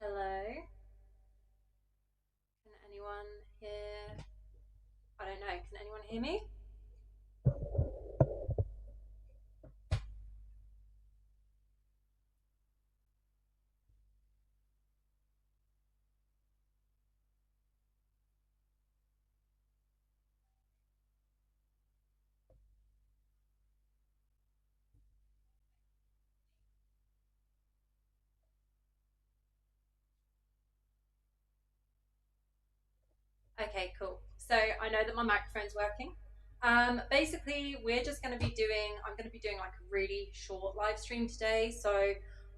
Hello? Can anyone hear? I don't know. Can anyone hear me? Okay, cool. So I know that my microphone's working. Basically, I'm going to be doing like a really short live stream today. So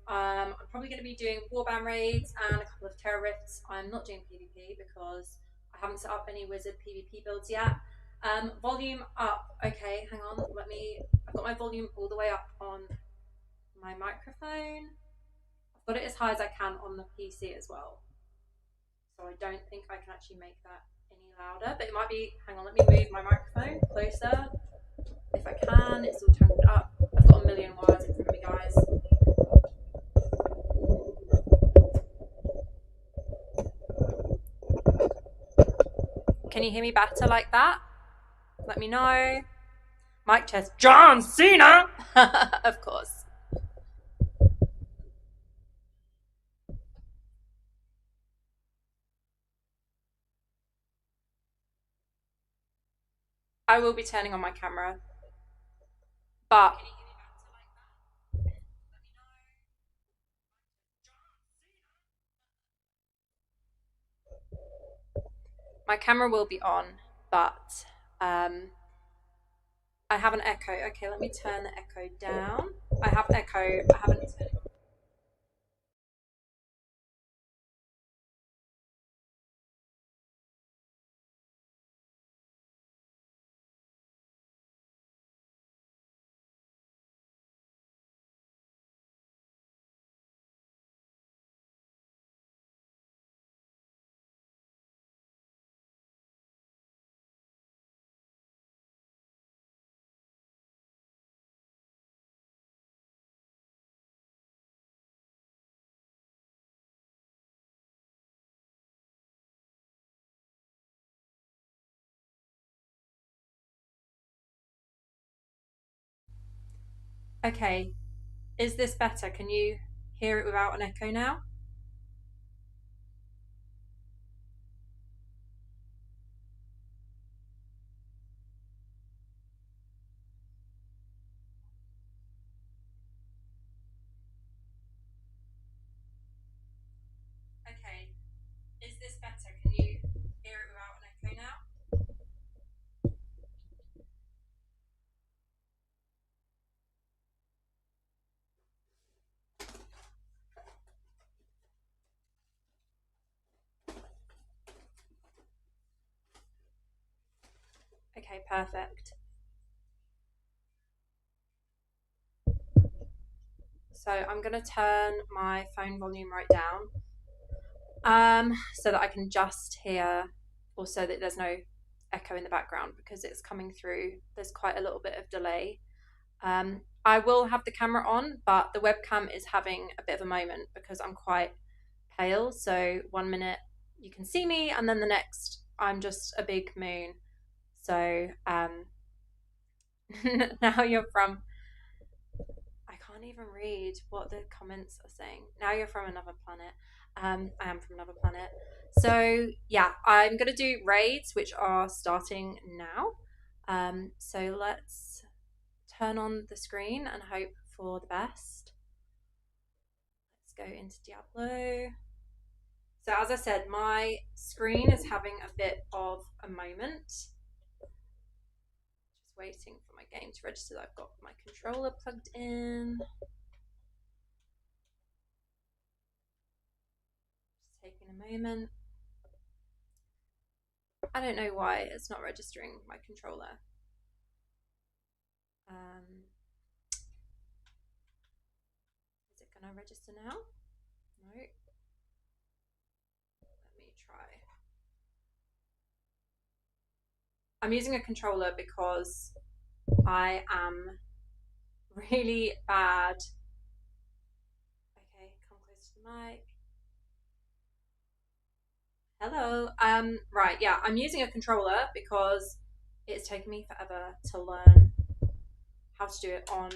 I'm probably going to be doing Warband raids and a couple of Terror Rifts. I'm not doing PvP because I haven't set up any wizard PvP builds yet. Volume up. Okay, hang on. I've got my volume all the way up on my microphone. I've got it as high as I can on the PC as well. So I don't think I can actually make that any louder, but it might be. Hang on, let me move my microphone closer if I can. It's all tangled up. I've got a million wires in front of me, guys. Can you hear me better like that? Let me know. Mic test. John Cena! Of course. I will be turning on my camera, but my camera will be on, but I have an echo. Okay, let me turn the echo down. I have echo. I haven't turned. Okay, is this better? Can you hear it without an echo now? Okay, is this better? Can you hear it without an echo now? Okay, perfect. So I'm going to turn my phone volume right down so that I can just hear, or so that there's no echo in the background because it's coming through. There's quite a little bit of delay. I will have the camera on, but the webcam is having a bit of a moment because I'm quite pale. So 1 minute you can see me, and then the next I'm just a big moon. So now you're from. I can't even read what the comments are saying. Now you're from another planet. I am from another planet. So yeah, I'm gonna do raids, which are starting now. So let's turn on the screen and hope for the best. Let's go into Diablo. So as I said, my screen is having a bit of a moment. Just waiting for my game to register that I've got my controller plugged in. Just taking a moment. I don't know why it's not registering my controller. Is it going to register now? No. Let me try. I'm using a controller because I am really bad. Okay, come close to the mic. Hello. Right, yeah, I'm using a controller because it's taken me forever to learn how to do it on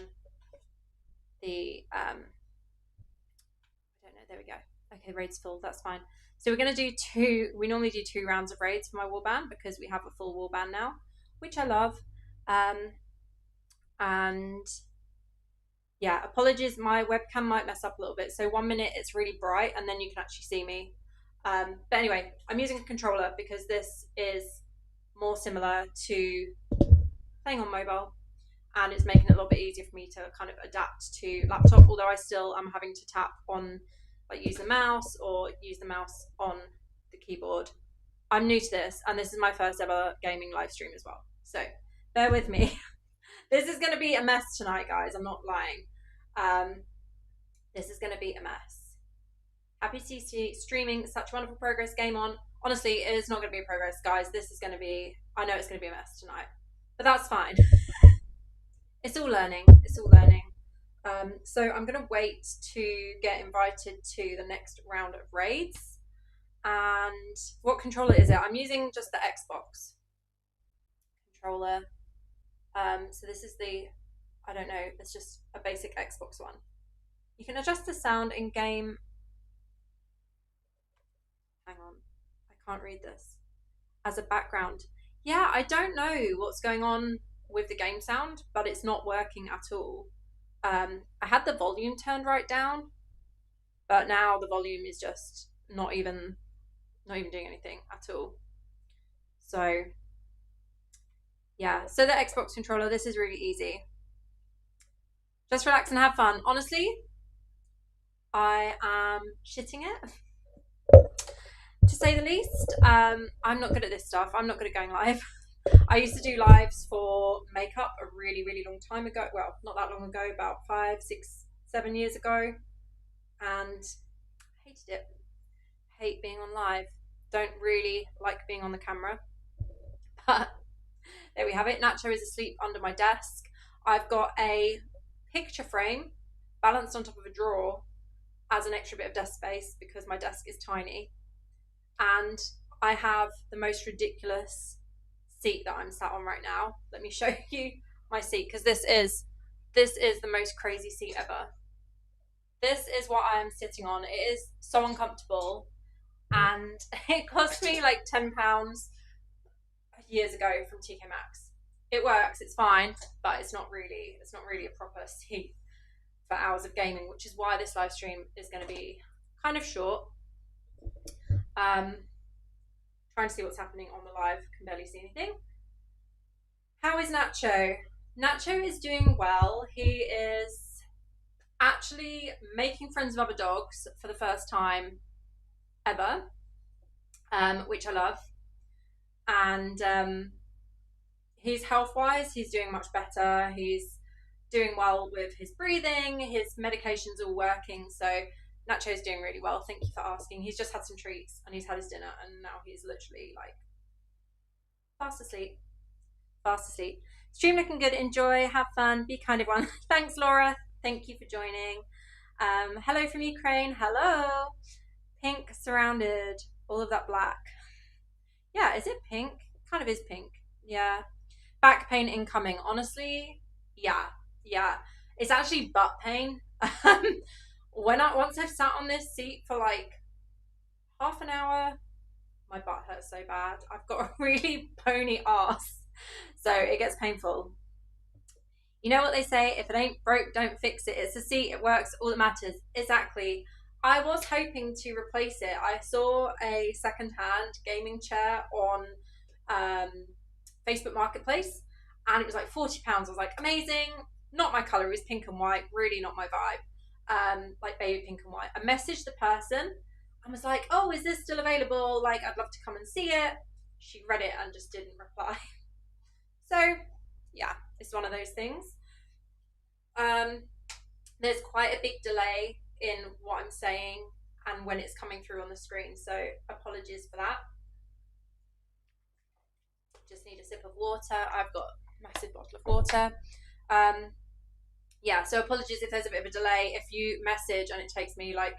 the I don't know, there we go. Okay, raid's full, that's fine. So we're gonna do we normally do 2 rounds of raids for my warband because we have a full warband now, which I love. And yeah, apologies, my webcam might mess up a little bit. So 1 minute it's really bright and then you can actually see me. But anyway, I'm using a controller because this is more similar to playing on mobile, and it's making it a little bit easier for me to kind of adapt to laptop, although I still am having to tap on, like, use the mouse or use the mouse on the keyboard. I'm new to this, and this is my first ever gaming live stream as well, so bear with me. This is going to be a mess tonight, guys, I'm not lying. This is going to be a mess. Happy to see streaming, such wonderful progress, game on. Honestly, it is not going to be a progress, guys. This is going to be, I know it's going to be a mess tonight, but that's fine. It's all learning. It's all learning. So I'm going to wait to get invited to the next round of raids. And what controller is it? I'm using just the Xbox controller. So this is the, I don't know, it's just a basic Xbox one. You can adjust the sound in game. Hang on, I can't read this. As a background. Yeah, I don't know what's going on with the game sound, but it's not working at all. I had the volume turned right down, but now the volume is just not even doing anything at all. So yeah, so the Xbox controller, this is really easy. Just relax and have fun. Honestly, I am shitting it, to say the least. I'm not good at this stuff. I'm not good at going live. I used to do lives for makeup a really, really long time ago. Well, not that long ago, about 5, 6, 7 years ago. And I hated it. I hate being on live. Don't really like being on the camera. But there we have it. Nacho is asleep under my desk. I've got a picture frame balanced on top of a drawer as an extra bit of desk space because my desk is tiny. And I have the most ridiculous seat that I'm sat on right now. Let me show you my seat, because this is the most crazy seat ever. This is what I am sitting on. It is so uncomfortable, and it cost me like £10 years ago from TK Maxx. It works, it's fine, but it's not really a proper seat for hours of gaming, which is why this live stream is going to be kind of short. Trying to see what's happening on the live, can barely see anything. How is Nacho? Nacho is doing well. He is actually making friends with other dogs for the first time ever, which I love. And he's health-wise, he's doing much better. He's doing well with his breathing, his medication's all working, so Nacho's doing really well. Thank you for asking. He's just had some treats and he's had his dinner, and now he's literally like fast asleep. Stream looking good. Enjoy, have fun, be kind, everyone. Thanks, Laura. Thank you for joining. Hello from Ukraine. Hello. Pink surrounded, all of that black. Yeah, is it pink? It kind of is pink. Yeah. Back pain incoming. Honestly, yeah. It's actually butt pain. Once I've sat on this seat for like half an hour, my butt hurts so bad. I've got a really bony ass, so it gets painful. You know what they say, if it ain't broke, don't fix it. It's the seat, it works, all that matters. Exactly. I was hoping to replace it. I saw a second-hand gaming chair on Facebook Marketplace, and it was like £40. I was like, amazing. Not my colour, it was pink and white, really not my vibe. Like baby pink and white. I messaged the person and was like, oh, is this still available? Like, I'd love to come and see it. She read it and just didn't reply. So yeah, it's one of those things. There's quite a big delay in what I'm saying and when it's coming through on the screen, so apologies for that. Just need a sip of water. I've got a massive bottle of water. Yeah, so apologies if there's a bit of a delay. If you message and it takes me like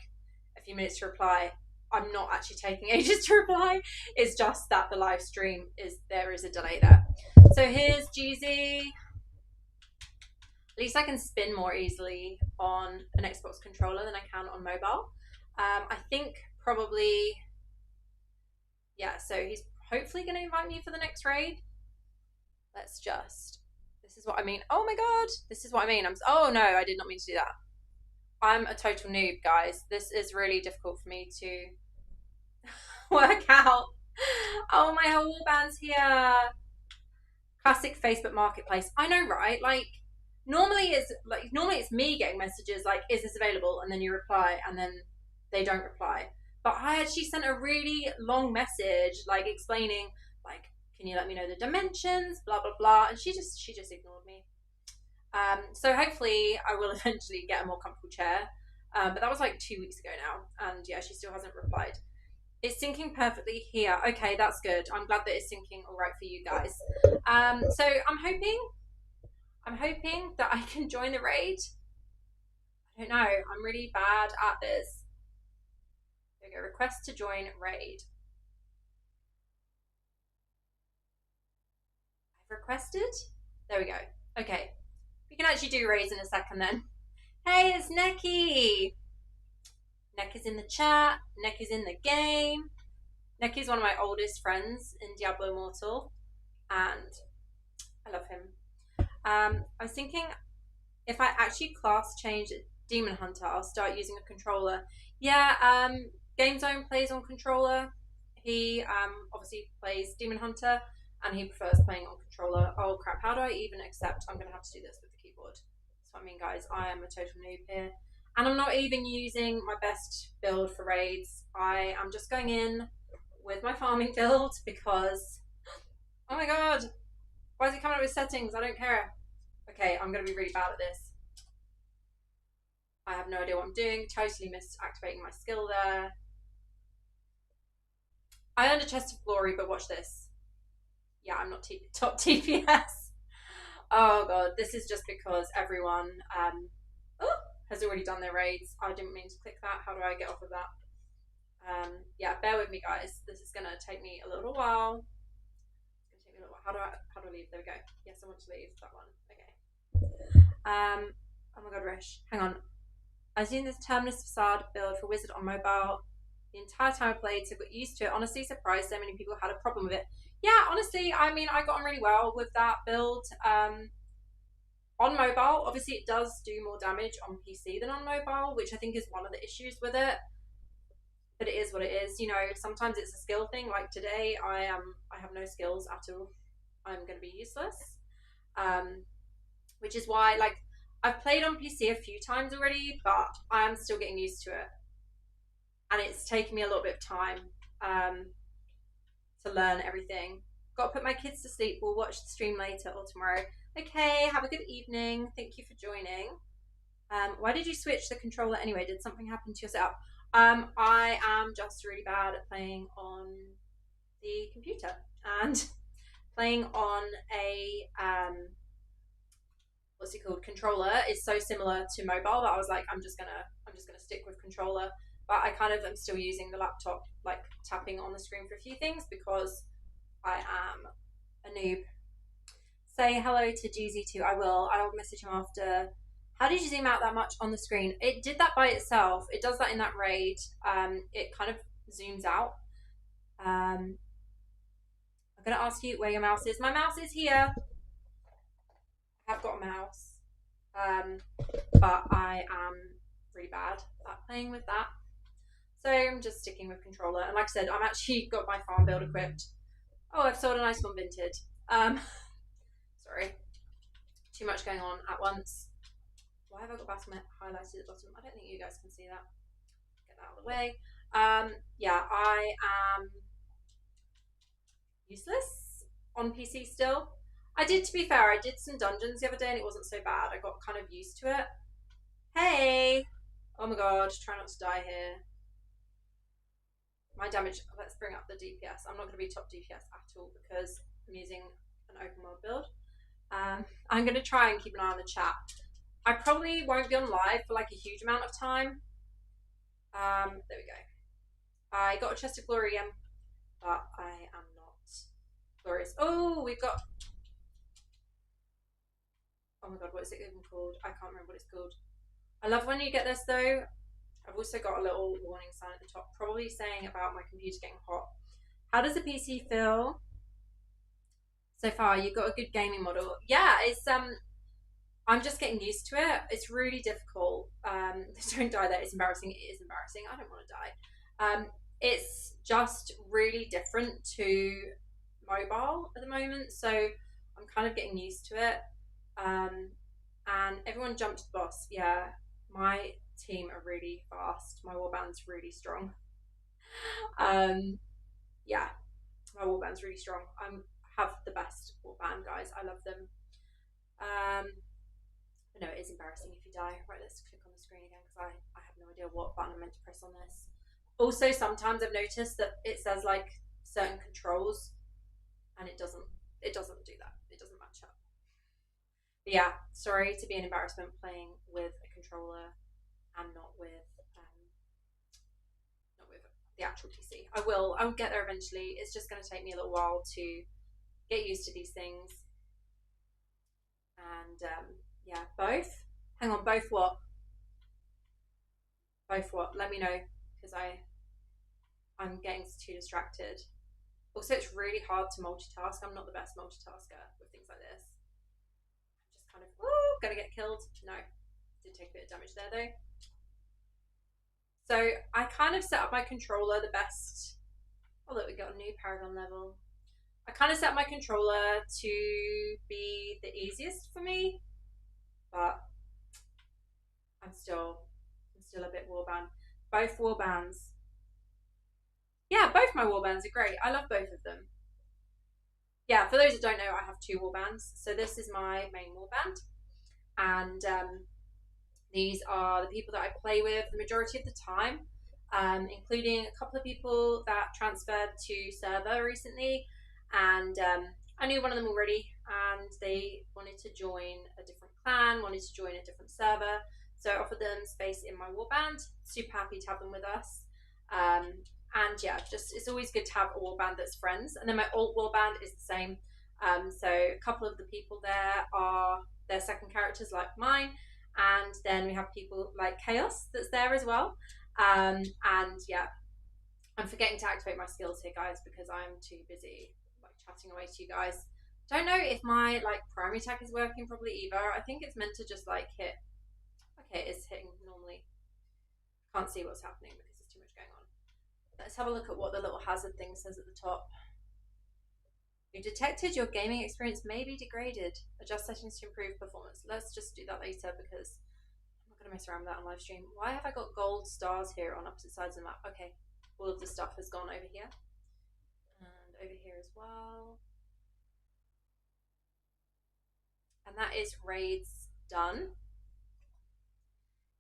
a few minutes to reply, I'm not actually taking ages to reply. It's just that the live stream there is a delay there. So here's Jeezy. At least I can spin more easily on an Xbox controller than I can on mobile. I think probably, yeah, so he's hopefully going to invite me for the next raid. This is what I mean. Oh my god, this is what I mean. Oh no, I did not mean to do that. I'm a total noob, guys. This is really difficult for me to work out. Oh, my whole warband's here. Classic Facebook Marketplace. I know, right? Like normally it's me getting messages like, "Is this available?" and then you reply, and then they don't reply. But I actually sent a really long message, like explaining, like, "Can you let me know the dimensions?" Blah blah blah, and she just ignored me. So hopefully I will eventually get a more comfortable chair. But that was like 2 weeks ago now, and yeah, she still hasn't replied. It's syncing perfectly here. Okay, that's good. I'm glad that it's syncing all right for you guys. So I'm hoping that I can join the raid. I don't know. I'm really bad at this. There we go. Request to join raid. I've requested. There we go. Okay. We can actually do raids in a second then. Hey, it's Neki. Neck is in the chat. Neck is in the game. Neck is one of my oldest friends in Diablo Immortal, and I love him. I was thinking if I actually class change Demon Hunter, I'll start using a controller. Yeah, Game Zone plays on controller. He obviously plays Demon Hunter, and he prefers playing on controller. Oh crap, how do I even accept? I'm going to have to do this with the keyboard. That's what I mean, guys. I am a total noob here. And I'm not even using my best build for raids. I am just going in with my farming build because, oh my god, why is it coming up with settings? I don't care. Okay, I'm going to be really bad at this. I have no idea what I'm doing. Totally missed activating my skill there. I earned a chest of glory, but watch this. Yeah, I'm not top TPS. Oh god, this is just because everyone has already done their raids. I didn't mean to click that. How do I get off of that? Yeah, bear with me, guys. This is gonna take me a little while. It's gonna take me a little while. How do I leave? There we go. Yes, I want to leave that one. Okay. Oh my god, Rish. Hang on. I was using this Terminus Facade build for Wizard on mobile the entire time I played, so I got used to it. Honestly, surprised so many people had a problem with it. Yeah, honestly, I mean, I got on really well with that build. On mobile, obviously, it does do more damage on PC than on mobile, which I think is one of the issues with it. But it is what it is. You know, sometimes it's a skill thing. Like today, I have no skills at all. I'm going to be useless. Which is why, like, I've played on PC a few times already, but I am still getting used to it. And it's taken me a little bit of time to learn everything. Got to put my kids to sleep. We'll watch the stream later or tomorrow. Okay, have a good evening. Thank you for joining. Why did you switch the controller anyway? Did something happen to your setup? I am just really bad at playing on the computer, and playing on a what's it called, controller is so similar to mobile that I was like, I'm just gonna stick with controller. But I kind of am still using the laptop, like tapping on the screen for a few things because I am a noob. Say hello to GZ2. I will. I'll message him after. How did you zoom out that much on the screen? It did that by itself. It does that in that raid. It kind of zooms out. I'm going to ask you where your mouse is. My mouse is here. I have got a mouse. But I am really bad at playing with that. So I'm just sticking with controller. And like I said, I'm actually got my farm build equipped. Oh, I've sold a nice one vintage. Sorry. Too much going on at once. Why have I got Battle highlighted at the bottom? I don't think you guys can see that. Get that out of the way. Yeah, I am useless on PC still. To be fair, I did some dungeons the other day and it wasn't so bad. I got kind of used to it. Hey! Oh my god, try not to die here. My damage, let's bring up the DPS. I'm not going to be top DPS at all because I'm using an open world build. I'm going to try and keep an eye on the chat. I probably won't be on live for like a huge amount of time. There we go. I got a chest of glory again, but I am not glorious. Oh, we've got. Oh my god, what is it even called? I can't remember what it's called. I love when you get this though. I've also got a little warning sign at the top, probably saying about my computer getting hot. How does the PC feel so far? You've got a good gaming model. Yeah, it's I'm just getting used to it. It's really difficult. Don't die there. It's embarrassing. It is embarrassing. I don't want to die. It's just really different to mobile at the moment, so I'm kind of getting used to it. And everyone jumped to the boss. Yeah, my team are really fast. My warband's really strong. Yeah, my warband's really strong. I have the best warband, guys. I love them. No, it is embarrassing if you die. Right, let's click on the screen again because I have no idea what button I'm meant to press on this. Also, sometimes I've noticed that it says like certain controls, and it doesn't do that. It doesn't match up. But yeah, sorry to be an embarrassment playing with a controller and not with the actual PC. I'll get there eventually. It's just going to take me a little while to get used to these things. And yeah, both. Hang on, both what? Both what? Let me know because I'm getting too distracted. Also, it's really hard to multitask. I'm not the best multitasker with things like this. I'm just kind of, oh, gonna get killed. No, did take a bit of damage there though. So I kind of set up my controller the best. Oh look, we got a new Paragon level. I kind of set my controller to be the easiest for me, but I'm still a bit warband. Both warbands. Yeah, both my warbands are great. I love both of them. Yeah, for those that don't know, I have two warbands. So this is my main warband, and these are the people that I play with the majority of the time, including a couple of people that transferred to server recently, and I knew one of them already, and they wanted to join a different clan, wanted to join a different server, so I offered them space in my warband. Super happy to have them with us. And yeah, just it's always good to have a warband that's friends. And then my alt warband is the same. So a couple of the people there are their second characters like mine, and then we have people like Chaos that's there as well. And yeah, I'm forgetting to activate my skills here, guys, because I'm too busy like chatting away to you guys. Don't know if my like primary attack is working properly either. I think it's meant to just like hit. Okay, it's hitting normally. Can't see what's happening because there's too much going on. Let's have a look at what the little hazard thing says at the top. You detected your gaming experience may be degraded. Adjust settings to improve performance. Let's just do that later because I'm not going to mess around with that on live stream. Why have I got gold stars here on opposite sides of the map? Okay, all of the stuff has gone over here. And over here as well. And that is raids done.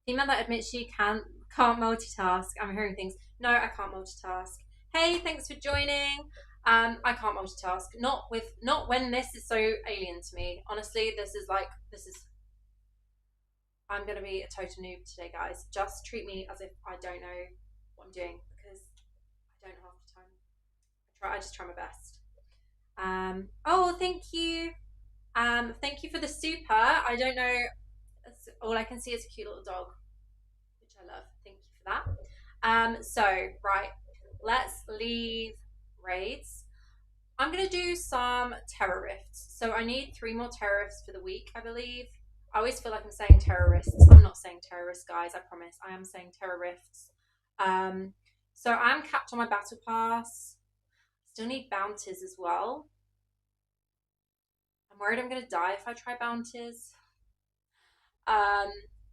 Female that admits she can't multitask. I'm hearing things. No, I can't multitask. Hey, thanks for joining. I can't multitask. Not when this is so alien to me. Honestly, this is. I'm gonna be a total noob today, guys. Just treat me as if I don't know what I'm doing because I don't half the time. I just try my best. Oh, thank you. Thank you for the super. I don't know. All I can see is a cute little dog, which I love. Thank you for that. So right, let's leave raids. I'm gonna do some terror rifts. So I need 3 more terror rifts for the week, I believe. I always feel like I'm saying terrorists. I'm not saying terrorists, guys. I promise. I am saying terror rifts. So I'm capped on my battle pass. Still need bounties as well. I'm worried I'm gonna die if I try bounties.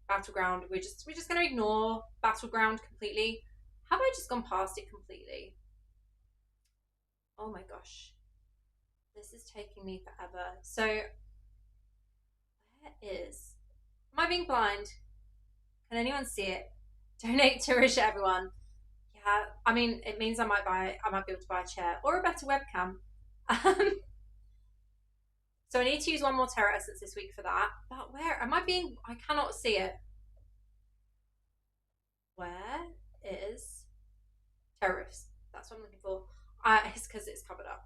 Battleground. We're just gonna ignore battleground completely. Have I just gone past it completely? Oh my gosh, this is taking me forever. So where is? Am I being blind? Can anyone see it? Donate to Risha, everyone. Yeah, I mean it means I might be able to buy a chair or a better webcam. So I need to use 1 more terror essence this week for that. But where am I being? I cannot see it. Where is terrorists. That's what I'm looking for. It's because it's covered up.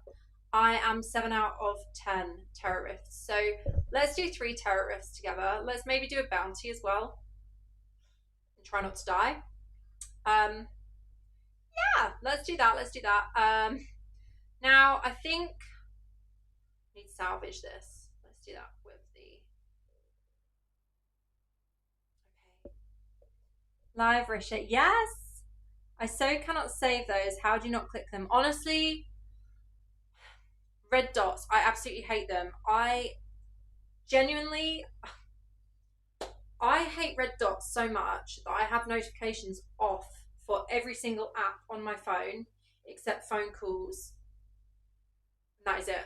I am 7 out of 10 terrorists. So let's do 3 terrorists together. Let's maybe do a bounty as well. And try not to die. Yeah, let's do that. Let's do that. Now, I think I need to salvage this. Let's do that with the... Okay. Live Risha. Yes! I so cannot save those. How do you not click them? Honestly, red dots. I absolutely hate them. I genuinely... I hate red dots so much that I have notifications off for every single app on my phone except phone calls. And that is it.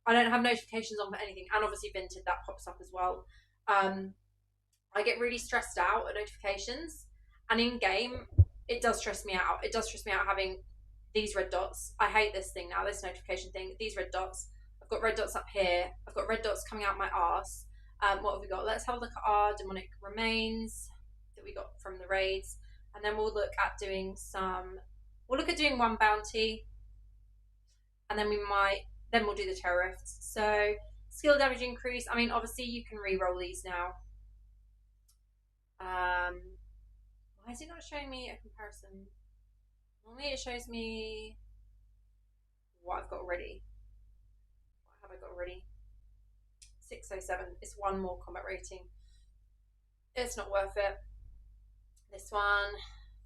I don't have notifications on for anything. And obviously Vinted, that pops up as well. I get really stressed out at notifications. And in game, it does stress me out. It does stress me out having these red dots. I hate this thing now, this notification thing. These red dots. I've got red dots up here. I've got red dots coming out my arse. What have we got? Let's have a look at our demonic remains that we got from the raids. And then we'll look at doing one bounty. And then we'll do the terrorists. So skill damage increase. I mean, obviously you can re-roll these now. Why is it not showing me a comparison? Normally it shows me what I've got already. What have I got already? 607. It's 1 more combat rating. It's not worth it. This one,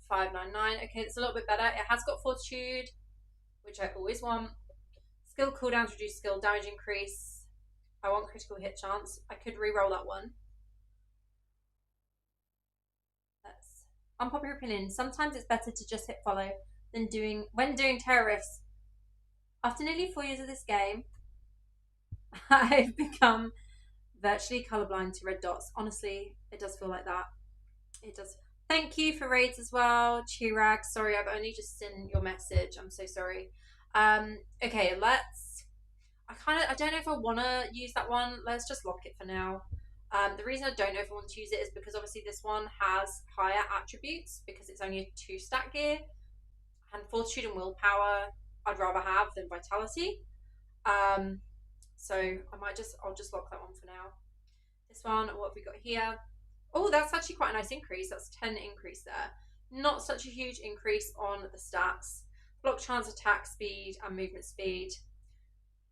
599. Okay, it's a little bit better. It has got fortitude, which I always want. Skill cooldowns reduce skill damage increase. I want critical hit chance. I could re-roll that one. That's unpopular opinion. Sometimes it's better to just hit follow than when doing terrorists. After nearly 4 years of this game, I've become virtually colorblind to red dots. Honestly, it does feel like that. It does. Thank you for raids as well, Chirag. Sorry, I've only just seen your message. I'm so sorry. Okay, I don't know if I want to use that one. Let's just lock it for now. The reason I don't know if I want to use it is because obviously this one has higher attributes because it's only a 2-stat gear, and fortitude and willpower I'd rather have than vitality. So I'll just lock that one for now. This one, what have we got here? Oh, that's actually quite a nice increase. That's 10 increase there. Not such a huge increase on the stats. Block chance, attack speed, and movement speed.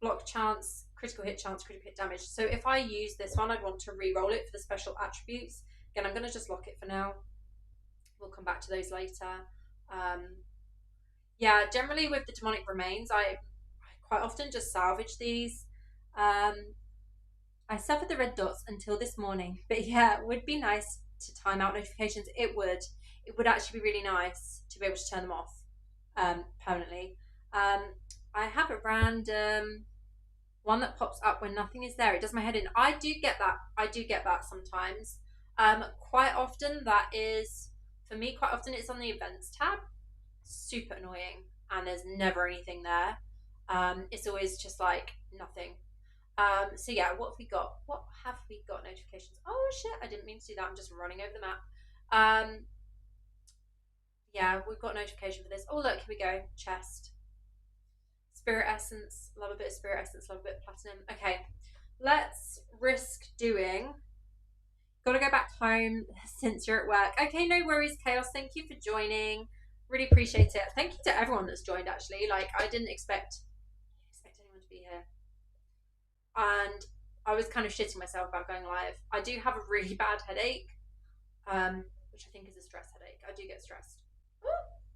Block chance, critical hit chance, critical hit damage. So if I use this one, I'd want to re-roll it for the special attributes. Again, I'm going to just lock it for now. We'll come back to those later. Yeah, generally with the demonic remains, I quite often just salvage these. I suffered the red dots until this morning, but yeah, it would be nice to time out notifications. It would actually be really nice to be able to turn them off permanently. I have a random one that pops up when nothing is there. It does my head in. I do get that sometimes. Quite often that is, for me, quite often it's on the events tab. Super annoying, and there's never anything there. It's always just like nothing. So yeah, what have we got? What have we got? Notifications. Oh shit, I didn't mean to do that. I'm just running over the map. Yeah, we've got notification for this. Oh look, here we go. Chest. Spirit essence. Love a bit of spirit essence. Love a bit of platinum. Okay, let's risk doing. Gotta go back home since you're at work. Okay, no worries, Chaos. Thank you for joining. Really appreciate it. Thank you to everyone that's joined, actually. Like, I didn't expect anyone to be here. And I was kind of shitting myself about going live. I do have a really bad headache, which I think is a stress headache. I do get stressed.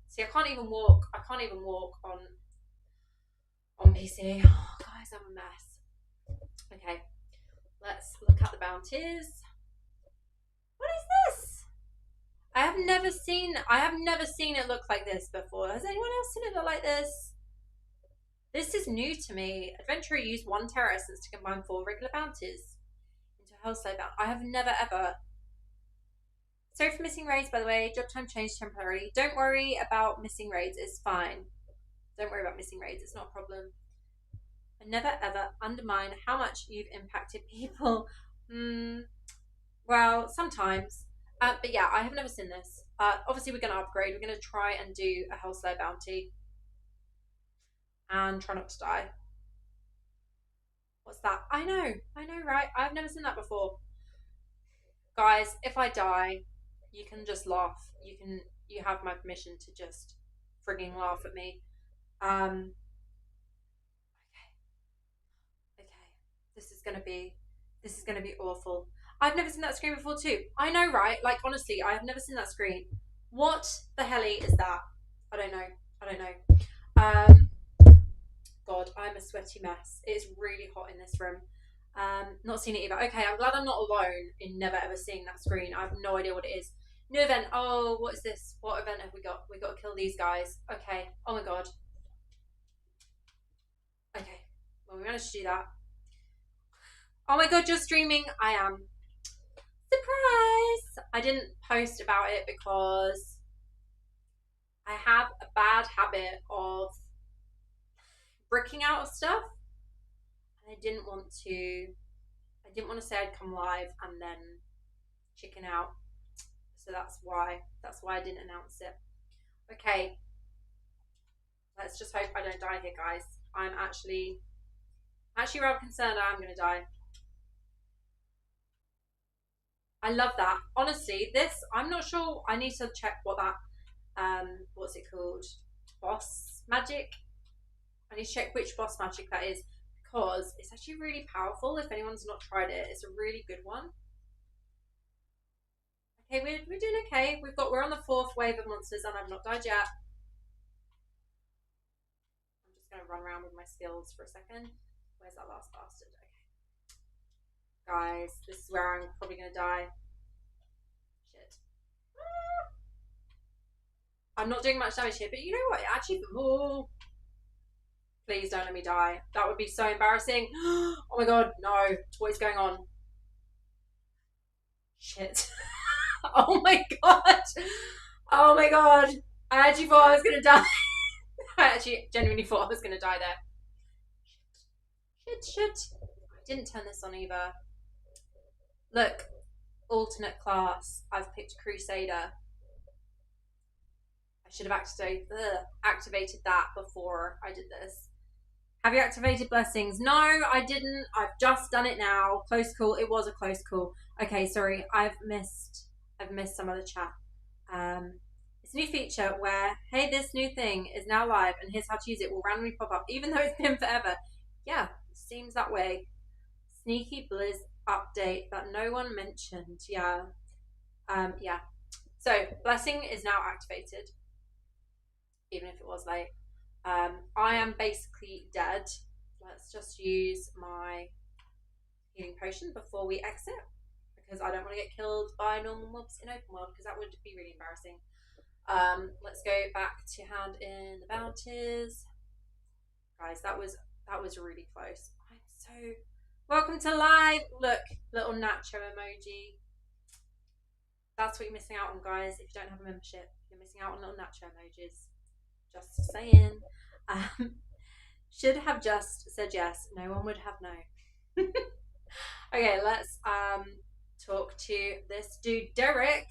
See, I can't even walk on PC. Oh, guys, I'm a mess. Okay, let's look at the bounties. What is this? I have never seen it look like this before. Has anyone else seen it look like this? This is new to me. Adventurer used 1 terror essence to combine 4 regular bounties into a Hellslave bounty. I have never ever. Sorry for missing raids, by the way. Job time changed temporarily. Don't worry about missing raids. It's fine. Don't worry about missing raids. It's not a problem. I never ever undermine how much you've impacted people. Well, sometimes. But yeah, I have never seen this. Obviously, we're going to upgrade. We're going to try and do a Hellslayer bounty and try not to die. What's that? I know, right? I've never seen that before. Guys, if I die, you can just laugh. You have my permission to just frigging laugh at me. Okay. This is gonna be awful. I've never seen that screen before too. I know, right? Like honestly, I have never seen that screen. What the helly is that? I don't know. Um, God, I'm a sweaty mess. It's really hot in this room. Not seen it either. Okay, I'm glad I'm not alone in never ever seeing that screen. I have no idea what it is. New event. Oh, what is this? What event have we got? We got to kill these guys. Okay. Oh my god. Okay. Well, we managed to do that. Oh my god, you're streaming. I am. Surprise! I didn't post about it because I have a bad habit of bricking out of stuff, and I didn't want to say I'd come live and then chicken out. So that's why I didn't announce it. Okay. Let's just hope I don't die here, guys. I'm actually rather concerned I'm gonna die. I love that. Honestly, this, I'm not sure. I need to check what that, what's it called? Boss magic? I need to check which boss magic that is because it's actually really powerful. If anyone's not tried it, it's a really good one. Okay, we're doing okay. We're on the 4th wave of monsters and I've not died yet. I'm just gonna run around with my skills for a second. Where's that last bastard? Okay. Guys, this is where I'm probably gonna die. Shit. I'm not doing much damage here, but you know what? Actually, oh, please don't let me die. That would be so embarrassing. Oh my god, no. What is going on? Shit. Oh my god. Oh my god. I actually thought I was gonna die. I actually genuinely thought I was gonna die there. Shit. I didn't turn this on either. Look, alternate class. I've picked Crusader. I should have activated that before I did this. Have you activated blessings? No, I didn't. I've just done it now. Close call. It was a close call. Okay, sorry. I've missed some of the chat. It's a new feature where, hey, this new thing is now live and here's how to use it. Will randomly pop up, even though it's been forever. Yeah, seems that way. Sneaky Blizz update that no one mentioned. Yeah. Yeah. So blessing is now activated, even if it was late. I am basically dead. Let's just use my healing potion before we exit because I don't want to get killed by normal mobs in open world because that would be really embarrassing. Let's go back to hand in the bounties. Guys, that was really close. I'm so welcome to live. Look, little nacho emoji. That's what you're missing out on, guys. If you don't have a membership, you're missing out on little nacho emojis. Just saying. Should have just said yes. No one would have known. Okay, let's talk to this dude Derek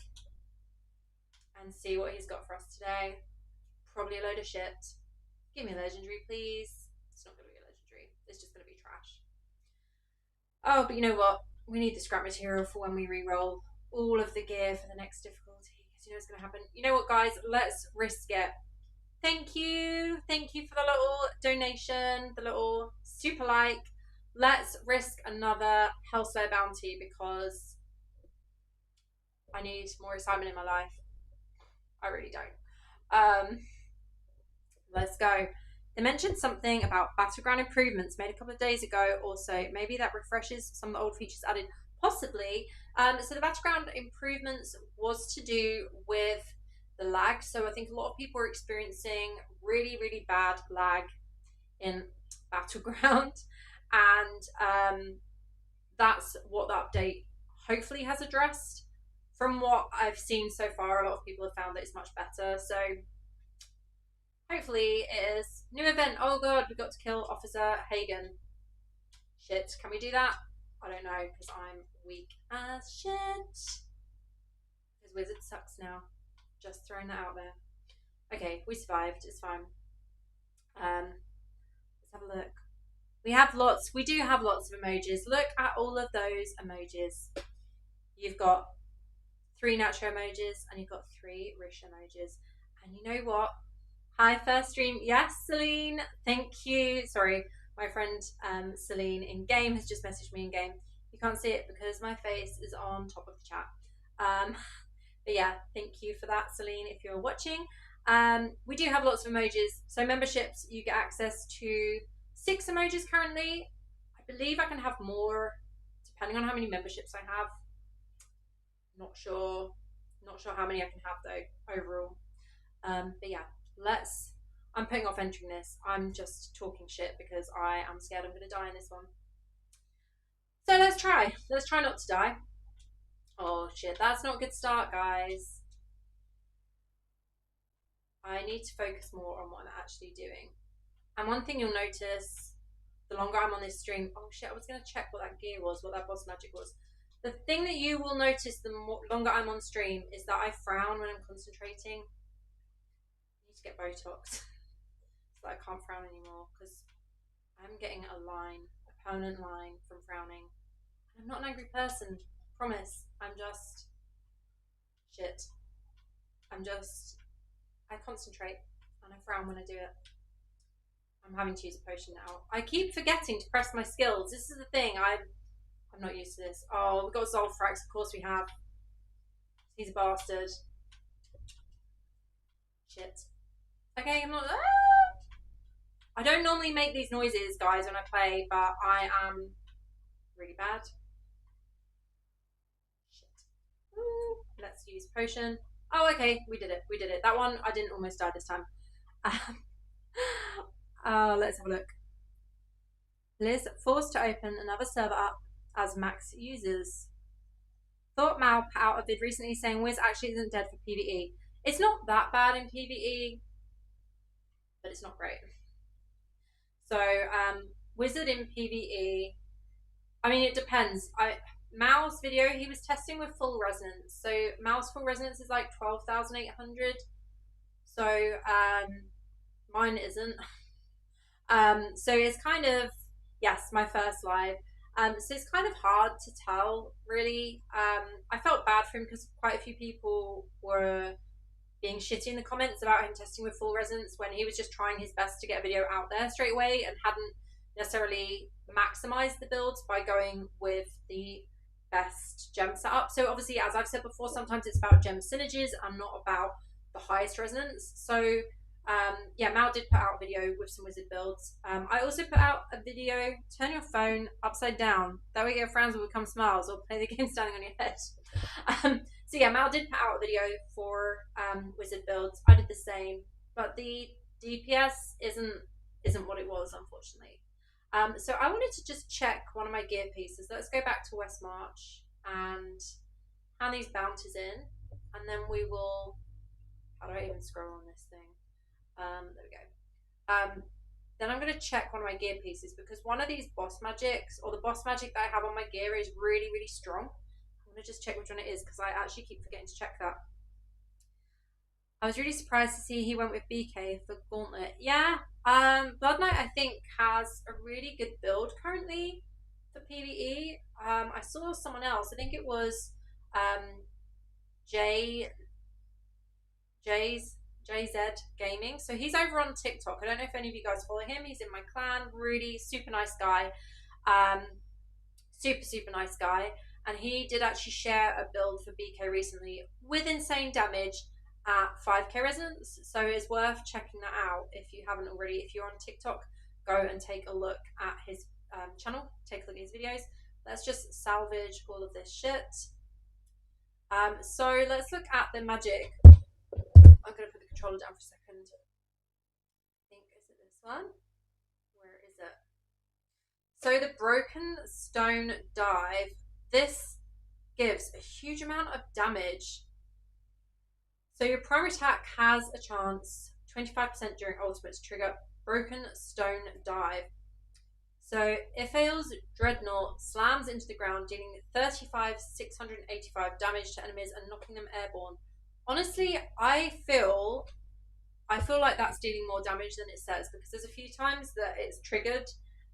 and see what he's got for us today. Probably a load of shit. Give me a legendary, please. It's not going to be a legendary. It's just going to be trash. Oh, but you know what? We need the scrap material for when we re-roll all of the gear for the next difficulty because you know what's going to happen. You know what, guys? Let's risk it. Thank you for the little donation, the little super like. Let's risk another Hellslayer bounty because I need more excitement in my life. I really don't. Let's go. They mentioned something about battleground improvements made a couple of days ago or so. Maybe that refreshes some of the old features added. Possibly. So the battleground improvements was to do with the lag. So I think a lot of people are experiencing really, really bad lag in Battleground. And that's what the update hopefully has addressed. From what I've seen so far, a lot of people have found that it's much better. So hopefully it is. New event. Oh god, we got to kill Officer Hagen. Shit, can we do that? I don't know, because I'm weak as shit. Because Because Wizard sucks now. Just throwing that out there. Okay, we survived. It's fine. Let's have a look. We do have lots of emojis. Look at all of those emojis. You've got 3 natural emojis and you've got 3 rich emojis. And you know what? Hi, first stream. Yes, Celine. Thank you. Sorry, my friend Celine in game has just messaged me in game. You can't see it because my face is on top of the chat. But yeah, thank you for that, Celine, if you're watching. We do have lots of emojis. So memberships, you get access to 6 emojis currently. I believe I can have more depending on how many memberships I have. Not sure how many I can have though overall. But yeah, I'm putting off entering this. I'm just talking shit because I am scared I'm gonna die in this one. So let's try not to die. Oh shit, that's not a good start, guys. I need to focus more on what I'm actually doing. And one thing you'll notice, the longer I'm on this stream, oh shit, I was going to check what that gear was, what that boss magic was. The thing that you will notice the longer I'm on stream is that I frown when I'm concentrating. I need to get Botox so that I can't frown anymore because I'm getting a permanent line from frowning. And I'm not an angry person, promise. I'm just shit. I concentrate and I frown when I do it. I'm having to use a potion now. I keep forgetting to press my skills. This is the thing. I'm not used to this. Oh, we've got Zolfrax. Of course we have. He's a bastard. Shit. Okay, I'm not... I don't normally make these noises, guys, when I play, but I am really bad. Shit. Ooh, let's use potion. Oh, okay, we did it. That one, I didn't almost die this time. Let's have a look. Liz forced to open another server up as max users. Thought Mal put out a vid recently saying Wiz actually isn't dead for PvE. It's not that bad in PvE, but it's not great. So, Wizard in PvE, I mean, it depends. Mal's video, he was testing with full resonance. So Mal's full resonance is like 12,800. So mine isn't. So it's kind of, yes, my first live. So it's kind of hard to tell, really. I felt bad for him because quite a few people were being shitty in the comments about him testing with full resonance when he was just trying his best to get a video out there straight away and hadn't necessarily maximized the builds by going with the best gem setup. So obviously, as I've said before, sometimes it's about gem synergies and not about the highest resonance. So yeah, Mal did put out a video with some wizard builds. I also put out a video, turn your phone upside down. That way your frowns will become smiles, or play the game standing on your head. So yeah, Mal did put out a video for wizard builds. I did the same, but the DPS isn't what it was, unfortunately. So I wanted to just check one of my gear pieces. Let's go back to West March and hand these bounties in, and then we will... How do I even scroll on this thing? There we go. Then I'm going to check one of my gear pieces because one of these boss magics, or the boss magic that I have on my gear, is really, really strong. I'm going to just check which one it is because I actually keep forgetting to check that. I was really surprised to see he went with BK for Gauntlet. Yeah, Blood Knight I think has a really good build currently for PvE. I saw someone else, I think it was JZ Gaming. So he's over on TikTok. I don't know if any of you guys follow him. He's in my clan. Really super nice guy. Super nice guy. And he did actually share a build for BK recently with insane damage at 5k resonance, so it's worth checking that out if you haven't already. If you're on TikTok, go and take a look at his channel, take a look at his videos. Let's just salvage all of this shit. So let's look at the magic. I'm going to put the controller down for a second. I think, is it this one? Where is it? So the Broken Stone Dive, this gives a huge amount of damage. So your primary attack has a chance 25% during ultimate to trigger Broken Stone Dive. So Iphael's dreadnought slams into the ground, dealing 685 damage to enemies and knocking them airborne. Honestly, I feel like that's dealing more damage than it says, because there's a few times that it's triggered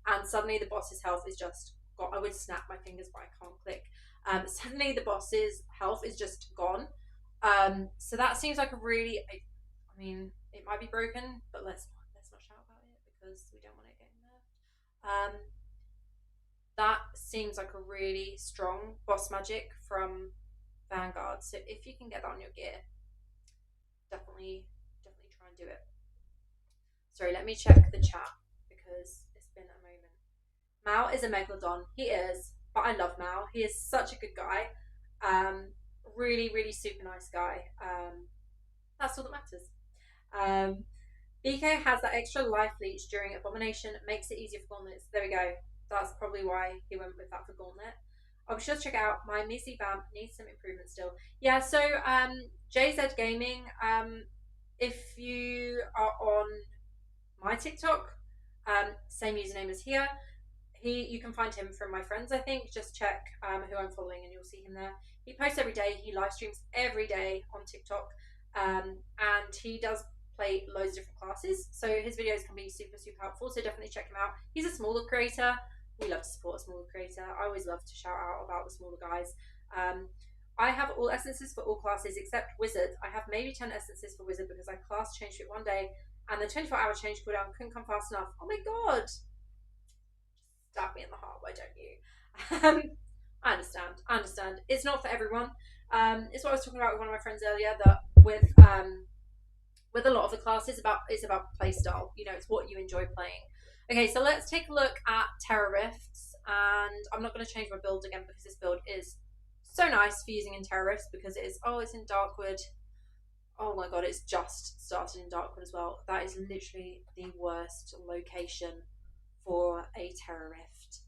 and suddenly the boss's health is just gone. I would snap my fingers, but I can't click. Suddenly the boss's health is just gone. So that seems like a really, I mean, it might be broken, but let's not shout about it because we don't want it getting nerfed. That seems like a really strong boss magic from Vanguard. So if you can get that on your gear, definitely try and do it. Sorry, let me check the chat because it's been a moment. Mao is a megalodon. He is, but I love Mao. He is such a good guy. Really super nice guy. That's all that matters. BK has that extra life leech during Abomination. It makes it easier for gauntlets. There we go. That's probably why he went with that for gauntlet. I'll be sure to check out my Missy Vamp. Needs some improvement still. Yeah, so JZ Gaming, if you are on my TikTok, same username as here. You can find him from my friends, I think. Just check who I'm following and you'll see him there. He posts every day. He live streams every day on TikTok. And he does play loads of different classes. So his videos can be super helpful. So definitely check him out. He's a smaller creator. We love to support a smaller creator. I always love to shout out about the smaller guys. I have all essences for all classes except Wizard. I have maybe 10 essences for Wizard because I class changed it one day and the 24-hour change cooldown couldn't come fast enough. Oh my god! Stab me in the heart, why don't you? I understand. It's not for everyone. It's what I was talking about with one of my friends earlier, that with a lot of the classes, it's about playstyle. You know, it's what you enjoy playing. Okay, so let's take a look at Terror Rifts, and I'm not going to change my build again because this build is so nice for using in Terror Rifts because it's in Darkwood. Oh my god, it's just started in Darkwood as well. That is literally the worst location for a Terror Rift.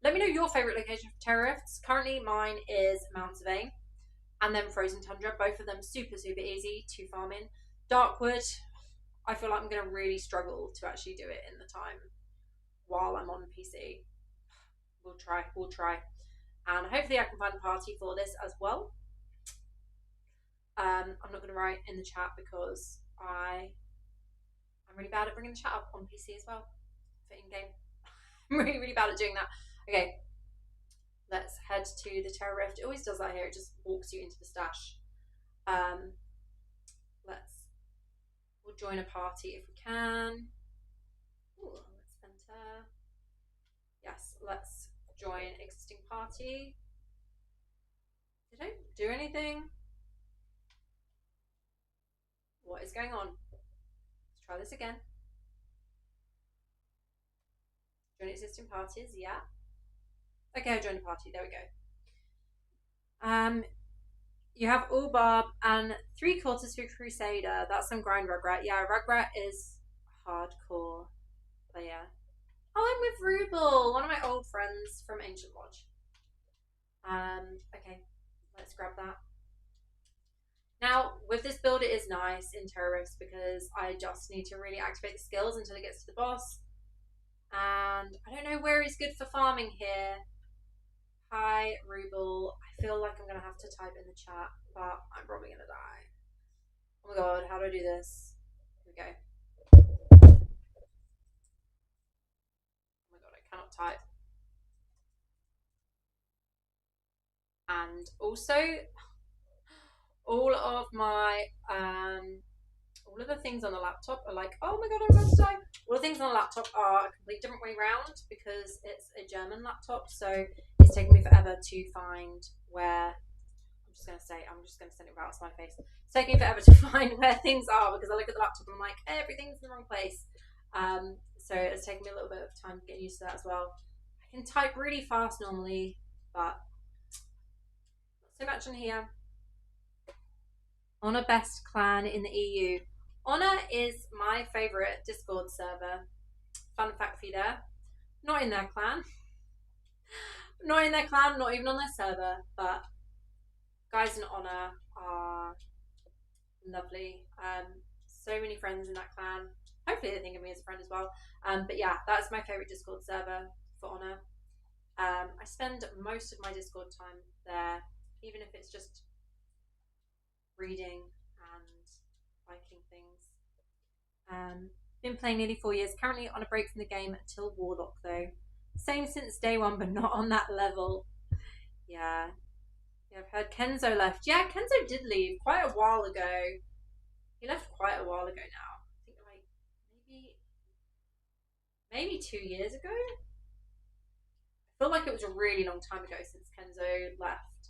Let me know your favourite location for Terror Rifts. Currently mine is Mount Vane and then Frozen Tundra. Both of them super easy to farm in. Darkwood, I feel like I'm going to really struggle to actually do it in the time while I'm on PC. We'll try. And hopefully I can find a party for this as well. I'm not going to write in the chat because I'm really bad at bringing the chat up on PC as well for in-game. I'm really bad at doing that. Okay, let's head to the Terror Rift. It always does that here. It just walks you into the stash. We'll join a party if we can. Ooh, let's enter. Yes, let's join existing party. Did I do anything? What is going on? Let's try this again. Join existing parties, yeah. Okay, I joined a party, there we go. You have all Barb and 3/4 for Crusader. That's some grind Rugrat. Yeah, Rugrat is a hardcore player. Oh, I'm with Ruble, one of my old friends from Ancient Lodge. Okay, let's grab that. Now, with this build, it is nice in Terror Rifts because I just need to really activate the skills until it gets to the boss. And I don't know where he's good for farming here. Hi, Ruble. I feel like I'm going to have to type in the chat, but I'm probably going to die. Oh my god, how do I do this? Here we go. Oh my god, I cannot type. And also, all of the things on the laptop are like, oh my god, I'm about to die. All the things on the laptop are a complete different way around because it's a German laptop, so it's taking me forever to find where. I'm just gonna send it right out of my face. It's taking me forever to find where things are because I look at the laptop and I'm like, everything's in the wrong place. So it's taken me a little bit of time to get used to that as well. I can type really fast normally, but not so much on here. Honor best clan in the EU. Honor is my favourite Discord server. Fun fact for you there. Not in their clan. Not in their clan, not even on their server, but guys in Honor are lovely. So many friends in that clan. hopefully they think of me as a friend as well. But yeah, that's my favorite Discord server for Honor. I spend most of my Discord time there, even if it's just reading and liking things. Been playing nearly 4 years. Currently on a break from the game until Warlock though. Same since day one, but not on that level. Yeah. Yeah, I've heard Kenzo left. Yeah, Kenzo did leave quite a while ago. He left quite a while ago now. I think like maybe 2 years ago. I feel like it was a really long time ago since Kenzo left.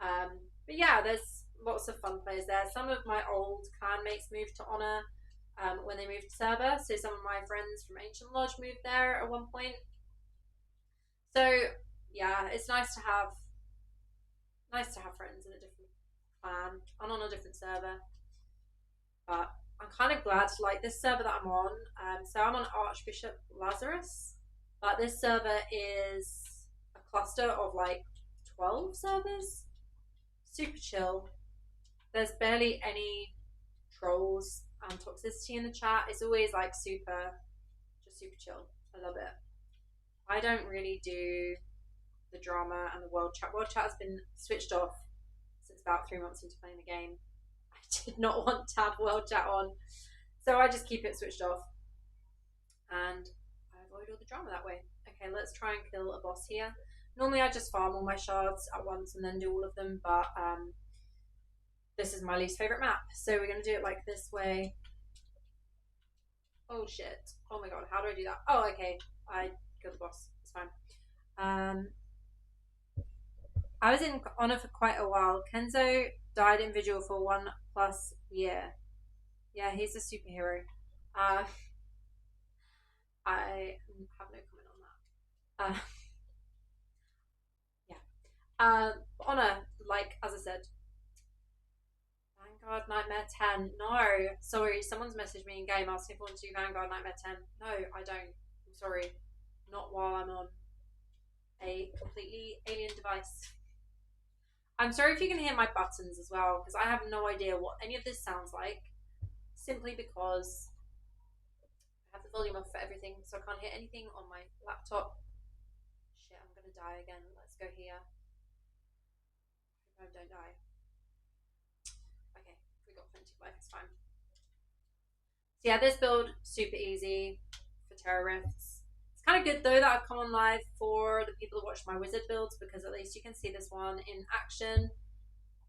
But yeah, there's lots of fun players there. Some of my old clan mates moved to Honor when they moved to Cerber. So some of my friends from Ancient Lodge moved there at one point. So yeah, it's nice to have friends in a different clan and on a different server. But I'm kind of glad, like this server that I'm on. So I'm on Archbishop Lazarus, but this server is a cluster of like 12 servers. Super chill. There's barely any trolls and toxicity in the chat. It's always like super chill. I love it. I don't really do the drama and the world chat. World chat has been switched off since about 3 months into playing the game. I did not want to have world chat on, so I just keep it switched off and I avoid all the drama that way. Okay, let's try and kill a boss here. Normally I just farm all my shards at once and then do all of them, but this is my least favorite map, so we're going to do it like this way. Oh shit, oh my god, how do I do that? Oh, okay, I killed the boss, it's fine. I was in Honor for quite a while. Kenzo died in Vigil for 1+ year. Yeah, he's a superhero. I have no comment on that. Yeah. Honor, like, as I said, Vanguard Nightmare 10. No, sorry, someone's messaged me in game asking if I want to do Vanguard Nightmare 10. No, I don't. I'm sorry. Not while I'm on a completely alien device. I'm sorry if you can hear my buttons as well, because I have no idea what any of this sounds like, simply because I have the volume off for everything, so I can't hear anything on my laptop. Shit, I'm gonna die again. Let's go here. I hope I don't die. Okay, we got plenty of life, it's fine. So yeah, this build, super easy for Terror Rifts. It's kind of good though that I've come on live for the people who watch my wizard builds, because at least you can see this one in action.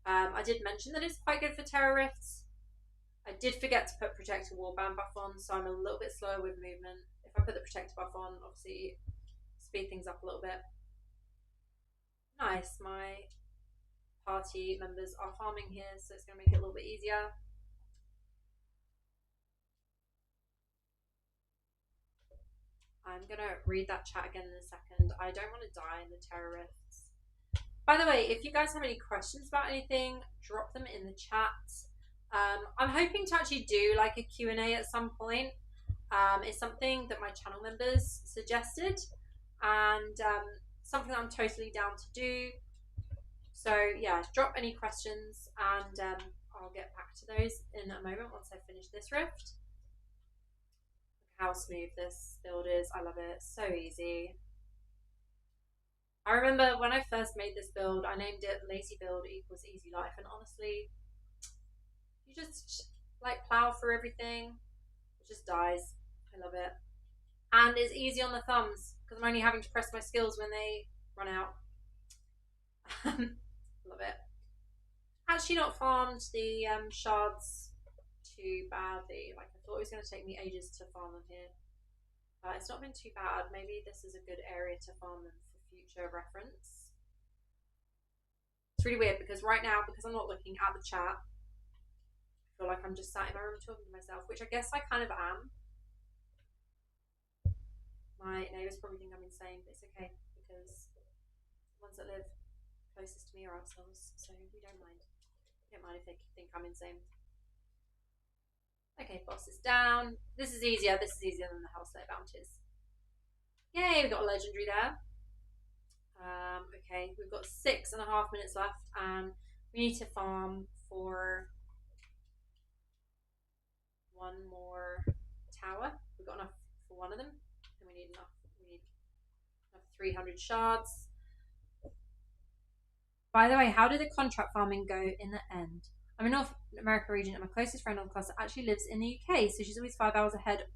I did mention that it's quite good for Terror Rifts. I did forget to put Protector Warband buff on, so I'm a little bit slower with movement. If I put the Protector buff on, obviously speed things up a little bit. Nice, my party members are farming here, so it's going to make it a little bit easier. I'm going to read that chat again in a second. I don't want to die in the Terror Rifts. By the way, if you guys have any questions about anything, drop them in the chat. I'm hoping to actually do like a Q&A at some point. It's something that my channel members suggested, and something that I'm totally down to do. So yeah, drop any questions and I'll get back to those in a moment once I finish this rift. Look how smooth this build is. I love it. So easy. I remember when I first made this build, I named it Lazy Build equals Easy Life, and honestly, you just like plow through everything. It just dies. I love it. And it's easy on the thumbs because I'm only having to press my skills when they run out. Love it. Actually not farmed the shards too badly. Like, I thought it was going to take me ages to farm them here. It's not been too bad. Maybe this is a good area to farm them for future reference. It's really weird because right now, because I'm not looking at the chat, I feel like I'm just sat in my room talking to myself, which I guess I kind of am. My neighbours probably think I'm insane, but it's okay because the ones that live closest to me are ourselves, so we don't mind. We don't mind if they think I'm insane. Okay, boss is down. This is easier. This is easier than the Hellslayer bounties. Yay, we got a legendary there. Okay, we've got 6.5 minutes left, and we need to farm for one more tower. one of them. And we need enough. We need enough 300 shards. By the way, how did the contract farming go in the end? I'm in North America region, and my closest friend on the cluster actually lives in the UK, so she's always 5 hours ahead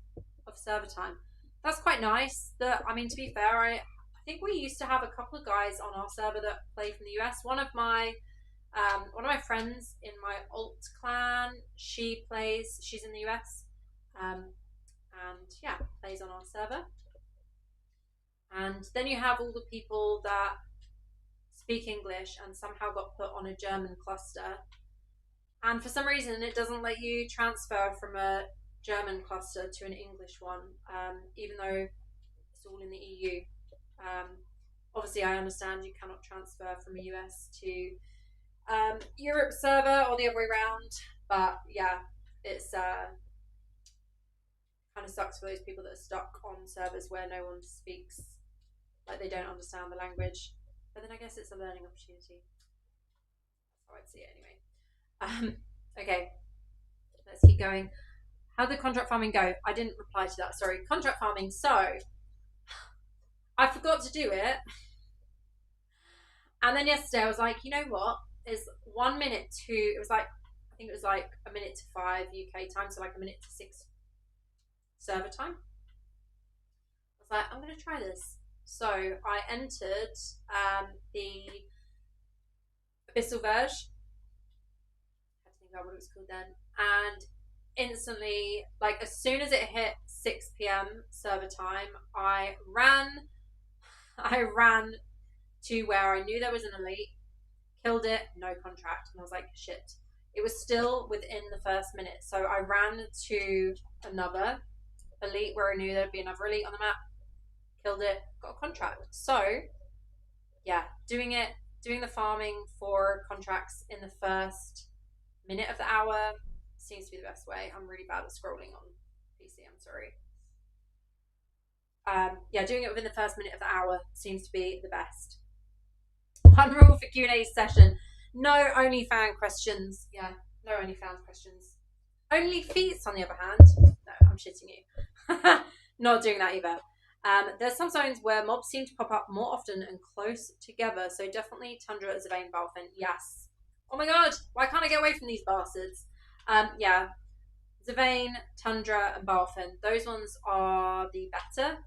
of server time. That's quite nice. I mean, to be fair, I think we used to have a couple of guys on our server that play from the US. One of my friends in my alt clan, she's in the US, and yeah, plays on our server. And then you have all the people that speak English and somehow got put on a German cluster, and for some reason it doesn't let you transfer from a German cluster to an English one, even though it's all in the EU. Obviously I understand you cannot transfer from a US to Europe server or the other way around, but yeah, it's kind of sucks for those people that are stuck on servers where no one speaks, like they don't understand the language. But then I guess it's a learning opportunity. That's how I'd see it anyway. Okay, let's keep going. How did contract farming go? I didn't reply to that, sorry. Contract farming, so I forgot to do it. And then yesterday I was like, you know what? There's 1 minute to, I think it was like a minute to 5 UK time, so like a minute to 6 server time. I was like, I'm going to try this. So I entered the Abyssal Verge. I had to think about what it was called then. And instantly, like as soon as it hit 6 p.m. server time, I ran to where I knew there was an elite, killed it, no contract. And I was like, shit. It was still within the first minute. So I ran to another elite where I knew there'd be another elite on the map, killed it, got a contract. So yeah, doing the farming for contracts in the first minute of the hour seems to be the best way. I'm really bad at scrolling on PC, I'm sorry. Yeah, doing it within the first minute of the hour seems to be the best. One rule for Q&A session: no OnlyFans questions. Yeah, no OnlyFans questions. Only feats, on the other hand. No, I'm shitting you. Not doing that either. There's some zones where mobs seem to pop up more often and close together, so definitely Tundra, Zevane, Balfin. Yes. Oh my god, why can't I get away from these bastards? Yeah, Zevane, Tundra, and Balfin. Those ones are the better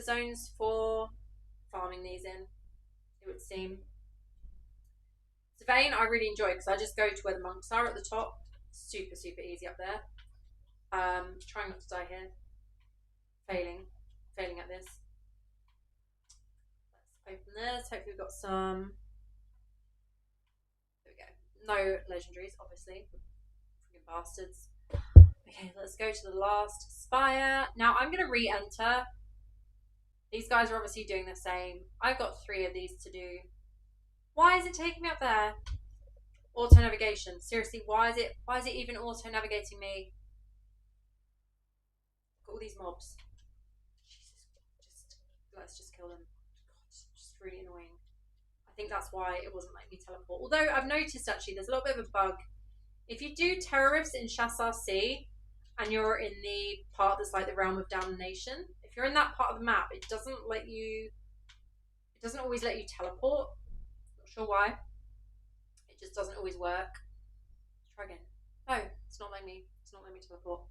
zones for farming these in, it would seem. Zevane I really enjoy because I just go to where the monks are at the top. Super, super easy up there. Trying not to die here. Failing at this. Let's open this. Hopefully we've got some. There we go. No legendaries, obviously. Freaking bastards. Okay, let's go to the last spire. Now I'm going to re-enter. These guys are obviously doing the same. I've got 3 of these to do. Why is it taking me up there? Auto navigation. Seriously, why is it even auto navigating me? Look at all these mobs. Let's just kill them. God, it's just really annoying. I think that's why it wasn't letting me teleport. Although I've noticed actually there's a little bit of a bug. If you do terrorists in Chassar Sea and you're in the part that's like the realm of damnation, if you're in that part of the map, it doesn't always let you teleport. Not sure why. It just doesn't always work. Let's try again. No, it's not letting me teleport.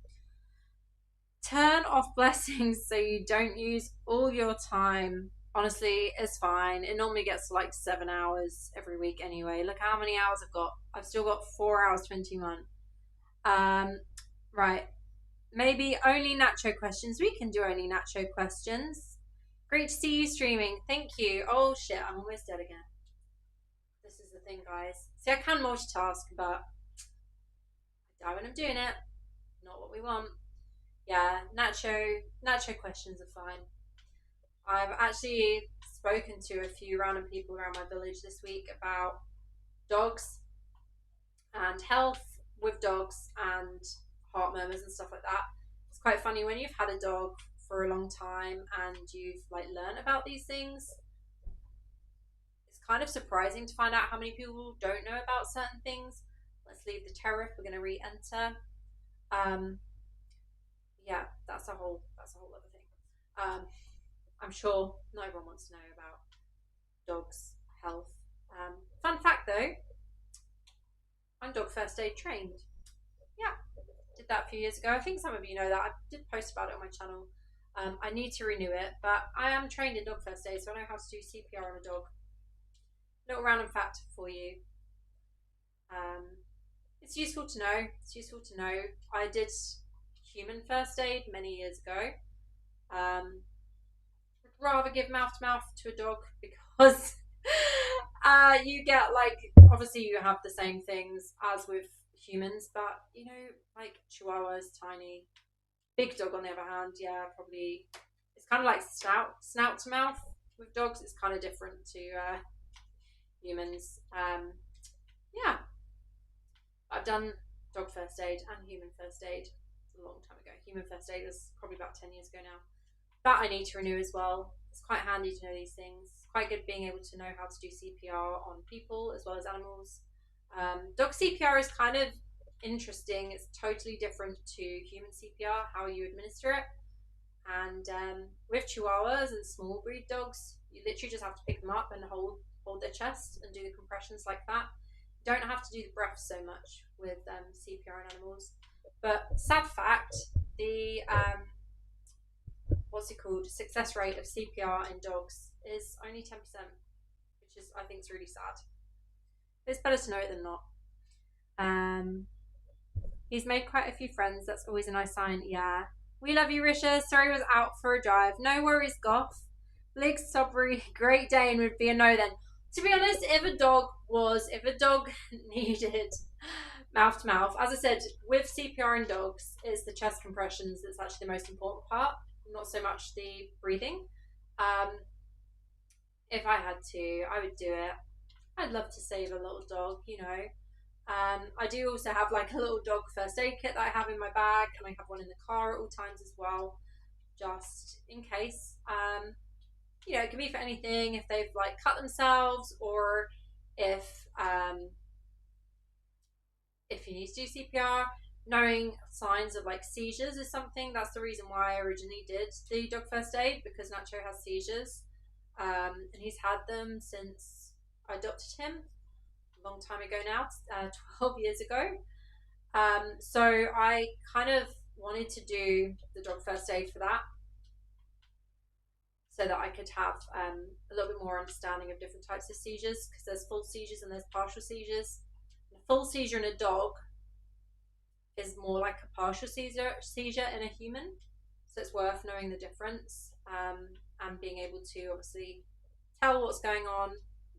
Turn off blessings so you don't use all your time. Honestly, it's fine. It normally gets to like 7 hours every week anyway. Look how many hours I've got. I've still got 4 hours 21. Right. Maybe only Nacho questions. We can do only Nacho questions. Great to see you streaming. Thank you. Oh shit, I'm almost dead again. This is the thing, guys. See, I can multitask, but I die when I'm doing it. Not what we want. Yeah, Nacho questions are fine. I've actually spoken to a few random people around my village this week about dogs and health with dogs and heart murmurs and stuff like that. It's quite funny when you've had a dog for a long time and you've like learned about these things. It's kind of surprising to find out how many people don't know about certain things. Let's leave the terror. We're going to re-enter. Yeah, that's a whole other thing. I'm sure not everyone wants to know about dogs' health. Fun fact though, I'm dog first aid trained. Yeah, did that a few years ago. I think some of you know that. I did post about it on my channel. I need to renew it, but I am trained in dog first aid, so I know how to do CPR on a dog. Little random fact for you. It's useful to know. It's useful to know. I did human first aid many years ago. I'd rather give mouth to mouth to a dog because you get, like, obviously you have the same things as with humans, but you know, like Chihuahua's tiny. Big dog on the other hand, yeah, probably it's kind of like snout to mouth with dogs. It's kind of different to humans. Yeah, I've done dog first aid and human first aid a long time ago. Human first aid was probably about 10 years ago now. That I need to renew as well. It's quite handy to know these things. It's quite good being able to know how to do CPR on people as well as animals. Dog CPR is kind of interesting. It's totally different to human CPR, how you administer it. And with Chihuahuas and small breed dogs, you literally just have to pick them up and hold their chest and do the compressions like that. You don't have to do the breath so much with CPR in animals. But sad fact, the success rate of CPR in dogs is only 10%, which is, I think, is really sad. It's better to know it than not. He's made quite a few friends. That's always a nice sign. Yeah. We love you, Risha. Sorry I was out for a drive. No worries, Goth. Blig Sobry, Great Dane would be a no then. To be honest, if a dog needed mouth to mouth, as I said, with CPR in dogs, it's the chest compressions that's actually the most important part, not so much the breathing. If I had to, I would do it. I'd love to save a little dog, you know. I do also have like a little dog first aid kit that I have in my bag, and I have one in the car at all times as well, just in case. You know, it can be for anything. If they've like cut themselves, or if you need to do CPR, knowing signs of like seizures is something. That's the reason why I originally did the dog first aid, because Nacho has seizures, and he's had them since I adopted him a long time ago now, 12 years ago. So I kind of wanted to do the dog first aid for that, so that I could have a little bit more understanding of different types of seizures, because there's full seizures and there's partial seizures. A full seizure in a dog is more like a partial seizure in a human, so it's worth knowing the difference, and being able to obviously tell what's going on,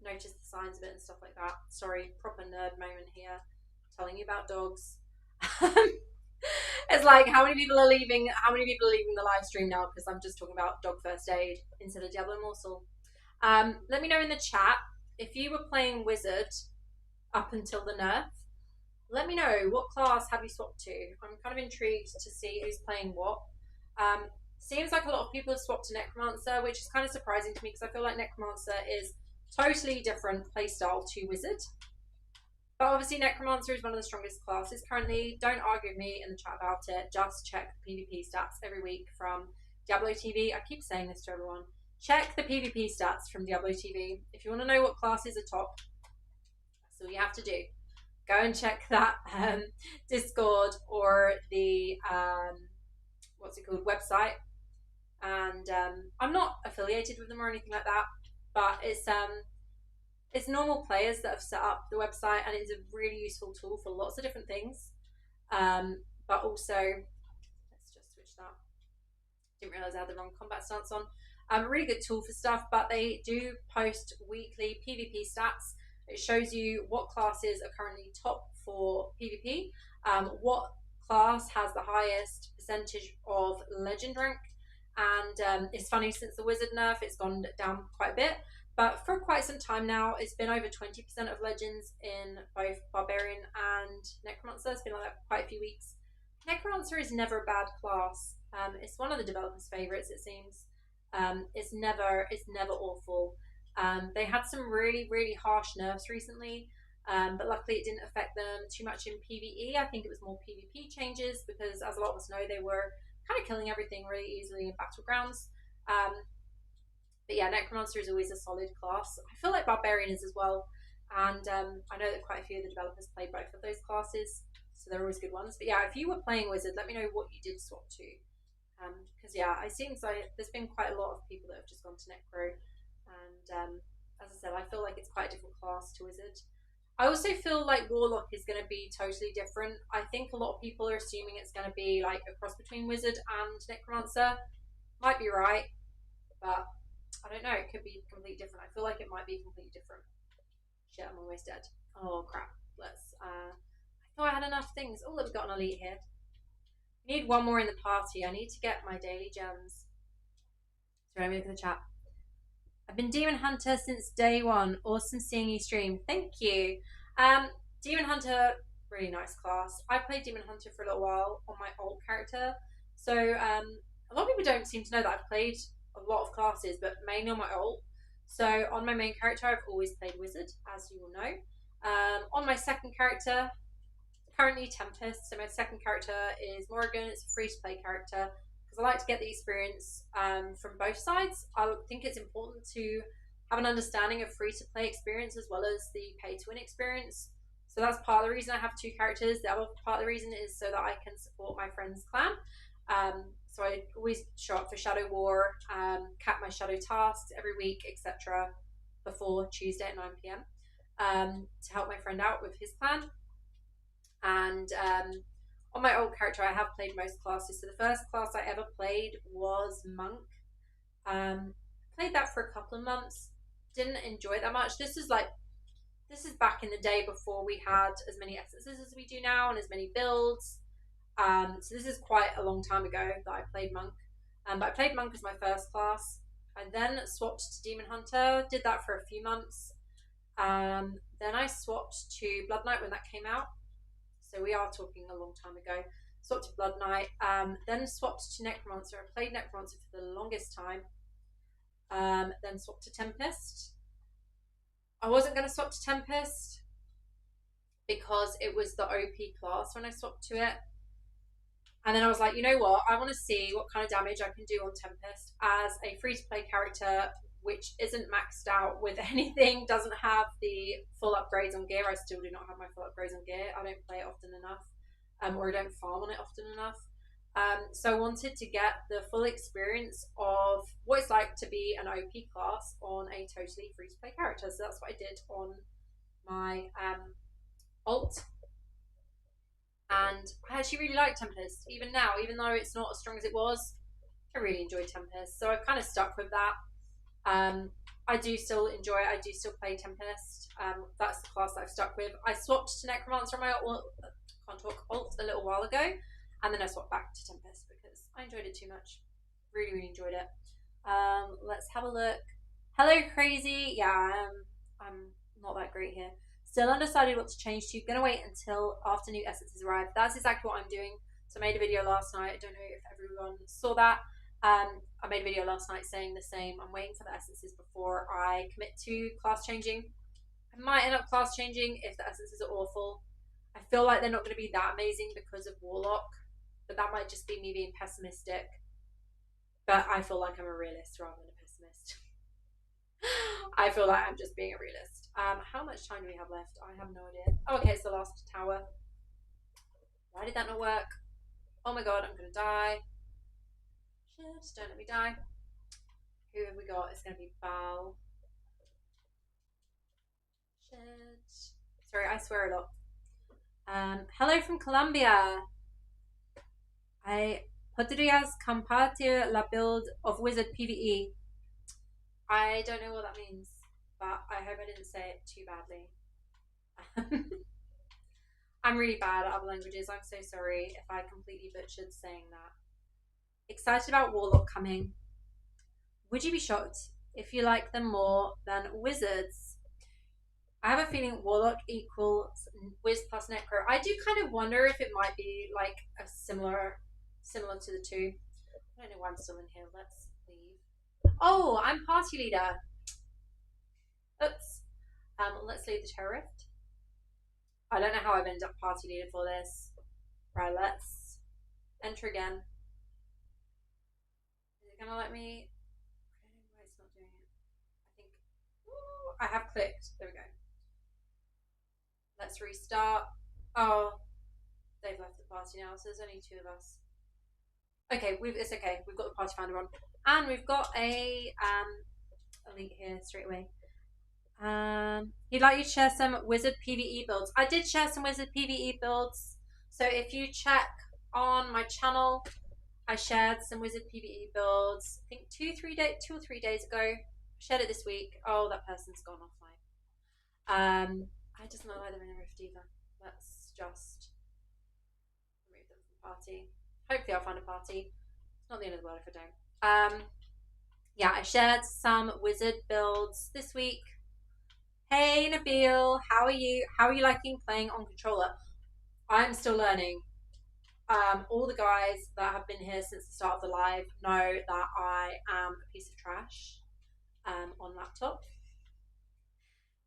notice the signs of it and stuff like that. Sorry, proper nerd moment here, telling you about dogs. It's like, how many people are leaving the live stream now because I'm just talking about dog first aid instead of Diablo Immortal. Let me know in the chat if you were playing Wizard up until the nerf. Let me know, what class have you swapped to? I'm kind of intrigued to see who's playing what. Seems like a lot of people have swapped to Necromancer, which is kind of surprising to me because I feel like Necromancer is totally different playstyle to Wizard. But obviously Necromancer is one of the strongest classes currently. Don't argue with me in the chat about it. Just check the PvP stats every week from Diablo TV. I keep saying this to everyone. Check the PvP stats from Diablo TV. If you want to know what classes are top, that's all you have to do. Go and check that Discord or the website. And I'm not affiliated with them or anything like that, but it's normal players that have set up the website, and it's a really useful tool for lots of different things. But also, let's just switch that. Didn't realize I had the wrong combat stance on. A really good tool for stuff, but they do post weekly PvP stats. It shows you what classes are currently top for PvP, what class has the highest percentage of legend rank, and it's funny, since the Wizard nerf, it's gone down quite a bit. But for quite some time now, it's been over 20% of legends in both Barbarian and Necromancer. It's been like that for quite a few weeks. Necromancer is never a bad class. It's one of the developers' favourites, it seems. It's never awful. They had some really, really harsh nerfs recently, but luckily it didn't affect them too much in PvE. I think it was more PvP changes, because as a lot of us know, they were kind of killing everything really easily in battlegrounds. But yeah, Necromancer is always a solid class. I feel like Barbarian is as well. And I know that quite a few of the developers play both of those classes, so they're always good ones. But yeah, if you were playing Wizard, let me know what you did swap to. Because yeah, it seems like there's been quite a lot of people that have just gone to Necro. And as I said, I feel like it's quite a different class to Wizard. I also feel like Warlock is going to be totally different. I think a lot of people are assuming it's going to be like a cross between Wizard and Necromancer. Might be right, but I don't know. It could be completely different. I feel like it might be completely different. Shit, I'm almost dead. Oh crap. Let's. I thought I had enough things. Oh, look, we've got an elite here. I need one more in the party. I need to get my daily gems. Sorry, let me look at the chat. I've been Demon Hunter since day one. Awesome seeing you stream. Thank you. Demon Hunter, really nice class. I played Demon Hunter for a little while on my alt character. So a lot of people don't seem to know that I've played a lot of classes, but mainly on my alt. So on my main character, I've always played Wizard, as you will know. On my second character, currently Tempest. So my second character is Morrigan. It's a free-to-play character because I like to get the experience from both sides. I think it's important to have an understanding of free-to-play experience as well as the pay-to-win experience. So that's part of the reason I have two characters. The other part of the reason is so that I can support my friend's clan. So I always show up for Shadow War, cap my Shadow tasks every week, etc. before Tuesday at 9 p.m. To help my friend out with his clan. And on my old character, I have played most classes. So the first class I ever played was Monk. Played that for a couple of months. Didn't enjoy it that much. This is back in the day before we had as many essences as we do now and as many builds. So this is quite a long time ago that I played Monk. But I played Monk as my first class. I then swapped to Demon Hunter. Did that for a few months. Then I swapped to Blood Knight when that came out. So we are talking a long time ago. Swapped to Blood Knight. Then swapped to Necromancer. I played Necromancer for the longest time. Then swapped to Tempest. I wasn't going to swap to Tempest because it was the OP class when I swapped to it. And then I was like, you know what? I want to see what kind of damage I can do on Tempest as a free-to-play character which isn't maxed out with anything, doesn't have the full upgrades on gear. I still do not have my full upgrades on gear. I don't play it often enough, or I don't farm on it often enough. So I wanted to get the full experience of what it's like to be an OP class on a totally free-to-play character. So that's what I did on my alt. And I actually really like Tempest, even now, even though it's not as strong as it was. I really enjoy Tempest, so I've kind of stuck with that. I do still enjoy it. I do still play Tempest. That's the class that I've stuck with. I swapped to Necromancer on my alt a little while ago, and then I swapped back to Tempest because I enjoyed it too much. Really, really enjoyed it. Let's have a look. Hello, Crazy. Yeah, I'm not that great here. Still undecided what to change to. Gonna wait until after new essences arrive. That's exactly what I'm doing. So I made a video last night. I don't know if everyone saw that. I made a video last night saying the same. I'm waiting for the essences before I commit to class changing. I might end up class changing if the essences are awful. I feel like they're not going to be that amazing because of Warlock, but that might just be me being pessimistic. But I feel like I'm a realist rather than a pessimist. I feel like I'm just being a realist. How much time do we have left? I have no idea. Oh, okay, it's the last tower. Why did that not work? Oh my god, I'm going to die. Just don't let me die. Who have we got? It's going to be Bal. Shit. Sorry, I swear a lot. Hello from Colombia. Podrías compartir la build of Wizard PvE? I don't know what that means, but I hope I didn't say it too badly. I'm really bad at other languages. I'm so sorry if I completely butchered saying that. Excited about Warlock coming. Would you be shocked if you like them more than Wizards? I have a feeling Warlock equals Wiz plus Necro. I do kind of wonder if it might be like a similar to the two. I don't know why I'm still in here. Let's leave. Oh, I'm party leader. Oops. Let's leave the Terror Rift. I don't know how I've ended up party leader for this. Right, let's enter again. gonna let me? Why it's not doing it? I think. Ooh, I have clicked. There we go. Let's restart. Oh, they've left the party now, so there's only 2 of us. Okay, it's okay. We've got the party finder on, and we've got a elite here straight away. He'd like you to share some wizard PvE builds. I did share some wizard PvE builds, so if you check on my channel, I shared some wizard PvE builds. I think 2 or 3 days ago. I shared it this week. Oh, that person's gone offline. I just not like them in a rift either. Let's just remove them from the party. Hopefully I'll find a party. It's not the end of the world if I don't. Yeah, I shared some wizard builds this week. Hey Nabil, how are you? How are you liking playing on controller? I'm still learning. All the guys that have been here since the start of the live know that I am a piece of trash on laptop.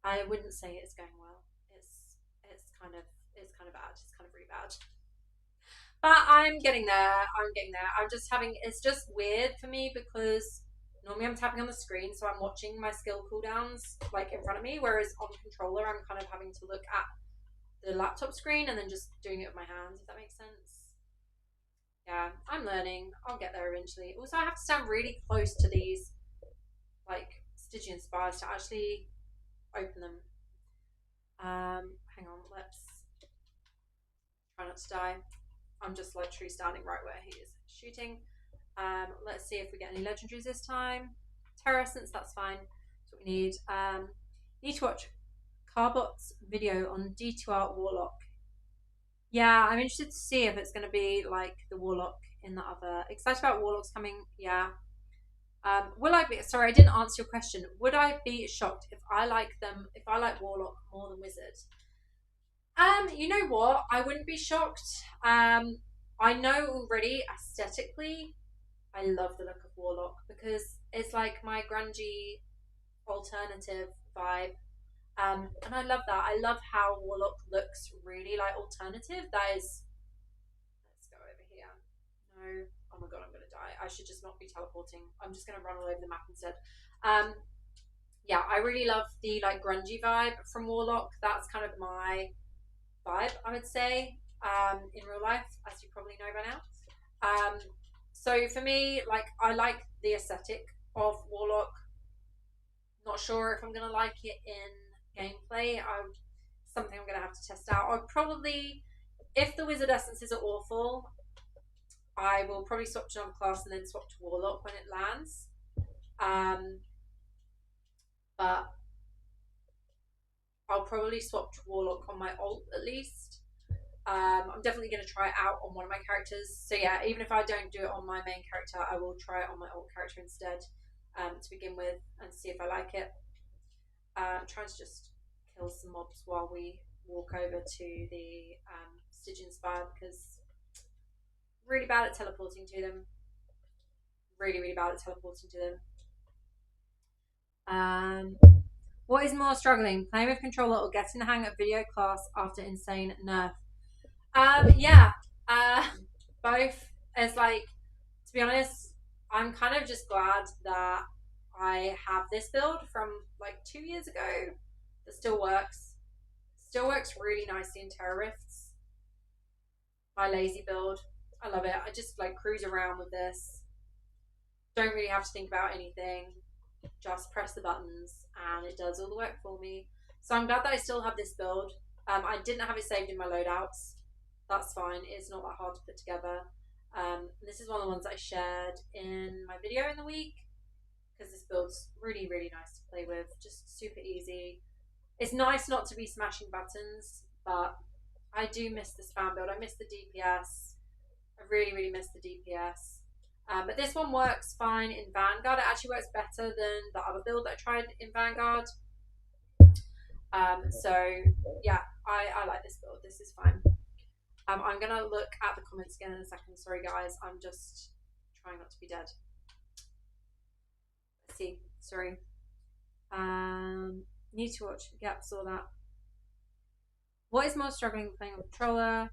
I wouldn't say it's going well. It's kind of bad. It's kind of really bad. But I'm getting there. I'm just it's just weird for me because normally I'm tapping on the screen, so I'm watching my skill cooldowns like in front of me, whereas on controller I'm kind of having to look at the laptop screen and then just doing it with my hands, if that makes sense. Yeah, I'm learning. I'll get there eventually. Also, I have to stand really close to these like Stygian spires to actually open them. Hang on, let's try not to die. I'm just literally standing right where he is shooting. Let's see if we get any legendaries this time. Terror Essence, that's fine. That's what we need. Need to watch Carbot's video on D2R Warlock. Yeah, I'm interested to see if it's going to be like the Warlock in the other. Excited about Warlocks coming. Yeah. Will I be? Sorry, I didn't answer your question. Would I be shocked if I like Warlock more than Wizard? You know what? I wouldn't be shocked. I know already aesthetically, I love the look of Warlock because it's like my grungy alternative vibe. And I love that. I love how Warlock looks really like alternative. That is. Let's go over here. No. Oh my god, I'm gonna die. I should just not be teleporting. I'm just gonna run all over the map instead. Yeah, I really love the like grungy vibe from Warlock. That's kind of my vibe, I would say, in real life, as you probably know by now. So for me, like I like the aesthetic of Warlock. Not sure if I'm gonna like it in gameplay. Something I'm gonna have to test out. I'll probably, if the Wizard Essences are awful, I will probably swap to another class and then swap to Warlock when it lands. But I'll probably swap to Warlock on my ult at least. I'm definitely going to try it out on one of my characters. So yeah, even if I don't do it on my main character, I will try it on my ult character instead to begin with and see if I like it. I'm trying to just kill some mobs while we walk over to the Stygian Spire because I'm really bad at teleporting to them. Really, really bad at teleporting to them. What is more struggling, playing with controller or getting the hang of video class after insane nerf? Yeah, both. It's like, to be honest, I'm kind of just glad that I have this build from like 2 years ago that still works. Still works really nicely in Terror Rifts. My lazy build. I love it. I just like cruise around with this. Don't really have to think about anything. Just press the buttons and it does all the work for me. So I'm glad that I still have this build. I didn't have it saved in my loadouts. That's fine. It's not that hard to put together. This is one of the ones that I shared in my video in the week because this build's really, really nice to play with. Just super easy. It's nice not to be smashing buttons, but I do miss the spam build. I miss the DPS. I really, really miss the DPS. But this one works fine in Vanguard. It actually works better than the other build that I tried in Vanguard. So yeah, I like this build. This is fine. I'm gonna look at the comments again in a second. Sorry guys, I'm just trying not to be dead. Let's see. Sorry. Need to watch. Yep, saw that. What is more struggling playing on controller?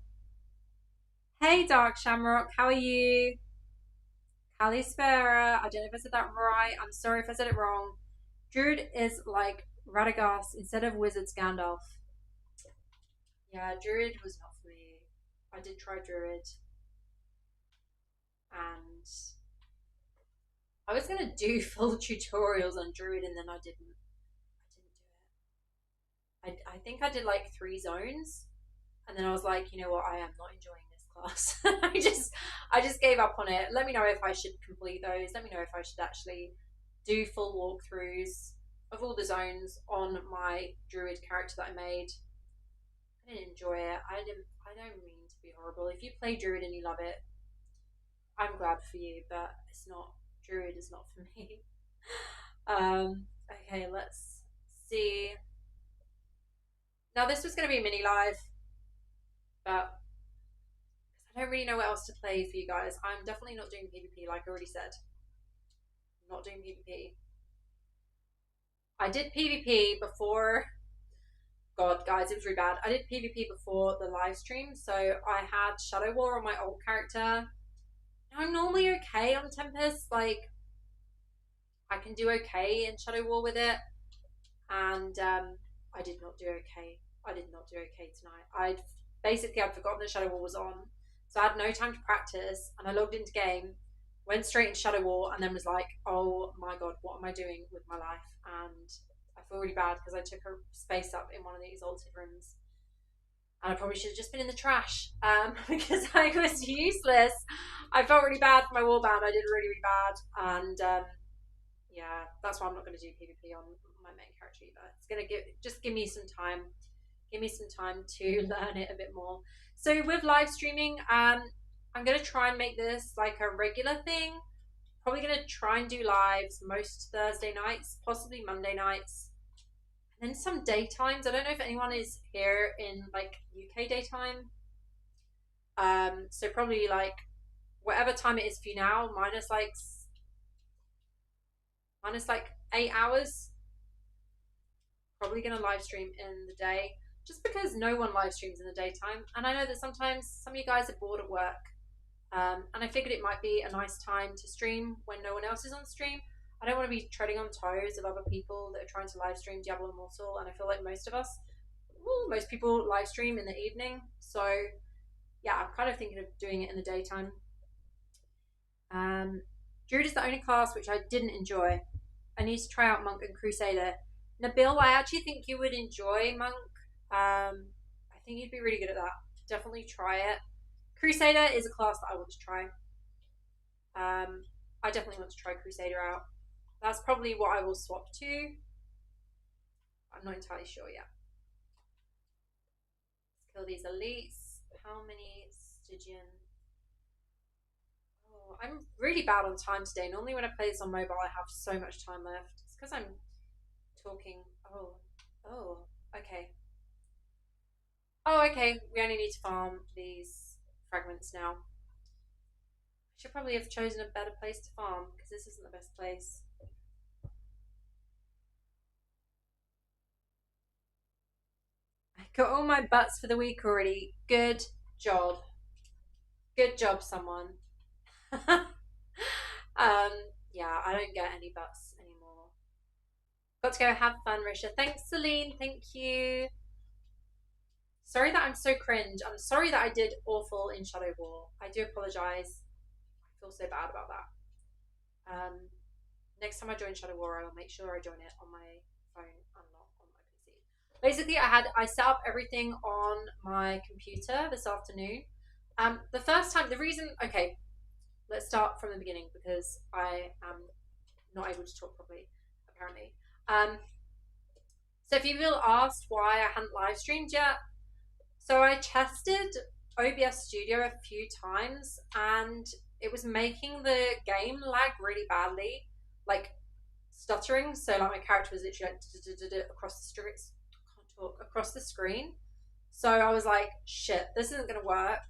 Hey Dark Shamrock, how are you? Kalispera. I don't know if I said that right. I'm sorry if I said it wrong. Druid is like Radagast instead of Wizard's Gandalf. Yeah, Druid was not for me. I did try Druid, and I was gonna do full tutorials on Druid, and then I didn't. I think I did like 3 zones, and then I was like, you know what, I am not enjoying this class. I just gave up on it. Let me know if I should complete those. Let me know if I should actually do full walkthroughs of all the zones on my Druid character that I made. I didn't enjoy it. I don't mean to be horrible. If you play Druid and you love it, I'm glad for you, but it's not. Druid is not for me. Okay, let's see. Now this was going to be a mini live, but I don't really know what else to play for you guys. I'm definitely not doing PvP, like I already said. I'm not doing PvP. I did PvP before. God, guys, it was really bad. I did PvP before the live stream, so I had Shadow War on my old character. I'm normally okay on Tempest. Like, I can do okay in Shadow War with it, and I did not do okay. I did not do okay tonight. I'd forgotten that Shadow War was on, so I had no time to practice, and I logged into game, went straight into Shadow War, and then was like, oh my god, what am I doing with my life? And I feel really bad because I took a space up in one of the exalted rooms, and I probably should have just been in the trash because I was useless. I felt really bad for my warband. I did really, really bad, and yeah, that's why I'm not going to do PvP on my main character either. It's going to give me some time. Give me some time to learn it a bit more. So with live streaming, I'm going to try and make this like a regular thing. Probably going to try and do lives most Thursday nights, possibly Monday nights, and then some daytimes. I don't know if anyone is here in like UK daytime. So probably like whatever time it is for you now, minus like 8 hours. Probably going to live stream in the day, just because no one live streams in the daytime, and I know that sometimes some of you guys are bored at work, and I figured it might be a nice time to stream when no one else is on stream. I don't want to be treading on toes of other people that are trying to live stream Diablo Immortal, and I feel like most people live stream in the evening, so yeah, I'm kind of thinking of doing it in the daytime. Druid is the only class which I didn't enjoy. I need to try out Monk and Crusader. Nabil, I actually think you would enjoy Monk. I think you'd be really good at that. Definitely try it. Crusader is a class that I want to try. I definitely want to try Crusader out. That's probably what I will swap to. I'm not entirely sure yet. Let's kill these elites. How many Stygian? Oh, I'm really bad on time today. Normally when I play this on mobile, I have so much time left. It's because I'm talking. Oh, okay. Oh, okay. We only need to farm these fragments now. I should probably have chosen a better place to farm because this isn't the best place. I got all my butts for the week already. Good job. Good job, someone. Yeah, I don't get any butts anymore. Got to go have fun, Risha. Thanks, Celine. Thank you. Sorry that I'm so cringe. I'm sorry that I did awful in Shadow War. I do apologise. I feel so bad about that. Next time I join Shadow War, I will make sure I join it on my phone and not on my PC. Basically, I set up everything on my computer this afternoon. The first time, okay, let's start from the beginning because I am not able to talk properly, apparently. So if you will ask why I hadn't live streamed yet, so I tested OBS Studio a few times and it was making the game lag really badly, like stuttering. So like my character was literally like across the screen. So I was like, shit, this isn't gonna work.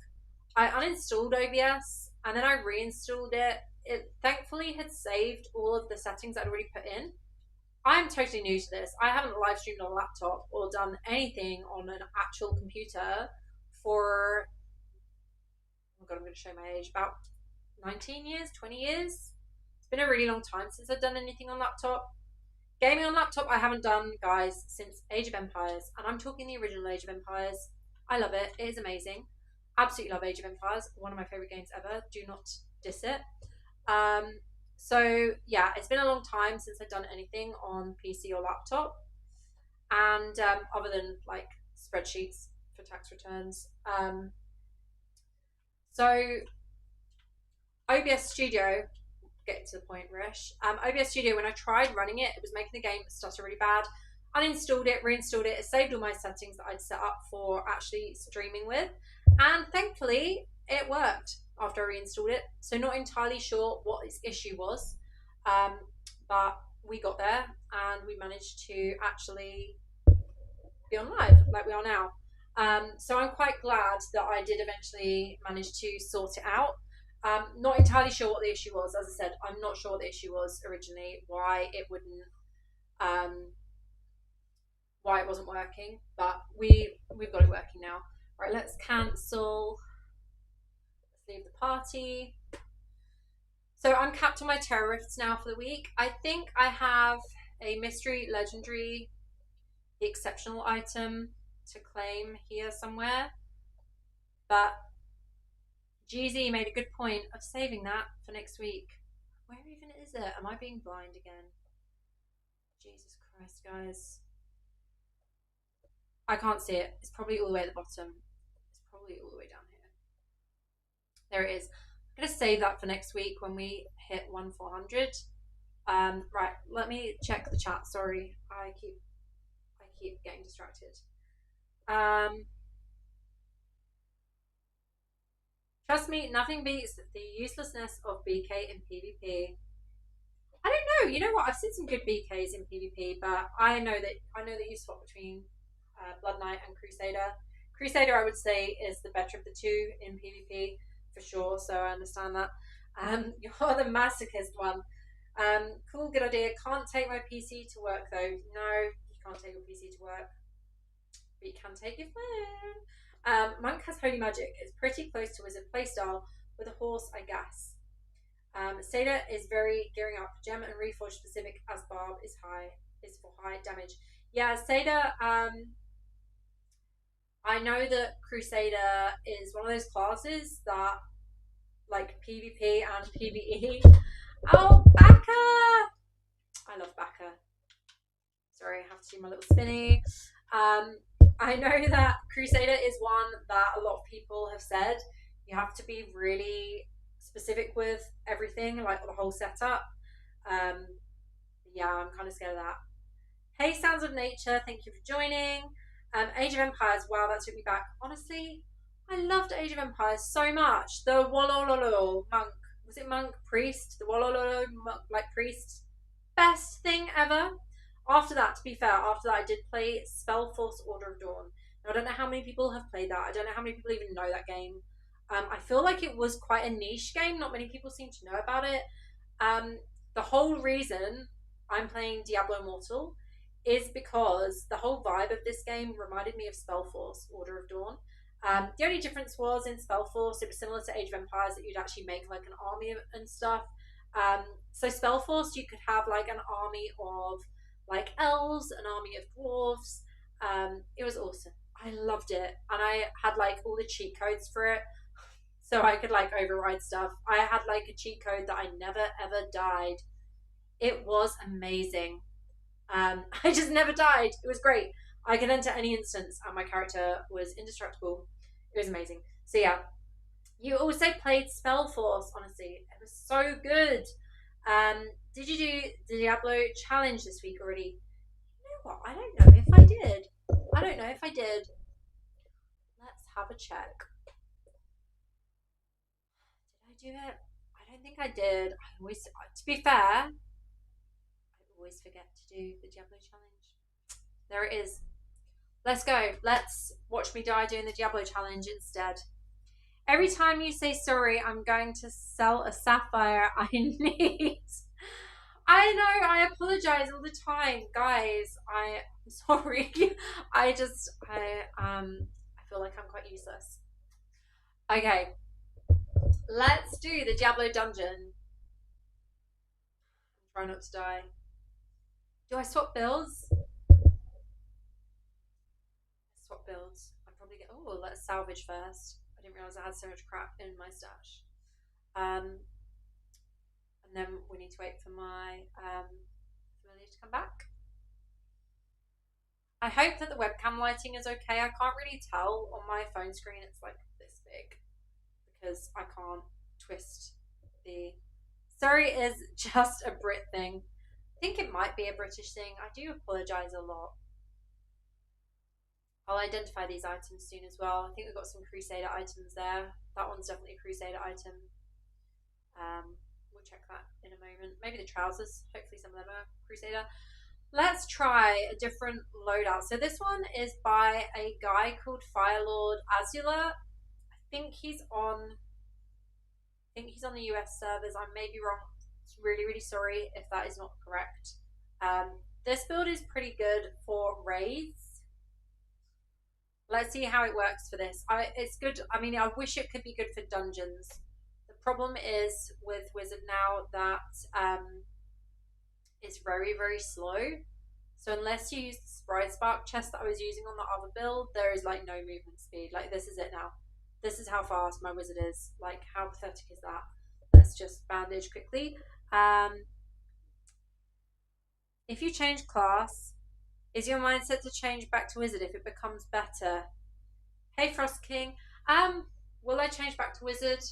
I uninstalled OBS and then I reinstalled it. It thankfully had saved all of the settings I'd already put in. I'm totally new to this. I haven't live streamed on a laptop or done anything on an actual computer for, oh god, I'm going to show my age, about 19 years, 20 years. It's been a really long time since I've done anything on laptop. Gaming on laptop I haven't done, guys, since Age of Empires, and I'm talking the original Age of Empires. I love it. It is amazing. Absolutely love Age of Empires. One of my favourite games ever. Do not diss it. So yeah, it's been a long time since I've done anything on PC or laptop, and other than like spreadsheets for tax returns. So OBS Studio, getting to the point, Rish. OBS Studio, when I tried running it, it was making the game stutter really bad. Uninstalled it, reinstalled it. It saved all my settings that I'd set up for actually streaming with, and thankfully it worked after I reinstalled it. So not entirely sure what its issue was, but we got there and we managed to actually be on live like we are now. So I'm quite glad that I did eventually manage to sort it out. Not entirely sure what the issue was. As I said, I'm not sure what the issue was originally, why it wouldn't, why it wasn't working, but we've got it working now. Right, let's cancel. Let's leave the party. So I'm capped on my terrorists now for the week. I think I have a mystery, legendary, the exceptional item to claim here somewhere, but GZ made a good point of saving that for next week. Where even is it? Am I being blind again? Jesus Christ, guys. I can't see it. It's probably all the way at the bottom. It's probably all the way down here. There it is. I'm going to save that for next week when we hit 1,400. Right, let me check the chat. Sorry, I keep getting distracted. Trust me, nothing beats the uselessness of BK in PvP. I don't know. You know what? I've seen some good BKs in PvP, but I know that you swap between Blood Knight and Crusader. Crusader, I would say, is the better of the two in PvP for sure. So I understand that. You're the masochist one. Cool, good idea. Can't take my PC to work though. No, you can't take your PC to work, but you can take your phone. Monk has Holy Magic. It's pretty close to Wizard playstyle with a horse, I guess. Seda is very gearing up. Gem and Reforge specific as Barb is for high damage. Yeah, Seda, I know that Crusader is one of those classes that like PvP and PvE. Oh, Baka! I love Baka. Sorry, I have to do my little spinny. I know that Crusader is one that a lot of people have said you have to be really specific with everything, like the whole setup. Yeah, I'm kind of scared of that. Hey, Sounds of Nature, thank you for joining. Age of Empires, wow, that took me back. Honestly, I loved Age of Empires so much. The Wolololo monk, was it monk priest? The Wolololo monk, like priest, best thing ever. After that, to be fair, after that I did play Spellforce Order of Dawn. Now, I don't know how many people have played that. I don't know how many people even know that game. I feel like it was quite a niche game. Not many people seem to know about it. The whole reason I'm playing Diablo Immortal is because the whole vibe of this game reminded me of Spellforce Order of Dawn. The only difference was in Spellforce, it was similar to Age of Empires, that you'd actually make like an army and stuff. So Spellforce, you could have like an army of like elves, an army of dwarves. It was awesome. I loved it, and I had like all the cheat codes for it, so I could like override stuff. I had like a cheat code that I never ever died. It was amazing. I just never died. It was great. I could enter any instance, and my character was indestructible. It was amazing. So yeah, you also played Spellforce. Honestly, it was so good. Did you do the Diablo challenge this week already? You know what? I don't know if I did. Let's have a check. Did I do it? I don't think I did. To be fair, I always forget to do the Diablo challenge. There it is. Let's go. Let's watch me die doing the Diablo challenge instead. Every time you say sorry, I'm going to sell a sapphire I need. I know, I apologize all the time, guys. I'm sorry. I feel like I'm quite useless. Okay, Let's do the Diablo dungeon. Try not to die. Do I swap builds? Swap builds. I'd probably get. Oh, let's salvage first. I didn't realize I had so much crap in my stash. And then we need to wait for my familiar to come back. I hope that the webcam lighting is okay. I can't really tell on my phone screen. It's like this big because I can't twist the. Sorry is just a Brit thing. I think it might be a British thing. I do apologise a lot. I'll identify these items soon as well. I think we've got some Crusader items there. That one's definitely a Crusader item. We'll check that in a moment. Maybe the trousers. Hopefully some of them are Crusader. Let's try a different loadout. So this one is by a guy called Firelord Azula. I think he's on the US servers. I may be wrong. Really, really sorry if that is not correct. This build is pretty good for raids. Let's see how it works for this. It's good. I mean, I wish it could be good for dungeons. The problem is with Wizard now that it's very, very slow. So unless you use the Sprite Spark chest that I was using on the other build, there is like no movement speed. Like this is it now. This is how fast my wizard is. Like how pathetic is that? Let's just bandage quickly. If you change class, is your mindset to change back to wizard if it becomes better? Hey Frost King. Will I change back to wizard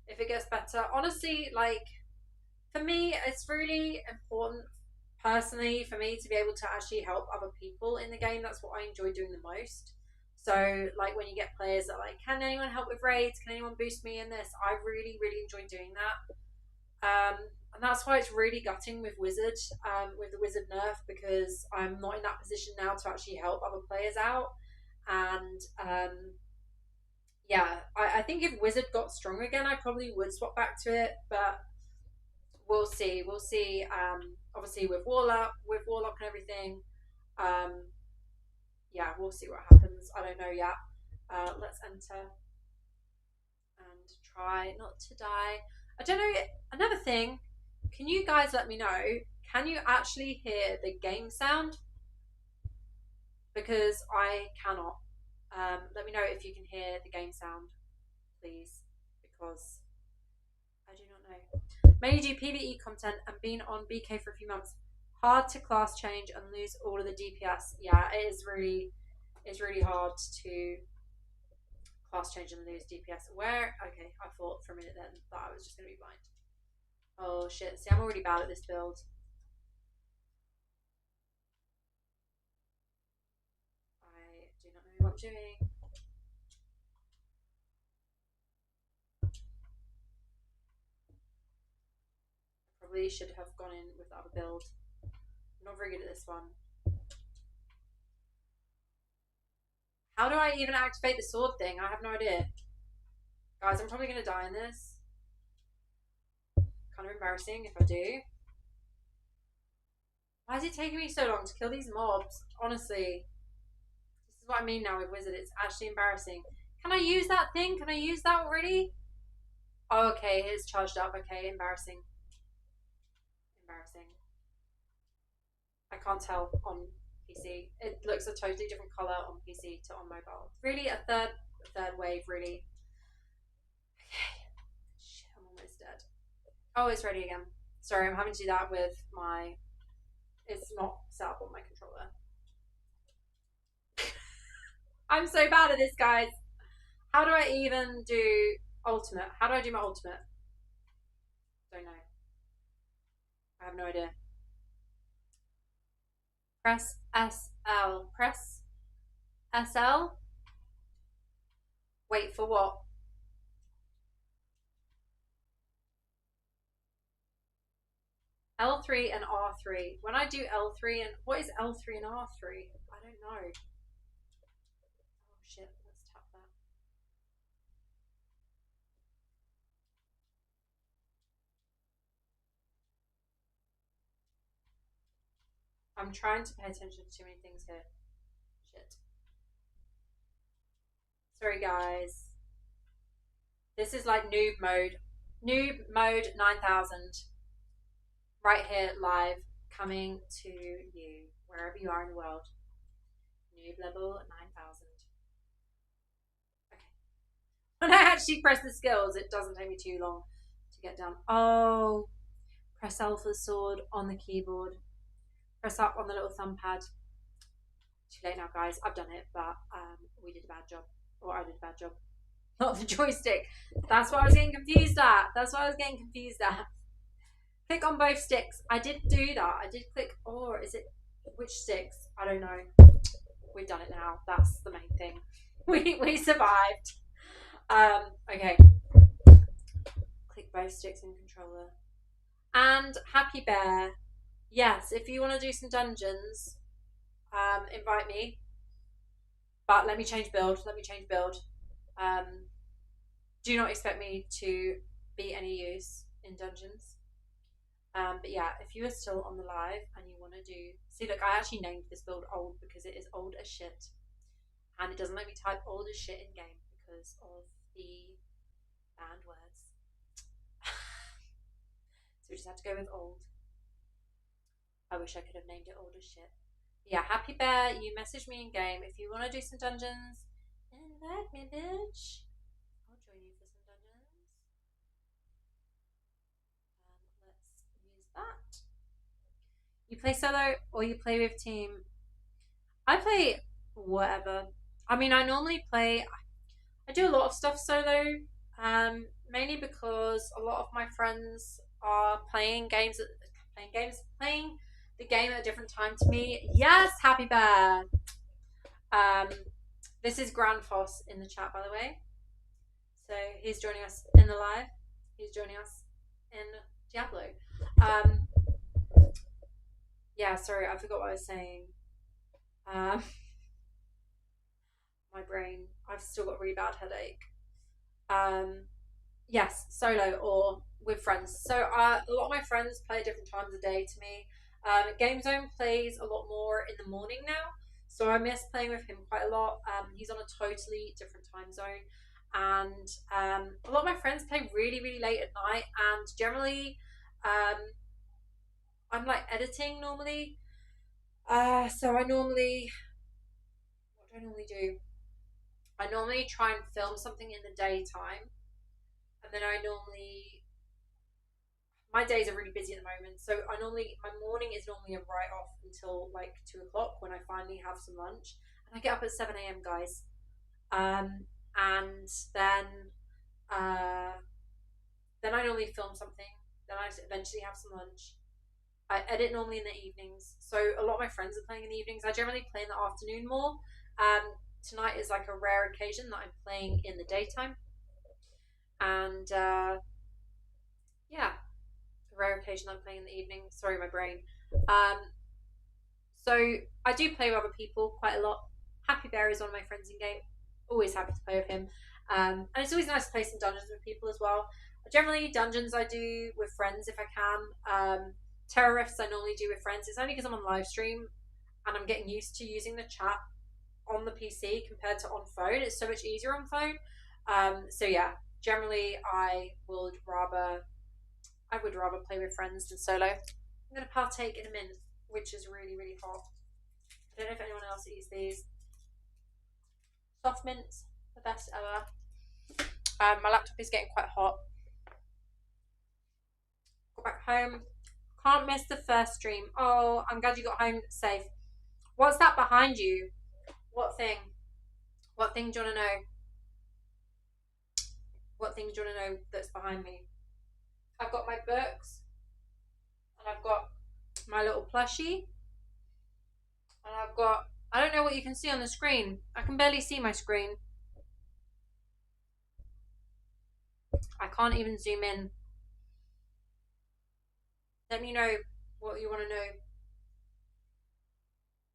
if it gets better? Honestly, like for me, it's really important personally for me to be able to actually help other people in the game. That's what I enjoy doing the most. So like when you get players that are like, can anyone help with raids? Can anyone boost me in this? I really, really enjoy doing that. And that's why it's really gutting with Wizard, with the Wizard nerf, because I'm not in that position now to actually help other players out. And yeah, I think if Wizard got strong again, I probably would swap back to it, but we'll see. We'll see. Obviously with Warlock and everything. Yeah, we'll see what happens. I don't know yet. Let's enter and try not to die. I don't know. Another thing, can you guys let me know? Can you actually hear the game sound? Because I cannot. Let me know if you can hear the game sound, please, because I do not know. Mainly do PvE content and been on BK for a few months. Hard to class change and lose all of the DPS. Yeah, it's really hard to class change and lose DPS. Where? Okay, I thought for a minute then that I was just going to be blind. Oh shit, see, I'm already bad at this build. I do not know what I'm doing. Probably should have gone in with the other build. I'm not very good at this one. How do I even activate the sword thing? I have no idea. Guys, I'm probably going to die in this. Kind of embarrassing if I do. Why is it taking me so long to kill these mobs? Honestly. This is what I mean now with Wizard. It's actually embarrassing. Can I use that thing? Can I use that already? Oh, okay. It's charged up. Okay, embarrassing. Embarrassing. I can't tell on PC. It looks a totally different colour on PC to on mobile. Really, a third wave, really. Okay. Shit, I'm almost dead. Oh, it's ready again. Sorry, I'm having to do that with my... It's not set up on my controller. I'm so bad at this, guys. How do I even do ultimate? How do I do my ultimate? Don't know. I have no idea. Press SL. Press SL? Wait for what? L3 and R3. When I do L3 and... What is L3 and R3? I don't know. Oh shit, let's tap that. I'm trying to pay attention to too many things here. Shit. Sorry guys. This is like noob mode. Noob mode 9000. Right here, live, coming to you, wherever you are in the world. Noob level 9000. Okay. When I actually press the skills, it doesn't take me too long to get done. Oh, press Alpha Sword on the keyboard. Press up on the little thumb pad. Too late now, guys. I've done it, but we did a bad job. Or I did a bad job. Not the joystick. That's what I was getting confused at. Click on both sticks. I did do that. I did click, or is it which sticks? I don't know. We've done it now. That's the main thing. We survived. Okay. Click both sticks in controller. And Happy Bear. Yes, if you want to do some dungeons, invite me. But let me change build. Do not expect me to be any use in dungeons. But yeah, if you are still on the live and you want to do... See, look, I actually named this build old because it is old as shit. And it doesn't let me type old as shit in game because of the banned words. So we just have to go with old. I wish I could have named it old as shit. But yeah, Happy Bear, you message me in game. If you want to do some dungeons, invite me, bitch. I'll join you for some dungeons. Let's use that. You play solo or you play with team? I play whatever. I mean, I normally play... I do a lot of stuff solo, mainly because a lot of my friends are playing the game at a different time to me. Yes, Happy Bear. This is Grand Foss in the chat, by the way. So he's joining us in the live. He's joining us in Diablo. Yeah, sorry, I forgot what I was saying. My brain. I've still got a really bad headache. Yes, solo or with friends. So a lot of my friends play at different times of day to me. Game Zone plays a lot more in the morning now, so I miss playing with him quite a lot. He's on a totally different time zone, and a lot of my friends play really, really late at night. And generally, I'm like editing normally. So what do I normally do? I normally try and film something in the daytime, and then my days are really busy at the moment, so my morning is normally a write off until like 2 o'clock when I finally have some lunch, and I get up at 7 a.m. guys, and then I normally film something, then I eventually have some lunch. I edit normally in the evenings, so a lot of my friends are playing in the evenings. I generally play in the afternoon more. Tonight is like a rare occasion that I'm playing in the daytime, and yeah, a rare occasion I'm playing in the evening. Sorry, my brain. So I do play with other people quite a lot. Happy Bear is one of my friends in game. Always happy to play with him, and it's always nice to play some dungeons with people as well. Generally, dungeons I do with friends if I can. Terrorists I normally do with friends. It's only because I'm on live stream and I'm getting used to using the chat on the PC compared to on phone. It's so much easier on phone. So yeah, generally I would rather play with friends than solo. I'm going to partake in a mint, which is really, really hot. I don't know if anyone else eats these. Soft mints, the best ever. My laptop is getting quite hot. Got back home. Can't miss the first stream. Oh, I'm glad you got home safe. What's that behind you? What thing? What thing do you want to know? What thing do you want to know that's behind me? I've got my books, and I've got my little plushie, and I've got... I don't know what you can see on the screen. I can barely see my screen. I can't even zoom in. Let me know what you want to know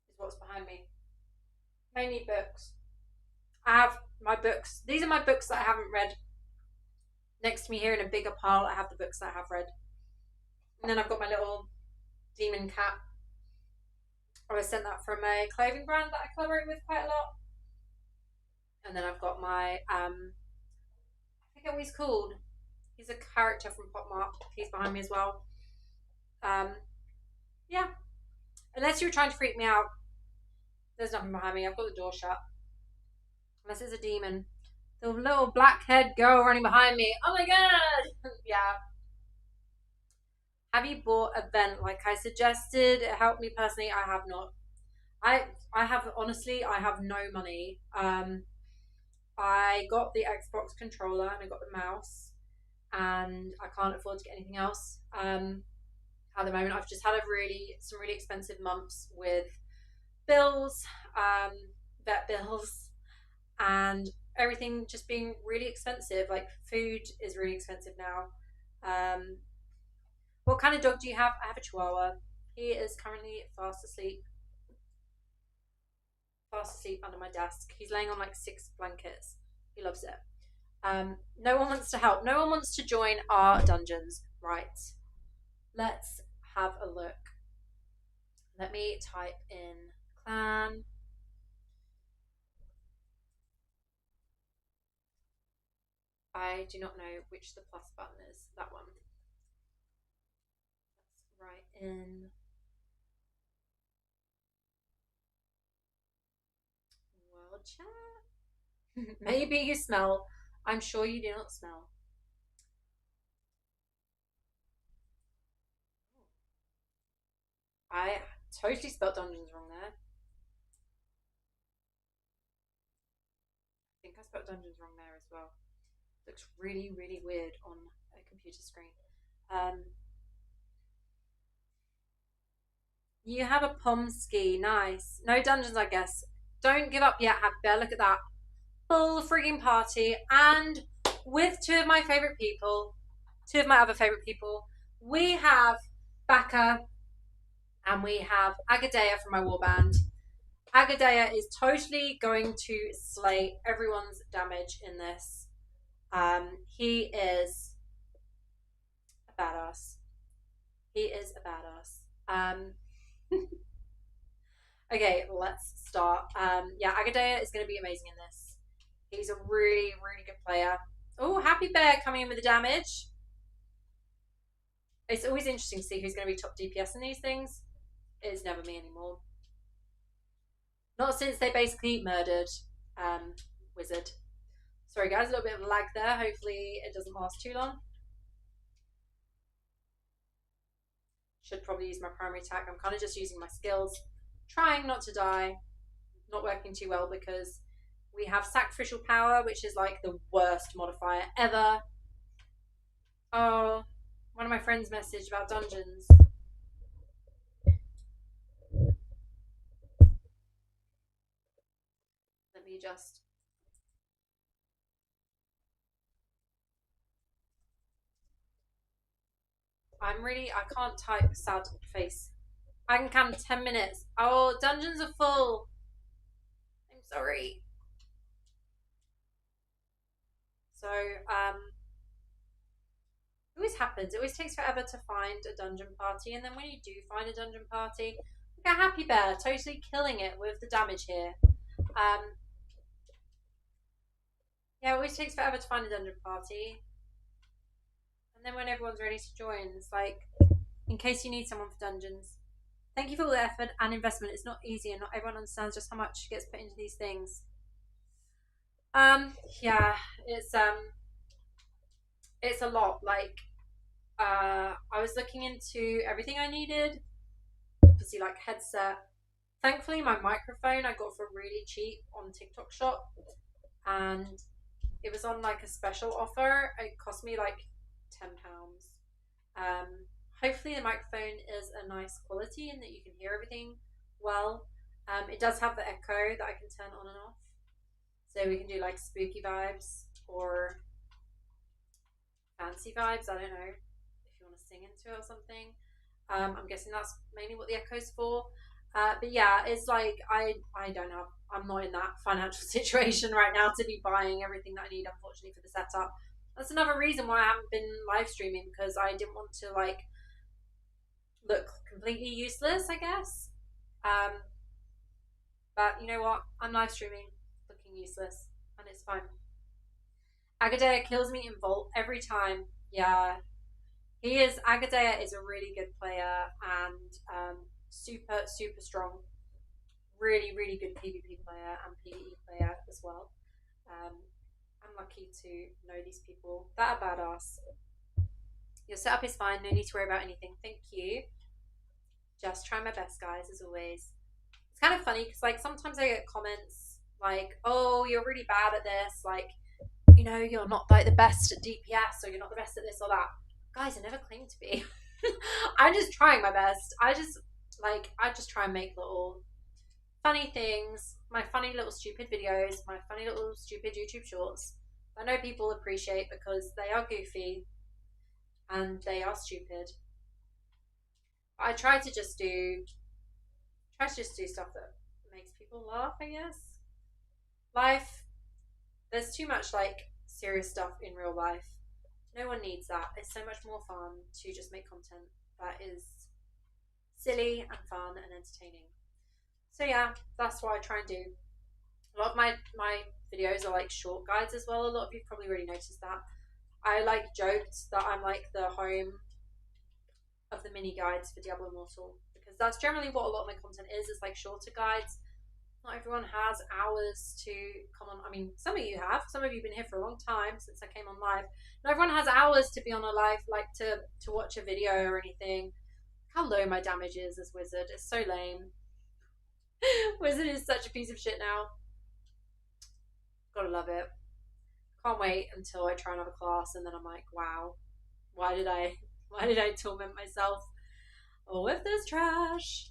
is what's behind me. Mainly books. I have my books. These are my books that I haven't read. Next to me here in a bigger pile, I have the books that I have read. And then I've got my little demon cat. I was sent that from a clothing brand that I collaborate with quite a lot. And then I've got my, I forget what he's called. He's a character from Pop Mart. He's behind me as well. Yeah. Unless you're trying to freak me out, there's nothing behind me. I've got the door shut. Unless it's a demon. The little black-haired girl running behind me. Oh my god! Yeah. Have you bought a vent like I suggested? It helped me personally. I have not. I have honestly I have no money. I got the Xbox controller and I got the mouse, and I can't afford to get anything else. At the moment, I've just had some really expensive months with bills, vet bills, and everything just being really expensive. Like food is really expensive now. What kind of dog do you have? I have a Chihuahua. He is currently fast asleep under my desk. He's laying on like 6 blankets. He loves it. No one wants to help. No one wants to join our dungeons. Right. Let's have a look. Let me type in clan. I do not know which the plus button is. That one. Let's write in world chat. Maybe you smell. I'm sure you do not smell. I totally spelled dungeons wrong there. I think I spelled dungeons wrong there as well. Looks really, really weird on a computer screen. You have a Pomsky, nice. No dungeons, I guess. Don't give up yet, Happy. Look at that. Full frigging party, and with two of my favourite people, two of my other favourite people, we have Baka and we have Agadea from my warband. Agadea is totally going to slay everyone's damage in this. He is a badass. He is a badass. Okay, let's start. Yeah, Agadea is going to be amazing in this. He's a really, really good player. Oh, Happy Bear coming in with the damage. It's always interesting to see who's going to be top DPS in these things. It's never me anymore. Not since they basically murdered Wizard. Sorry guys, a little bit of lag there. Hopefully it doesn't last too long. Should probably use my primary attack. I'm kind of just using my skills. Trying not to die. Not working too well because we have sacrificial power, which is like the worst modifier ever. Oh, one of my friends messaged about dungeons. Let me just... I can't type sad face. I can count 10 minutes. Oh, dungeons are full. I'm sorry. So, it always happens. It always takes forever to find a dungeon party, and then when you do find a dungeon party, look at Happy Bear, totally killing it with the damage here. Yeah, it always takes forever to find a dungeon party. And then when everyone's ready to join, it's like, in case you need someone for dungeons. Thank you for all the effort and investment. It's not easy, and not everyone understands just how much gets put into these things. Yeah, it's a lot. Like, I was looking into everything I needed. Obviously, like headset. Thankfully, my microphone I got for really cheap on TikTok Shop, and it was on like a special offer. It cost me like £10. Hopefully the microphone is a nice quality and that you can hear everything well. It does have the echo that I can turn on and off, so we can do like spooky vibes or fancy vibes. I don't know if you want to sing into it or something. I'm guessing that's mainly what the echo's for. But yeah, it's like I don't know. I'm not in that financial situation right now to be buying everything that I need, unfortunately, for the setup. That's another reason why I haven't been live streaming, because I didn't want to like look completely useless, I guess. But you know what? I'm live streaming looking useless, and it's fine. Agadea kills me in Vault every time. Yeah, he is. Agadea is a really good player and super strong. Really, really good PvP player and PvE player as well. Um, I'm lucky to know these people that are badass. Your setup is fine. No need to worry about anything. Thank you. Just try my best, guys, as always. It's kind of funny because, like, sometimes I get comments like, "Oh, you're really bad at this. Like, you're not like the best at DPS, or you're not the best at this or that." Guys, I never claimed to be. I'm just trying my best. I just try and make little funny things, my funny little stupid videos, my funny little stupid YouTube shorts. I know people appreciate because they are goofy and they are stupid. I try to just do stuff that makes people laugh, I guess. Life, there's too much like serious stuff in real life. No one needs that. It's so much more fun to just make content that is silly and fun and entertaining. So yeah, that's what I try and do. A lot of my videos are like short guides as well. A lot of you probably already noticed that. I like joked that I'm like the home of the mini guides for Diablo Immortal because that's generally what a lot of my content is. It's like shorter guides. Not everyone has hours to come on. I mean, some of you have. Some of you have been here for a long time since I came on live. Not everyone has hours to be on a live, like to watch a video or anything. How low my damage is as Wizard. It's so lame. Wizard is such a piece of shit now. Gotta love it. Can't wait until I try another class and then I'm like, wow, why did I torment myself? Oh, with this trash.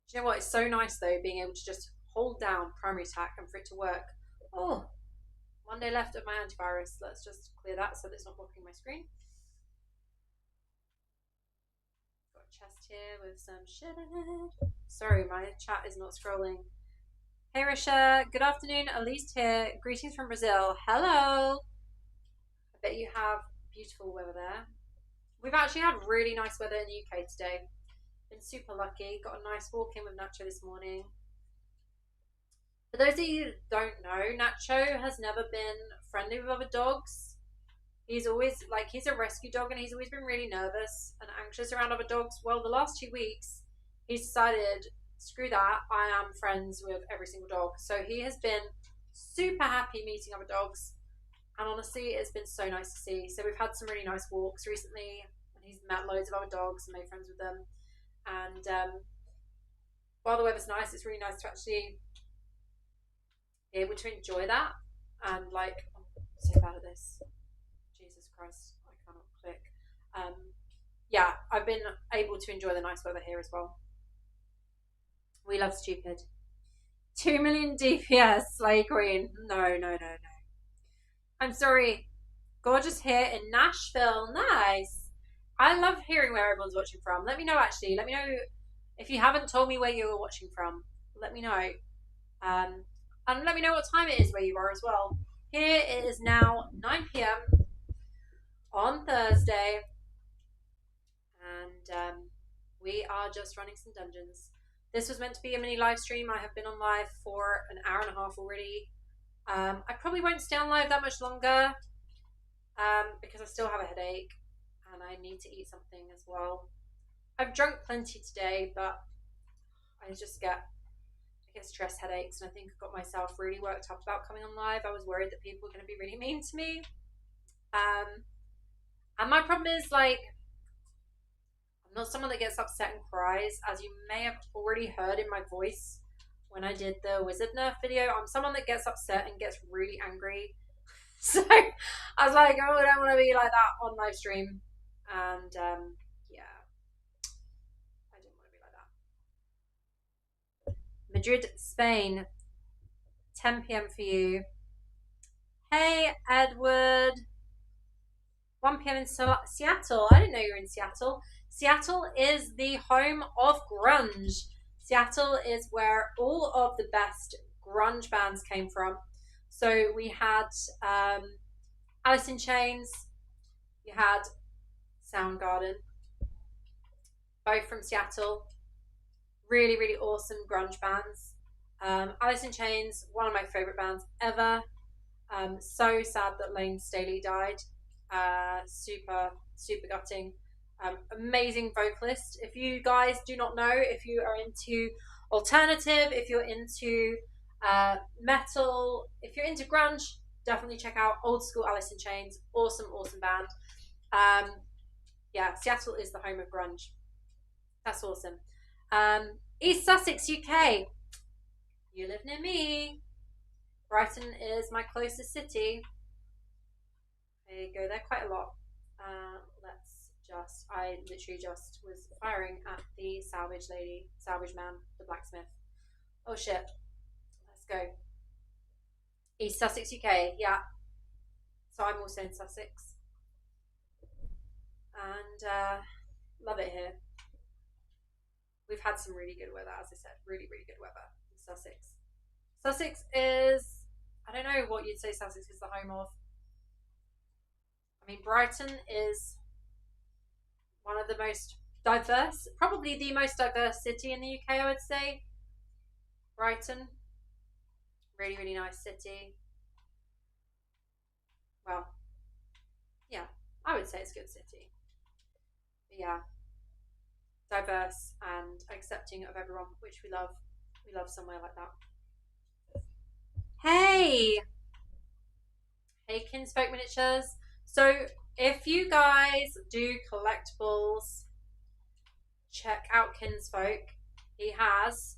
Do you know what? It's so nice though, being able to just hold down primary attack and for it to work. Oh, one day left of my antivirus. Let's just clear that so that it's not blocking my screen. Got a chest here with some shit in it. Sorry, my chat is not scrolling. Hey Risha, good afternoon. Elise here. Greetings from Brazil. Hello. I bet you have beautiful weather there. We've actually had really nice weather in the UK today. Been super lucky. Got a nice walk in with Nacho this morning. For those of you who don't know, Nacho has never been friendly with other dogs. He's always he's a rescue dog and he's always been really nervous and anxious around other dogs. Well, the last 2 weeks he's decided, screw that, I am friends with every single dog. So he has been super happy meeting other dogs. And honestly, it's been so nice to see. So we've had some really nice walks recently and he's met loads of other dogs and made friends with them. And while the weather's nice, it's really nice to actually be able to enjoy that. And I'm so bad at this. Jesus Christ, I cannot click. Yeah, I've been able to enjoy the nice weather here as well. We love stupid. 2 million DPS, Slay Queen. No. I'm sorry. Gorgeous here in Nashville. Nice. I love hearing where everyone's watching from. Let me know, actually. Let me know if you haven't told me where you were watching from. Let me know. And let me know what time it is where you are as well. Here it is now 9 p.m. on Thursday. And we are just running some dungeons. This was meant to be a mini live stream. I have been on live for an hour and a half already. I probably won't stay on live that much longer because I still have a headache and I need to eat something as well. I've drunk plenty today, but I get stress headaches, and I think I got myself really worked up about coming on live. I was worried that people were going to be really mean to me. And my problem is I'm not someone that gets upset and cries, as you may have already heard in my voice when I did the Wizard Nerf video. I'm someone that gets upset and gets really angry. So I was like, oh, I don't want to be like that on live stream. And yeah, I didn't want to be like that. Madrid, Spain, 10 p.m. for you. Hey, Edward. 1 p.m. in Seattle. I didn't know you were in Seattle. Seattle is the home of grunge. Seattle is where all of the best grunge bands came from. So we had Alice in Chains, you had Soundgarden, both from Seattle. Really, really awesome grunge bands. Alice in Chains, one of my favourite bands ever. So sad that Lane Staley died. Super, super gutting. Amazing vocalist. If you guys do not know, if you are into alternative, if you're into metal, if you're into grunge, definitely check out Old School Alice in Chains. Awesome, awesome band. Yeah, Seattle is the home of grunge. That's awesome. East Sussex, UK. You live near me. Brighton is my closest city. I go there quite a lot. I literally just was firing at the salvage man, the blacksmith. Oh shit. Let's go. East Sussex, UK. Yeah. So I'm also in Sussex. And love it here. We've had some really good weather, as I said. Really, really good weather in Sussex. Sussex is, I don't know what you'd say Sussex is the home of. I mean, Brighton is one of the most diverse, probably the most diverse city in the UK, I would say. Brighton, really, really nice city. Well, yeah, I would say it's a good city. But yeah, diverse and accepting of everyone, which we love. We love somewhere like that. Hey! Hey, Kinsfolk Miniatures. So, if you guys do collectibles, check out Kinsfolk. He has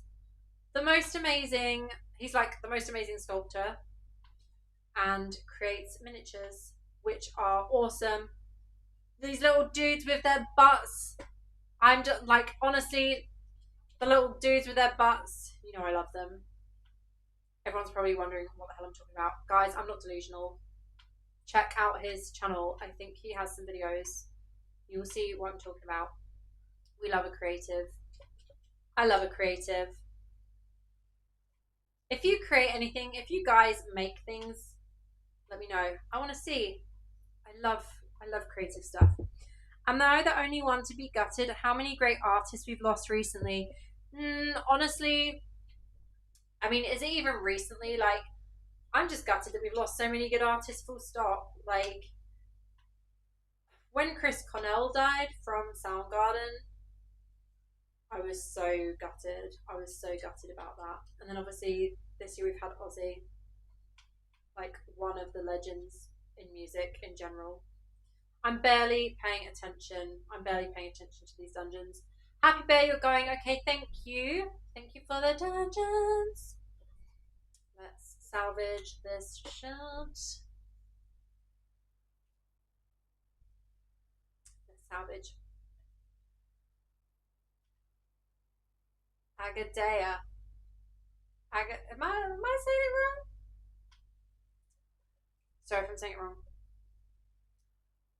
the most amazing, he's like the most amazing sculptor and creates miniatures which are awesome. These little dudes with their butts, I'm just like, honestly, the little dudes with their butts, you know I love them. Everyone's probably wondering what the hell I'm talking about. Guys, I'm not delusional. Check out his channel. I think he has some videos. You will see what I'm talking about. We love a creative. I love a creative. If you create anything, if you guys make things, let me know. I want to see. I love creative stuff. Am I the only one to be gutted at how many great artists we've lost recently? Honestly, I mean, is it even recently? Like, I'm just gutted that we've lost so many good artists, full stop. Like, when Chris Cornell died from Soundgarden, I was so gutted. I was so gutted about that. And then obviously this year we've had Ozzy, like one of the legends in music in general. I'm barely paying attention. I'm barely paying attention to these dungeons. Happy Bear, you're going. Okay, thank you. Thank you for the dungeons. Let's salvage this shirt. Let's salvage. Agadea. Am I saying it wrong? Sorry if I'm saying it wrong.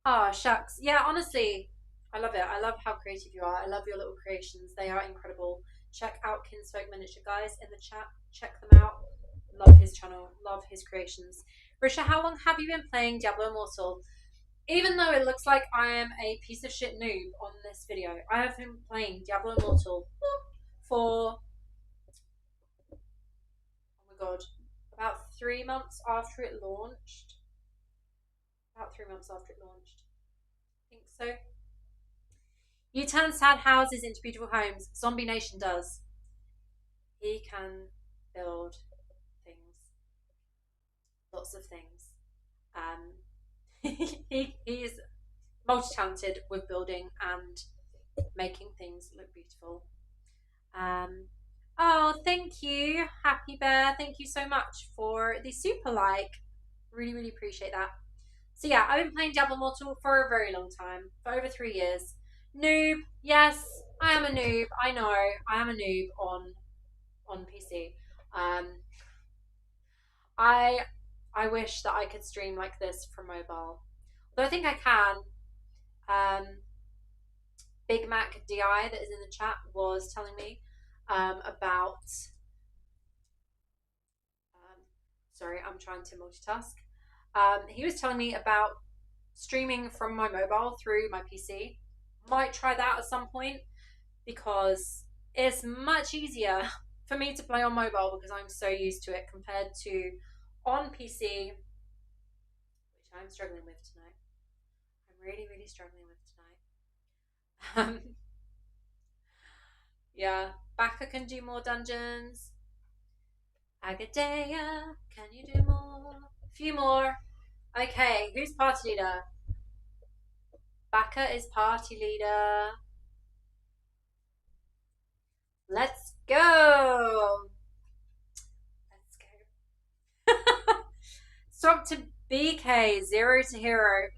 Oh, shucks. Yeah, honestly, I love it. I love how creative you are. I love your little creations. They are incredible. Check out Kinsfolk Miniature, guys, in the chat. Check them out. Love his channel. Love his creations. Risha, how long have you been playing Diablo Immortal? Even though it looks like I am a piece of shit noob on this video, I have been playing Diablo Immortal for, oh my god, about 3 months after it launched. About 3 months after it launched. I think so. You turn sad houses into beautiful homes. Zombie Nation does. He can build things. Lots of things. He's multi-talented with building and making things look beautiful. Oh, thank you, Happy Bear. Thank you so much for the super like. Really, really appreciate that. So yeah, I've been playing Diablo Immortal for a very long time, for over 3 years. Noob, yes, I am a noob. I know, I am a noob on PC. I wish that I could stream like this from mobile, though I think I can. Big Mac Di that is in the chat was telling me about. Sorry, I'm trying to multitask. He was telling me about streaming from my mobile through my PC. Might try that at some point because it's much easier for me to play on mobile because I'm so used to it compared to on PC. I'm struggling with tonight. I'm really, really struggling with tonight. Yeah, Baka can do more dungeons. Agadea, can you do more? A few more. Okay, who's party leader? Baka is party leader. Let's go. Let's go. Swap to BK, 0 to hero.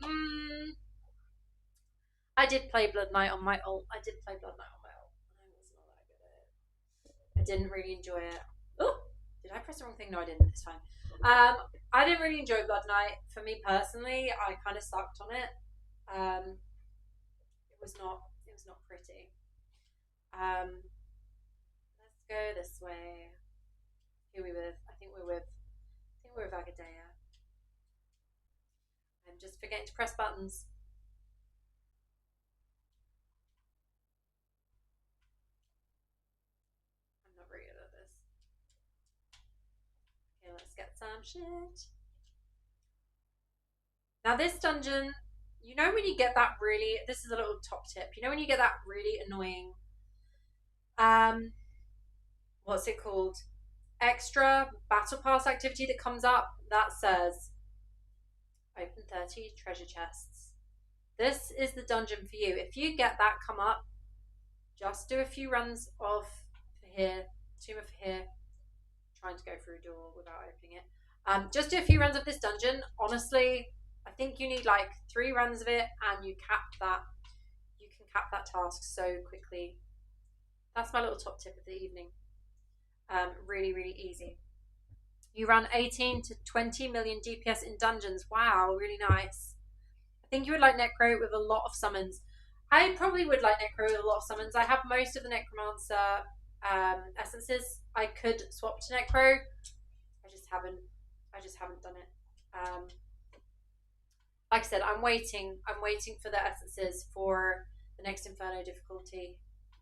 I did play Blood Knight on my ult. I was not that good at it. I didn't really enjoy it. Oh, did I press the wrong thing? No, I didn't this time. I didn't really enjoy Blood Knight. For me personally, I kind of sucked on it. It was not pretty. Let's go this way. Who are we with? I think we're with Agadea. I'm just forgetting to press buttons. I'm not very good at this. Okay, let's get some shit. Now this dungeon, you know when you get that really, this is a little top tip, you know when you get that really annoying, what's it called? Extra battle pass activity that comes up that says open 30 treasure chests. This is the dungeon for you. If you get that come up, just do a few runs of here, 2 of here, trying to go through a door without opening it. Just do a few runs of this dungeon. Honestly, I think you need like 3 runs of it, and you can cap that task so quickly. That's my little top tip of the evening. Really, really easy. You run 18 to 20 million DPS in dungeons. Wow, really nice. I think you would like Necro with a lot of summons. I probably would like Necro with a lot of summons. I have most of the Necromancer essences. I could swap to Necro. I just haven't done it. Like I said, I'm waiting for the essences for the next Inferno difficulty.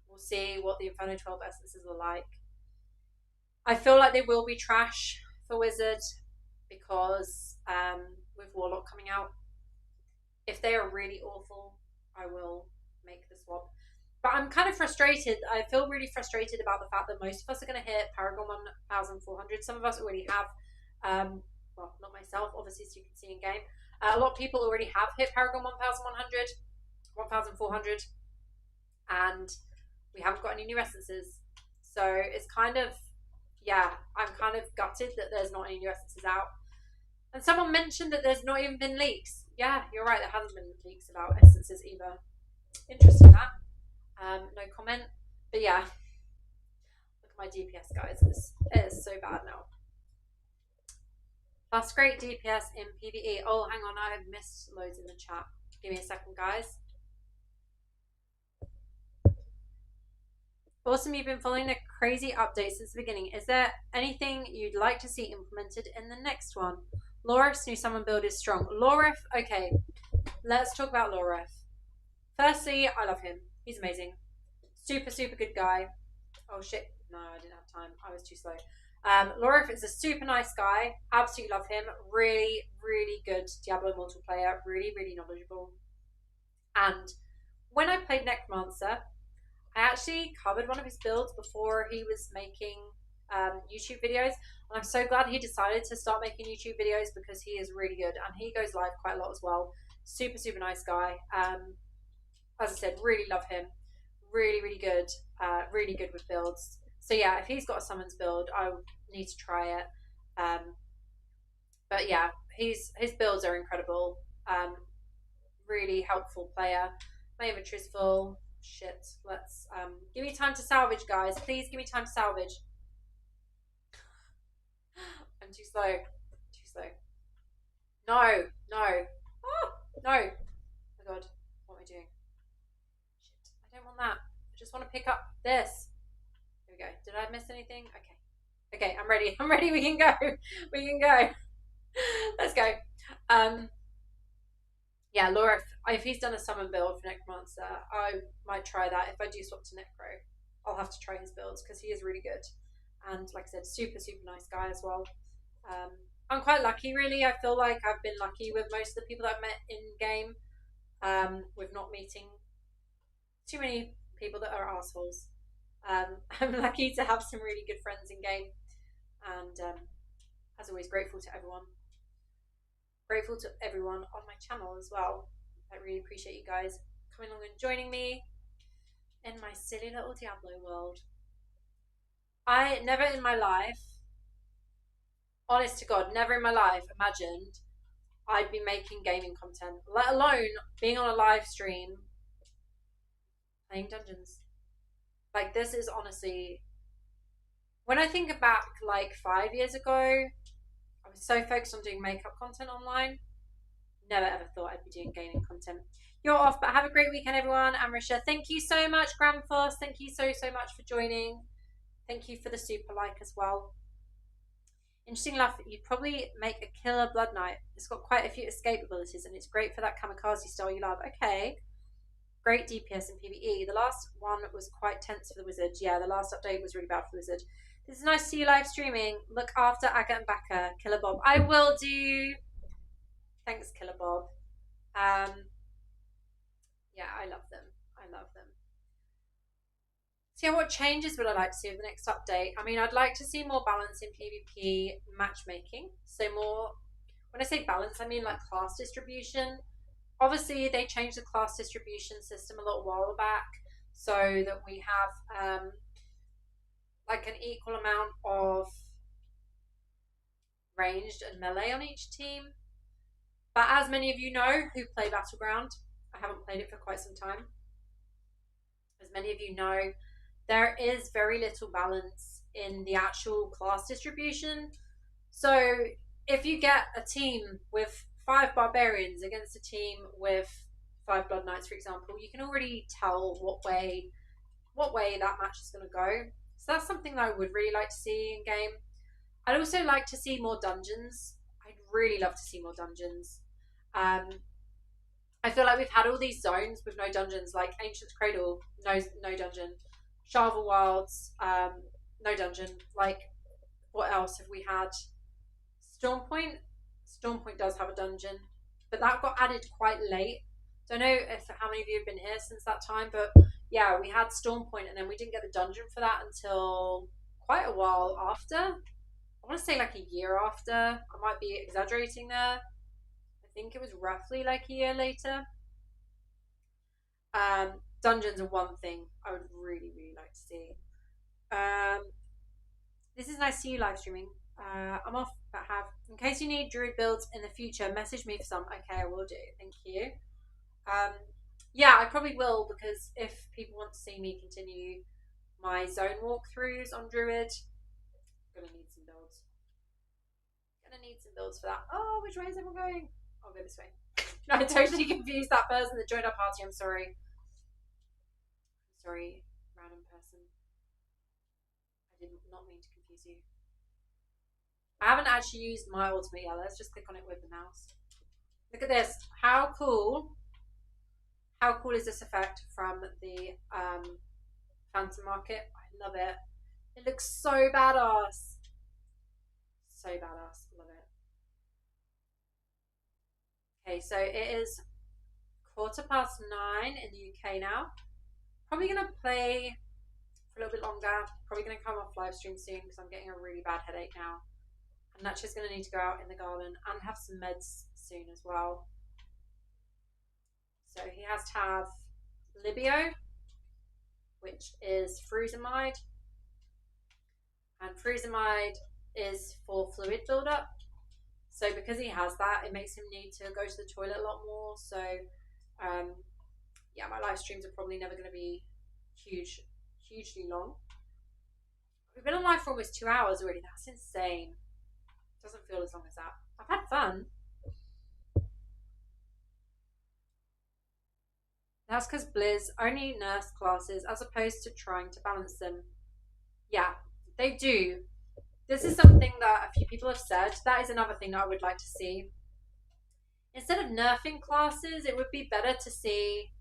We'll see what the Inferno 12 essences are like. I feel like they will be trash for Wizard because with Warlock coming out, if they are really awful, I will make the swap. But I'm kind of frustrated. I feel really frustrated about the fact that most of us are going to hit Paragon 1400. Some of us already have. Well, not myself, obviously, so you can see in game. A lot of people already have hit Paragon 1100, 1400, and we haven't got any new essences. So it's kind of, yeah, I'm kind of gutted that there's not any new essences out. And someone mentioned that there's not even been leaks. Yeah, you're right, there hasn't been leaks about essences either. Interesting that. No comment. But yeah, look at my DPS, guys. It is so bad now. Plus great DPS in PvE. Oh, hang on, I have missed loads in the chat. Give me a second, guys. Awesome, you've been following the crazy updates since the beginning. Is there anything you'd like to see implemented in the next one? Lorif's new summon build is strong. Lorif, okay, let's talk about Lorif. Firstly, I love him. He's amazing. Super, super good guy. Oh shit, no, I didn't have time. I was too slow. Lorif is a super nice guy. Absolutely love him. Really, really good Diablo Immortal player. Really, really knowledgeable. And when I played Necromancer, I actually covered one of his builds before he was making YouTube videos. And I'm so glad he decided to start making YouTube videos because he is really good. And he goes live quite a lot as well. Super, super nice guy. As I said, really love him. Really, really good. Really good with builds. So yeah, if he's got a summons build, I need to try it. But yeah, his builds are incredible. Really helpful player. My inventory's full. Shit. Let's give me time to salvage, guys. Please give me time to salvage. I'm too slow. Too slow. No, no. Oh, no. Oh my god. What am I doing? Shit. I don't want that. I just want to pick up this. Here we go. Did I miss anything? Okay. Okay, I'm ready. I'm ready. We can go. We can go. Let's go. Yeah, Laura, if he's done a summon build for Necromancer, I might try that. If I do swap to Necro, I'll have to try his builds because he is really good. And like I said, super, super nice guy as well. I'm quite lucky, really. I feel like I've been lucky with most of the people that I've met in game, with not meeting too many people that are assholes. I'm lucky to have some really good friends in game, and as always, grateful to everyone. Grateful to everyone on my channel as well. I really appreciate you guys coming along and joining me in my silly little Diablo world. I never in my life, honest to God, never in my life imagined I'd be making gaming content, let alone being on a live stream playing dungeons. Like, this is honestly, when I think back like 5 years ago, I was so focused on doing makeup content online. Never ever thought I'd be doing gaming content. You're off, but have a great weekend, everyone. Amrisha, thank you so much. Grandfoss, thank you so much for joining. Thank you for the super like as well. Interesting enough, you'd probably make a killer Blood Knight. It's got quite a few escape abilities, and it's great for that kamikaze style you love. Okay. Great DPS and PvE. The last one was quite tense for the wizard. Yeah, the last update was really bad for the wizard. This is nice to see you live streaming. Look after Aga and Baka. Killer Bob. I will do. Thanks, Killer Bob. Yeah, I love them. I love them. So yeah, what changes would I like to see with the next update? I mean, I'd like to see more balance in PvP matchmaking. So more, when I say balance, I mean like class distribution. Obviously, they changed the class distribution system a little while back so that we have like an equal amount of ranged and melee on each team. But as many of you know who play Battleground, I haven't played it for quite some time. As many of you know, there is very little balance in the actual class distribution. So if you get a team with 5 barbarians against a team with 5 blood knights, for example, you can already tell what way that match is going to go. So that's something that I would really like to see in game. I'd also like to see more dungeons. I'd really love to see more dungeons. I feel like we've had all these zones with no dungeons, like Ancient's Cradle, no dungeon. Sharvel Wilds, no dungeon. Like, what else have we had? Stormpoint. Stormpoint does have a dungeon, but that got added quite late. Don't know how many of you have been here since that time, but yeah, we had Stormpoint, and then we didn't get the dungeon for that until quite a while after. I want to say like a year after. I might be exaggerating there. I think it was roughly like a year later. Dungeons are one thing I would really like to see. This is nice to see you live streaming. I'm off, but in case you need druid builds in the future, message me for some. Okay, I will do. Thank you. Yeah, I probably will, because if people want to see me continue my zone walkthroughs on druid, I'm gonna need some builds. For that. Oh, which way is everyone going? I'll go this way. No, I totally confused that person that joined our party. I'm sorry. Sorry, random person. I did not mean to confuse you. I haven't actually used my ultimate yet. Let's just click on it with the mouse. Look at this. How cool. How cool is this effect from the Phantom Market? I love it. It looks so badass. So badass. Love it. Okay, so it is 9:15 in the UK now. Probably going to play for a little bit longer. Probably going to come off live stream soon because I'm getting a really bad headache now. And Natcha's going to need to go out in the garden and have some meds soon as well. So he has to have Libio, which is Fruisamide. And Fruisamide is for fluid buildup. So because he has that, it makes him need to go to the toilet a lot more. So yeah, my live streams are probably never going to be hugely long. We've been on live for almost 2 hours already. That's insane. Doesn't feel as long as that. I've had fun. That's because Blizz only nerfs classes as opposed to trying to balance them. Yeah, they do. This is something that a few people have said. That is another thing that I would like to see. Instead of nerfing classes, it would be better to see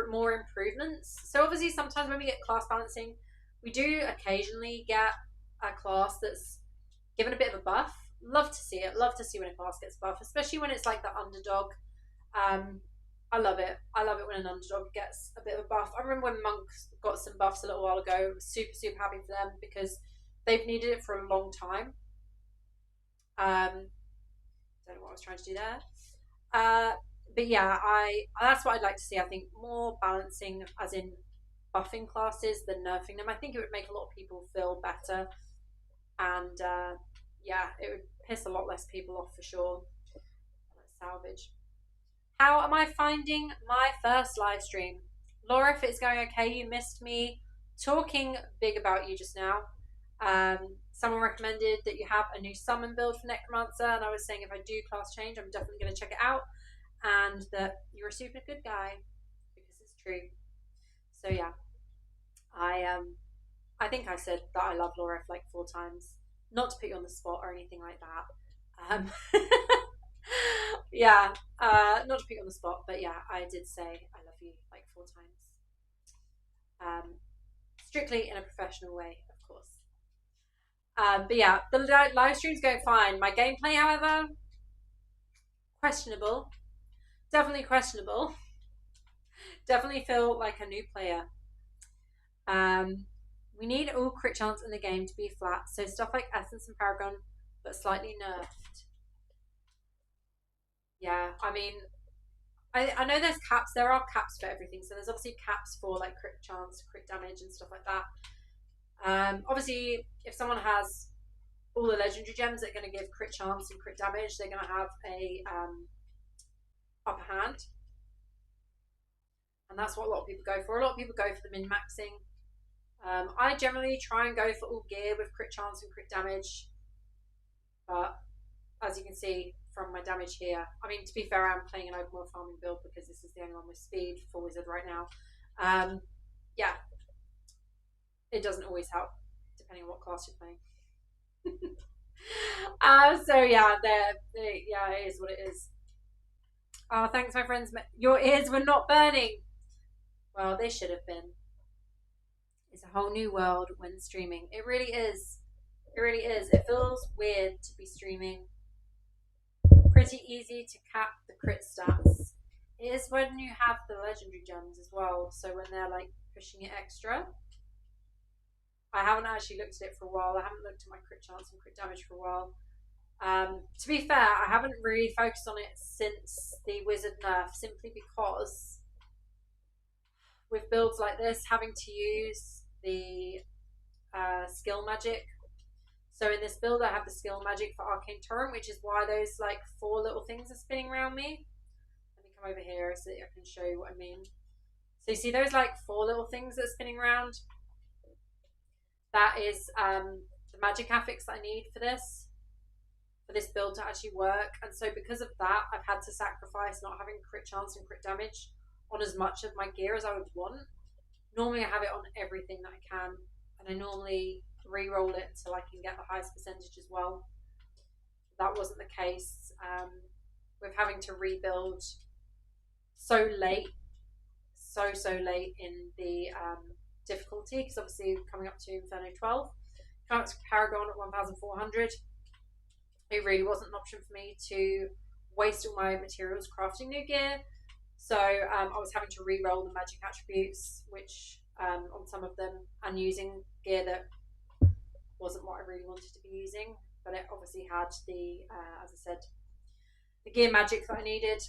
more improvements. So obviously sometimes when we get class balancing, we do occasionally get a class that's given a bit of a buff, love to see it. Love to see when a class gets buff, especially when it's like the underdog. I love it. I love it when an underdog gets a bit of a buff. I remember when monks got some buffs a little while ago. I was super, super happy for them because they've needed it for a long time. Don't know what I was trying to do there. But yeah, I that's what I'd like to see. I think more balancing, as in buffing classes than nerfing them. I think it would make a lot of people feel better, and yeah, it would piss a lot less people off for sure. Let's salvage. How am I finding my first live stream? Laura, if it's going okay, you missed me talking big about you just now. Someone recommended that you have a new summon build for Necromancer, and I was saying if I do class change, I'm definitely going to check it out, and that you're a super good guy, because it's true. So yeah, I think I said that I love Laura like 4 times. Not to put you on the spot or anything like that. Yeah, not to put you on the spot, but yeah, I did say I love you like 4 times. Strictly in a professional way, of course. But yeah, the live stream's going fine. My gameplay, however, questionable. Definitely questionable. Definitely feel like a new player. We need all crit chance in the game to be flat, so stuff like Essence and Paragon, but slightly nerfed. Yeah, I mean, I know there's caps. There are caps for everything. So there's obviously caps for like crit chance, crit damage, and stuff like that. Obviously, if someone has all the legendary gems that are going to give crit chance and crit damage, they're going to have a upper hand, and that's what a lot of people go for. A lot of people go for the min maxing. I generally try and go for all gear with crit chance and crit damage, but as you can see from my damage here, I mean, to be fair, I'm playing an open world farming build because this is the only one with speed for wizard right now. Yeah, it doesn't always help depending on what class you're playing. So yeah, yeah, it is what it is. Oh, thanks, my friends. Your ears were not burning. Well, they should have been. It's a whole new world when streaming. It really is. It really is. It feels weird to be streaming. Pretty easy to cap the crit stats. It is when you have the legendary gems as well. So when they're like pushing it extra. I haven't actually looked at it for a while. I haven't looked at my crit chance and crit damage for a while. To be fair, I haven't really focused on it since the wizard nerf, simply because with builds like this, having to use the skill magic. So in this build, I have the skill magic for Arcane Torrent, which is why those like 4 little things are spinning around me. Let me come over here so I can show you what I mean. So you see those like 4 little things that are spinning around? That is the magic affix that I need for this build to actually work. And so because of that, I've had to sacrifice not having crit chance and crit damage on as much of my gear as I would want. Normally I have it on everything that I can, and I normally re-roll it until I can get the highest percentage as well. That wasn't the case with having to rebuild so late in the difficulty, because obviously coming up to Inferno 12, coming up to Paragon at 1400, it really wasn't an option for me to waste all my materials crafting new gear. So I was having to re-roll the magic attributes, which on some of them, and using gear that wasn't what I really wanted to be using, but it obviously had the, as I said, the gear magic that I needed.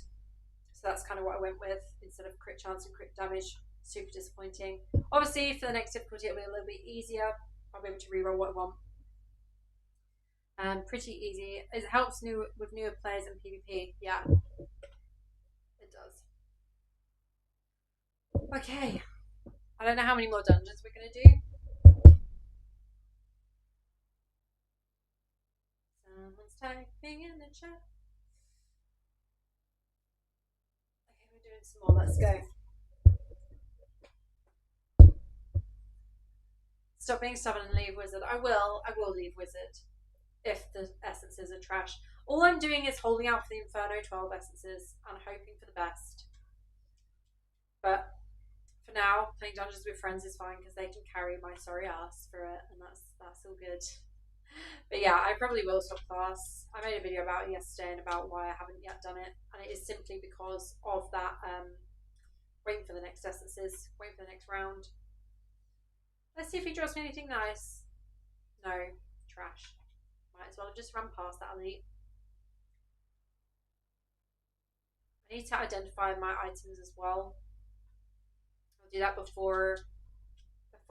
So that's kind of what I went with instead of crit chance and crit damage. Super disappointing. Obviously, for the next difficulty, it'll be a little bit easier. I'll be able to re-roll what I want. Pretty easy. It helps with newer players in PvP. Yeah, it does. Okay. I don't know how many more dungeons we're going to do. Someone's typing in the chat. Okay, we're doing some more. Let's go. Stop being stubborn and leave wizard. I will leave wizard if the essences are trash. All I'm doing is holding out for the Inferno 12 essences and hoping for the best. But for now, playing Dungeons with Friends is fine because they can carry my sorry ass for it, and that's all good. But yeah, I probably will stop class. I made a video about it yesterday and about why I haven't yet done it, and it is simply because of that waiting for the next essences, waiting for the next round. Let's see if he draws me anything nice. No, trash. Might as well have just run past that elite. I need to identify my items as well. I'll do that before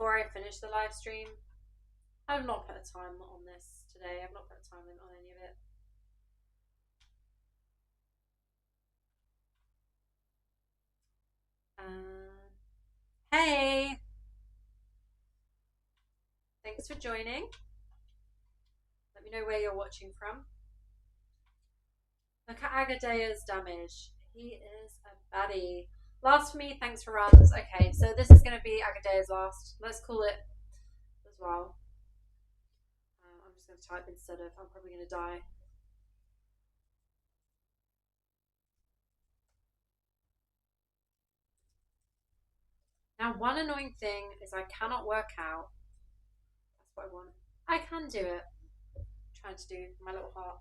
I finish the live stream. I've not put a time on this today. I've not put a time limit on any of it. Hey! Thanks for joining. Let me know where you're watching from. Look at Agadea's damage. He is a baddie. Last for me, thanks for runs. Okay, so this is going to be Agadea's last. Let's call it as well. I'm just going to type instead of, I'm probably going to die. Now, one annoying thing is I cannot work out. That's what I want. I can do it. I'm trying to do my little heart.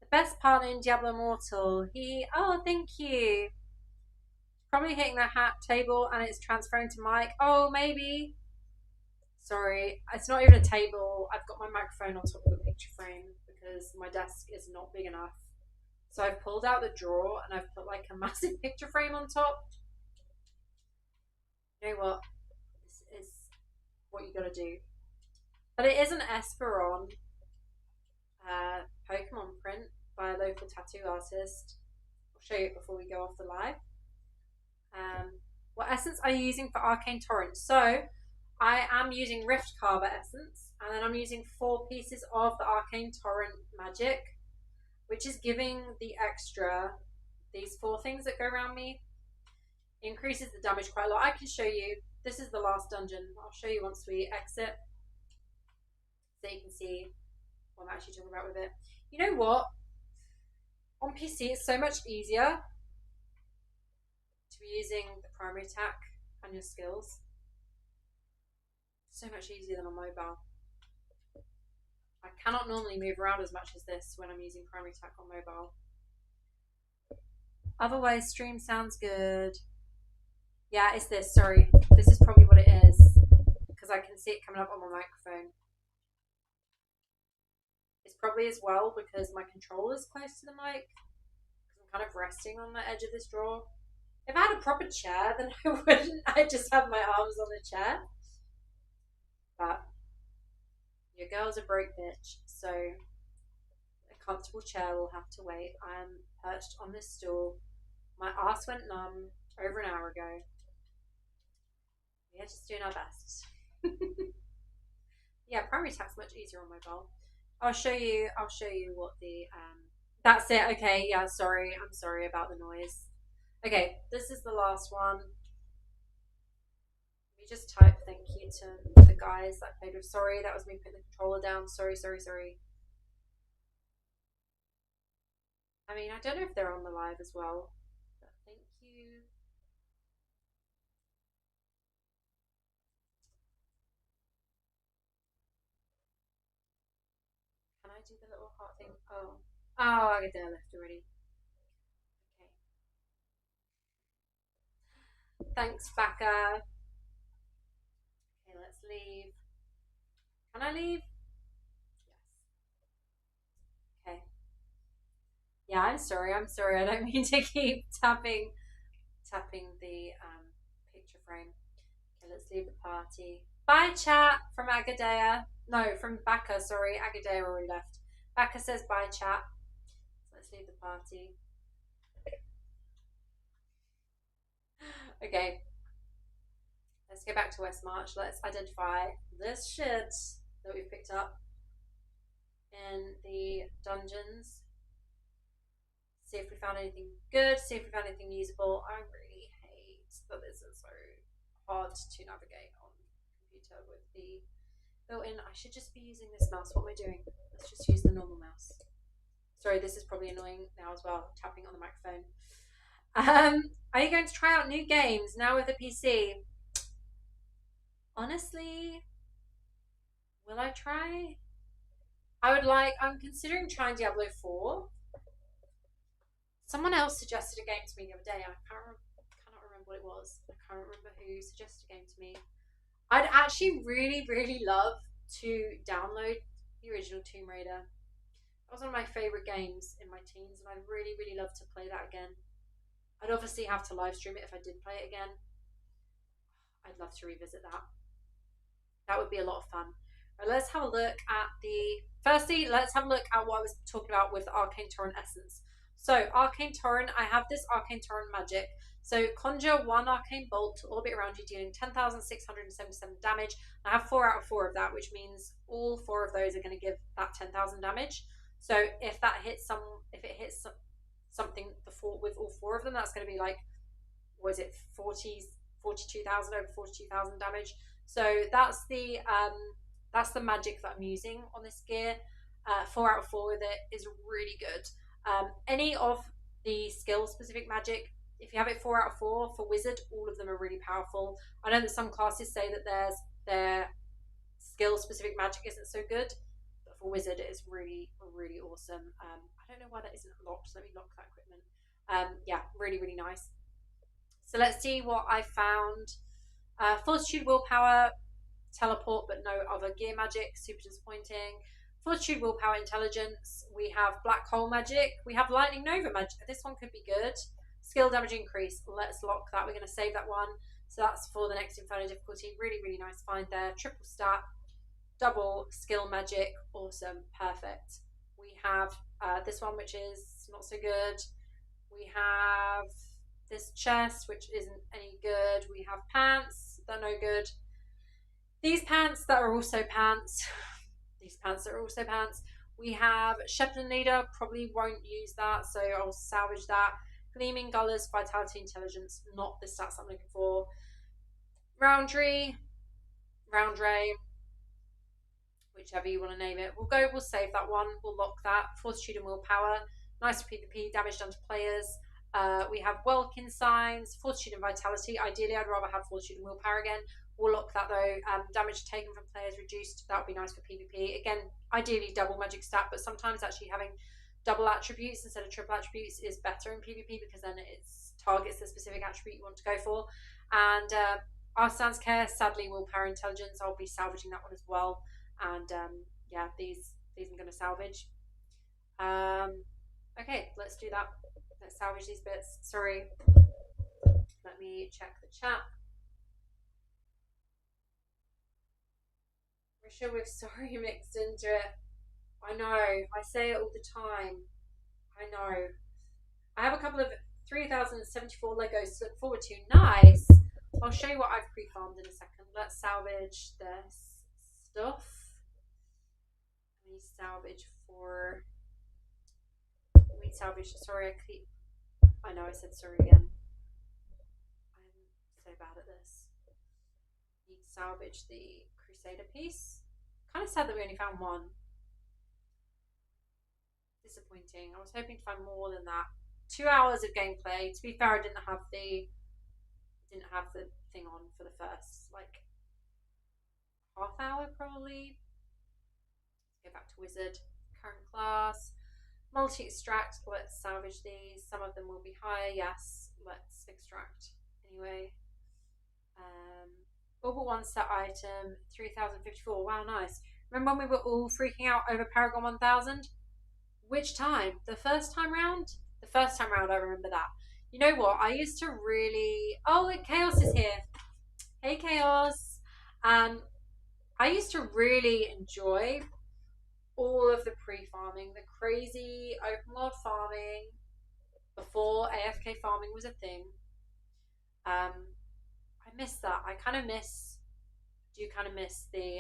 The best partner in Diablo Immortal. Oh, thank you. Probably hitting the hat table and it's transferring to mic. Oh, maybe. Sorry, it's not even a table. I've got my microphone on top of the picture frame because my desk is not big enough. So I've pulled out the drawer and I've put like a massive picture frame on top. You know what? This is what you gotta do. But it is an Esperon Pokemon print by a local tattoo artist. I'll show you it before we go off the live. What essence are you using for Arcane Torrent? So I am using Rift Carver essence, and then I'm using 4 pieces of the Arcane Torrent magic, which is giving the extra, these 4 things that go around me, increases the damage quite a lot. I can show you. This is the last dungeon. I'll show you once we exit, so you can see what I'm actually talking about with it. You know what? On PC, it's so much easier to be using the primary attack and your skills. So much easier than on mobile. I cannot normally move around as much as this when I'm using primary attack on mobile. Otherwise, stream sounds good. Yeah, it's this. Sorry. This is probably what it is because I can see it coming up on my microphone. It's probably as well because my controller is close to the mic because I'm kind of resting on the edge of this drawer. If I had a proper chair, then I wouldn't. I'd just have my arms on the chair. But your girl's a broke bitch, so a comfortable chair will have to wait. I'm perched on this stool. My ass went numb over an hour ago. We're just doing our best. Yeah, primary attack's much easier on mobile. I'll show you what the that's it. Okay, yeah, sorry. I'm sorry about the noise. Okay, this is the last one. Let me just type thank you to the guys that played with. Sorry, that was me putting the controller down. Sorry. I mean, I don't know if they're on the live as well, but thank you. Can I do the little heart thing? Oh, I get there left already. Okay. Thanks, Becca. Okay, let's leave. Can I leave? Yes. Okay. Yeah, I'm sorry. I don't mean to keep tapping the picture frame. Okay, let's leave the party. Bye, chat from Agadea. No, from Becca. Sorry, Agadea already left. Becca says bye, chat. So let's leave the party. Okay. Let's go back to West March. Let's identify this shit that we've picked up in the dungeons. See if we found anything good. See if we found anything usable. I really hate that this is so hard to navigate on computer with the built-in. I should just be using this mouse. What am I doing? Let's just use the normal mouse. Sorry, this is probably annoying now as well, tapping on the microphone. Are you going to try out new games now with the PC? Honestly, Will I try? I'm considering trying Diablo 4. Someone else suggested a game to me the other day. Cannot remember what it was. I can't remember who suggested a game to me. I'd actually really, really love to download the original Tomb Raider. That was one of my favourite games in my teens, and I'd really, really love to play that again. I'd obviously have to live stream it if I did play it again. I'd love to revisit that. That would be a lot of fun. Right, let's have a look at Firstly, let's have a look at what I was talking about with Arcane Torrent Essence. So, Arcane Torrent, I have this Arcane Torrent magic. So, conjure 1 Arcane Bolt to orbit around you, dealing 10,677 damage. I have 4 out of 4 of that, which means all 4 of those are going to give that 10,000 damage. So, if it hits something with all 4 of them, that's going to be like, what is it, 42,000 over 42,000 damage. So that's the magic that I'm using on this gear. 4 out of 4 with it is really good. Any of the skill specific magic, if you have it 4 out of 4 for wizard, all of them are really powerful. I know that some classes say that their skill specific magic isn't so good, but for wizard it is really, really awesome. I don't know why that isn't locked. Let me lock that equipment. Yeah, really, really nice. So let's see what I found. Fortitude, willpower, teleport, but no other gear magic. Super disappointing. Fortitude, willpower, intelligence. We have black hole magic. We have lightning nova magic. This one could be good. Skill damage increase. Let's lock that. We're going to save that one. So that's for the next Inferno difficulty. Really, really nice find there. Triple stat. Double skill magic. Awesome. Perfect. We have this one, which is not so good. We have this chest, which isn't any good. We have pants. They're no good. These pants that are also pants. These pants that are also pants. We have Shepherd Leader. Probably won't use that, so I'll salvage that. Gleaming Gullers, Vitality, Intelligence. Not the stats I'm looking for. Roundray. Whichever you want to name it. We'll save that one. We'll lock that. Fortitude and Willpower. Nice for PvP. Damage done to players. We have Welkin Signs, Fortitude and Vitality. Ideally, I'd rather have Fortitude and Willpower again. We'll lock that though. Damage taken from players reduced. That would be nice for PvP. Again, ideally double magic stat, but sometimes actually having double attributes instead of triple attributes is better in PvP because then it targets the specific attribute you want to go for. And Arsan's Care, sadly, Willpower, Intelligence. I'll be salvaging that one as well. And yeah, these I'm going to salvage. Okay, let's do that. Let's salvage these bits. Sorry. Let me check the chat. Risha with sorry mixed into it. I know. I say it all the time. I know. I have a couple of 3,074 Legos to look forward to. Nice. I'll show you what I've pre-farmed in a second. Let's salvage this stuff. Let me salvage for... Let me salvage... Sorry, I know I said sorry again. I'm so bad at this. Need to salvage the Crusader piece. Kind of sad that we only found one. Disappointing. I was hoping to find more than that. 2 hours of gameplay. To be fair, I didn't have the thing on for the first like half hour probably. Let's go back to wizard. Current class. Multi-extract, let's salvage these. Some of them will be higher, yes. Let's extract anyway. Bubble 1 set item, 3,054. Wow, nice. Remember when we were all freaking out over Paragon 1000? Which time? The first time round? The first time round, I remember that. You know what? I used to really... Oh, Chaos is here. Hey, Chaos. I used to really enjoy all of the pre-farming, the crazy open world farming before AFK farming was a thing. I miss that. I do kind of miss the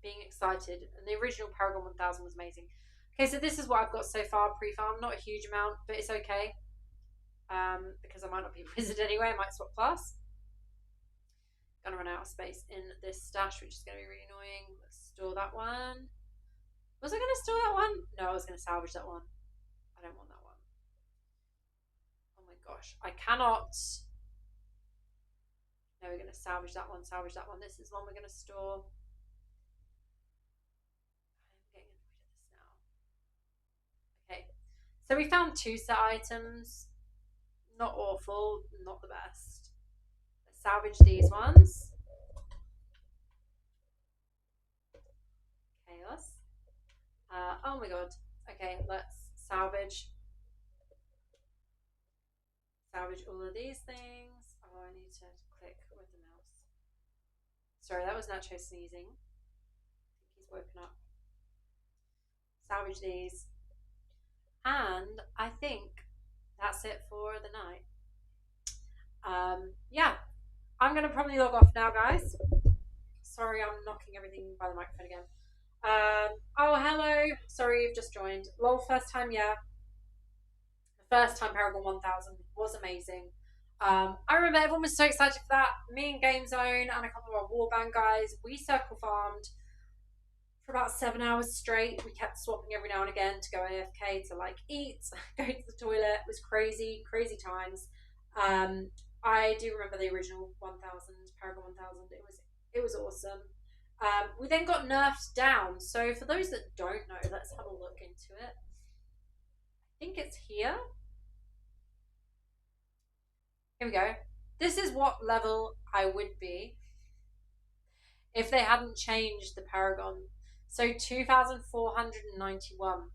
being excited. And the original Paragon 1000 was amazing. Okay, so this is what I've got so far pre-farm. Not a huge amount, but it's okay. Because I might not be wizard anyway. I might swap class. Gonna run out of space in this stash, which is gonna be really annoying. Let's store that one. Was I going to store that one? No, I was going to salvage that one. I don't want that one. Oh my gosh. I cannot. No, we're going to salvage that one. This is one we're going to store. So we found 2 set items. Not awful, not the best. Let's salvage these ones. Chaos. Oh my god. Okay, let's salvage all of these things. Oh, I need to click with the mouse. Sorry, that was Nacho sneezing. I think he's woken up. Salvage these. And I think that's it for the night. Yeah, I'm going to probably log off now, guys. Sorry, I'm knocking everything by the microphone again. Oh, hello. Sorry, you've just joined. Lol, first time, yeah. First time Paragon 1000 was amazing. I remember everyone was so excited for that. Me and Game Zone and a couple of our Warband guys, we circle farmed for about 7 hours straight. We kept swapping every now and again to go AFK, to like eat, go to the toilet. It was crazy, crazy times. I do remember the original 1000, Paragon 1000. It was awesome. We then got nerfed down. So for those that don't know, let's have a look into it. I think it's here. Here we go. This is what level I would be if they hadn't changed the Paragon. So 2,491.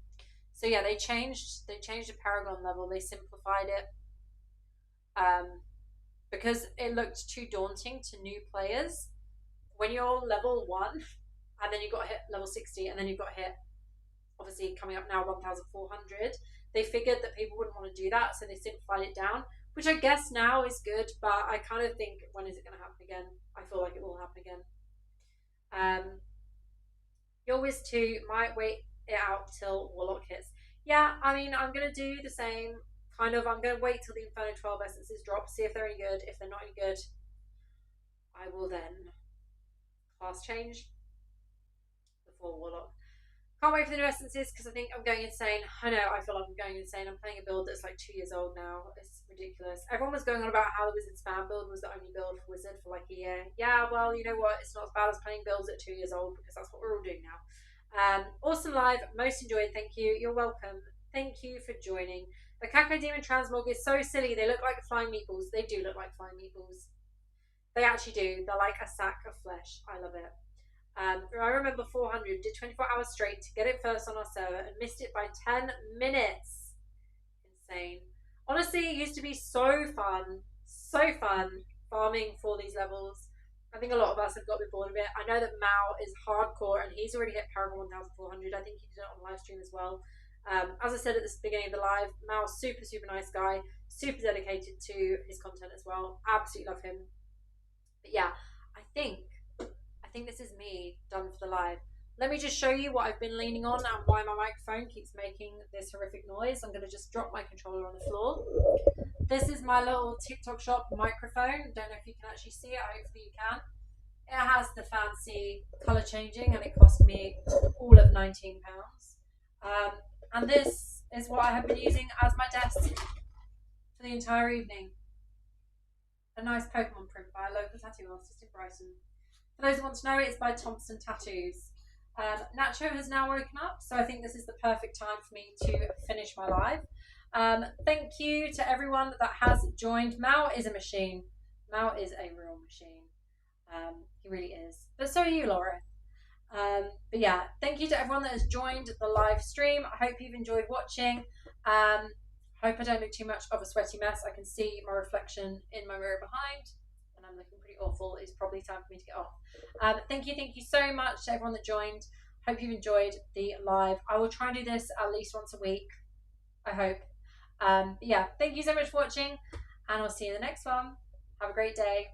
So yeah, they changed the Paragon level. They simplified it because it looked too daunting to new players. When you're level 1 and then you got hit level 60 and then you got hit, obviously coming up now 1,400, they figured that people wouldn't want to do that, so they simplified it down, which I guess now is good, but I kind of think, when is it going to happen again? I feel like it will happen again. Your Wiz 2 might wait it out till Warlock hits. Yeah, I mean, I'm going to do the same. Kind of, I'm going to wait till the Inferno 12 essences drop, see if they're any good. If they're not any good, I will then class change before Warlock. Can't wait for the new essences because I think I'm going insane. I know, I feel like I'm going insane. I'm playing a build that's like 2 years old now. It's ridiculous. Everyone was going on about how the Wizard spam build was the only build for Wizard for like a year. Yeah, well, you know what? It's not as bad as playing builds at 2 years old because that's what we're all doing now. Awesome live. Most enjoyed. Thank you. You're welcome. Thank you for joining. The Kako Demon Transmog is so silly. They look like flying meatballs. They do look like flying meatballs. They actually do. They're like a sack of flesh. I love it. I remember 400 did 24 hours straight to get it first on our server and missed it by 10 minutes. Insane. Honestly, it used to be so fun farming for these levels. I think a lot of us have got a bit bored of it. I know that Mao is hardcore and he's already hit Paragon 1400. I think he did it on live stream as well. As I said at the beginning of the live, Mao's super, super nice guy, super dedicated to his content as well. Absolutely love him. But yeah, I think this is me done for the live. Let me just show you what I've been leaning on and why my microphone keeps making this horrific noise. I'm going to just drop my controller on the floor. This is my little TikTok shop microphone. Don't know if you can actually see it. Hopefully you can. It has the fancy colour changing and it cost me all of £19. And this is what I have been using as my desk for the entire evening. A nice Pokemon print by a local tattoo artist in Brighton. For those who want to know, it's by Thompson Tattoos. Nacho has now woken up, so I think this is the perfect time for me to finish my live. Thank you to everyone that has joined. Mao is a machine. Mao is a real machine. He really is. But so are you, Laura. But yeah, thank you to everyone that has joined the live stream. I hope you've enjoyed watching. Hope I don't look too much of a sweaty mess. I can see my reflection in my mirror behind. And I'm looking pretty awful. It's probably time for me to get off. Thank you so much to everyone that joined. Hope you've enjoyed the live. I will try and do this at least once a week, I hope. But yeah, thank you so much for watching, and I'll see you in the next one. Have a great day.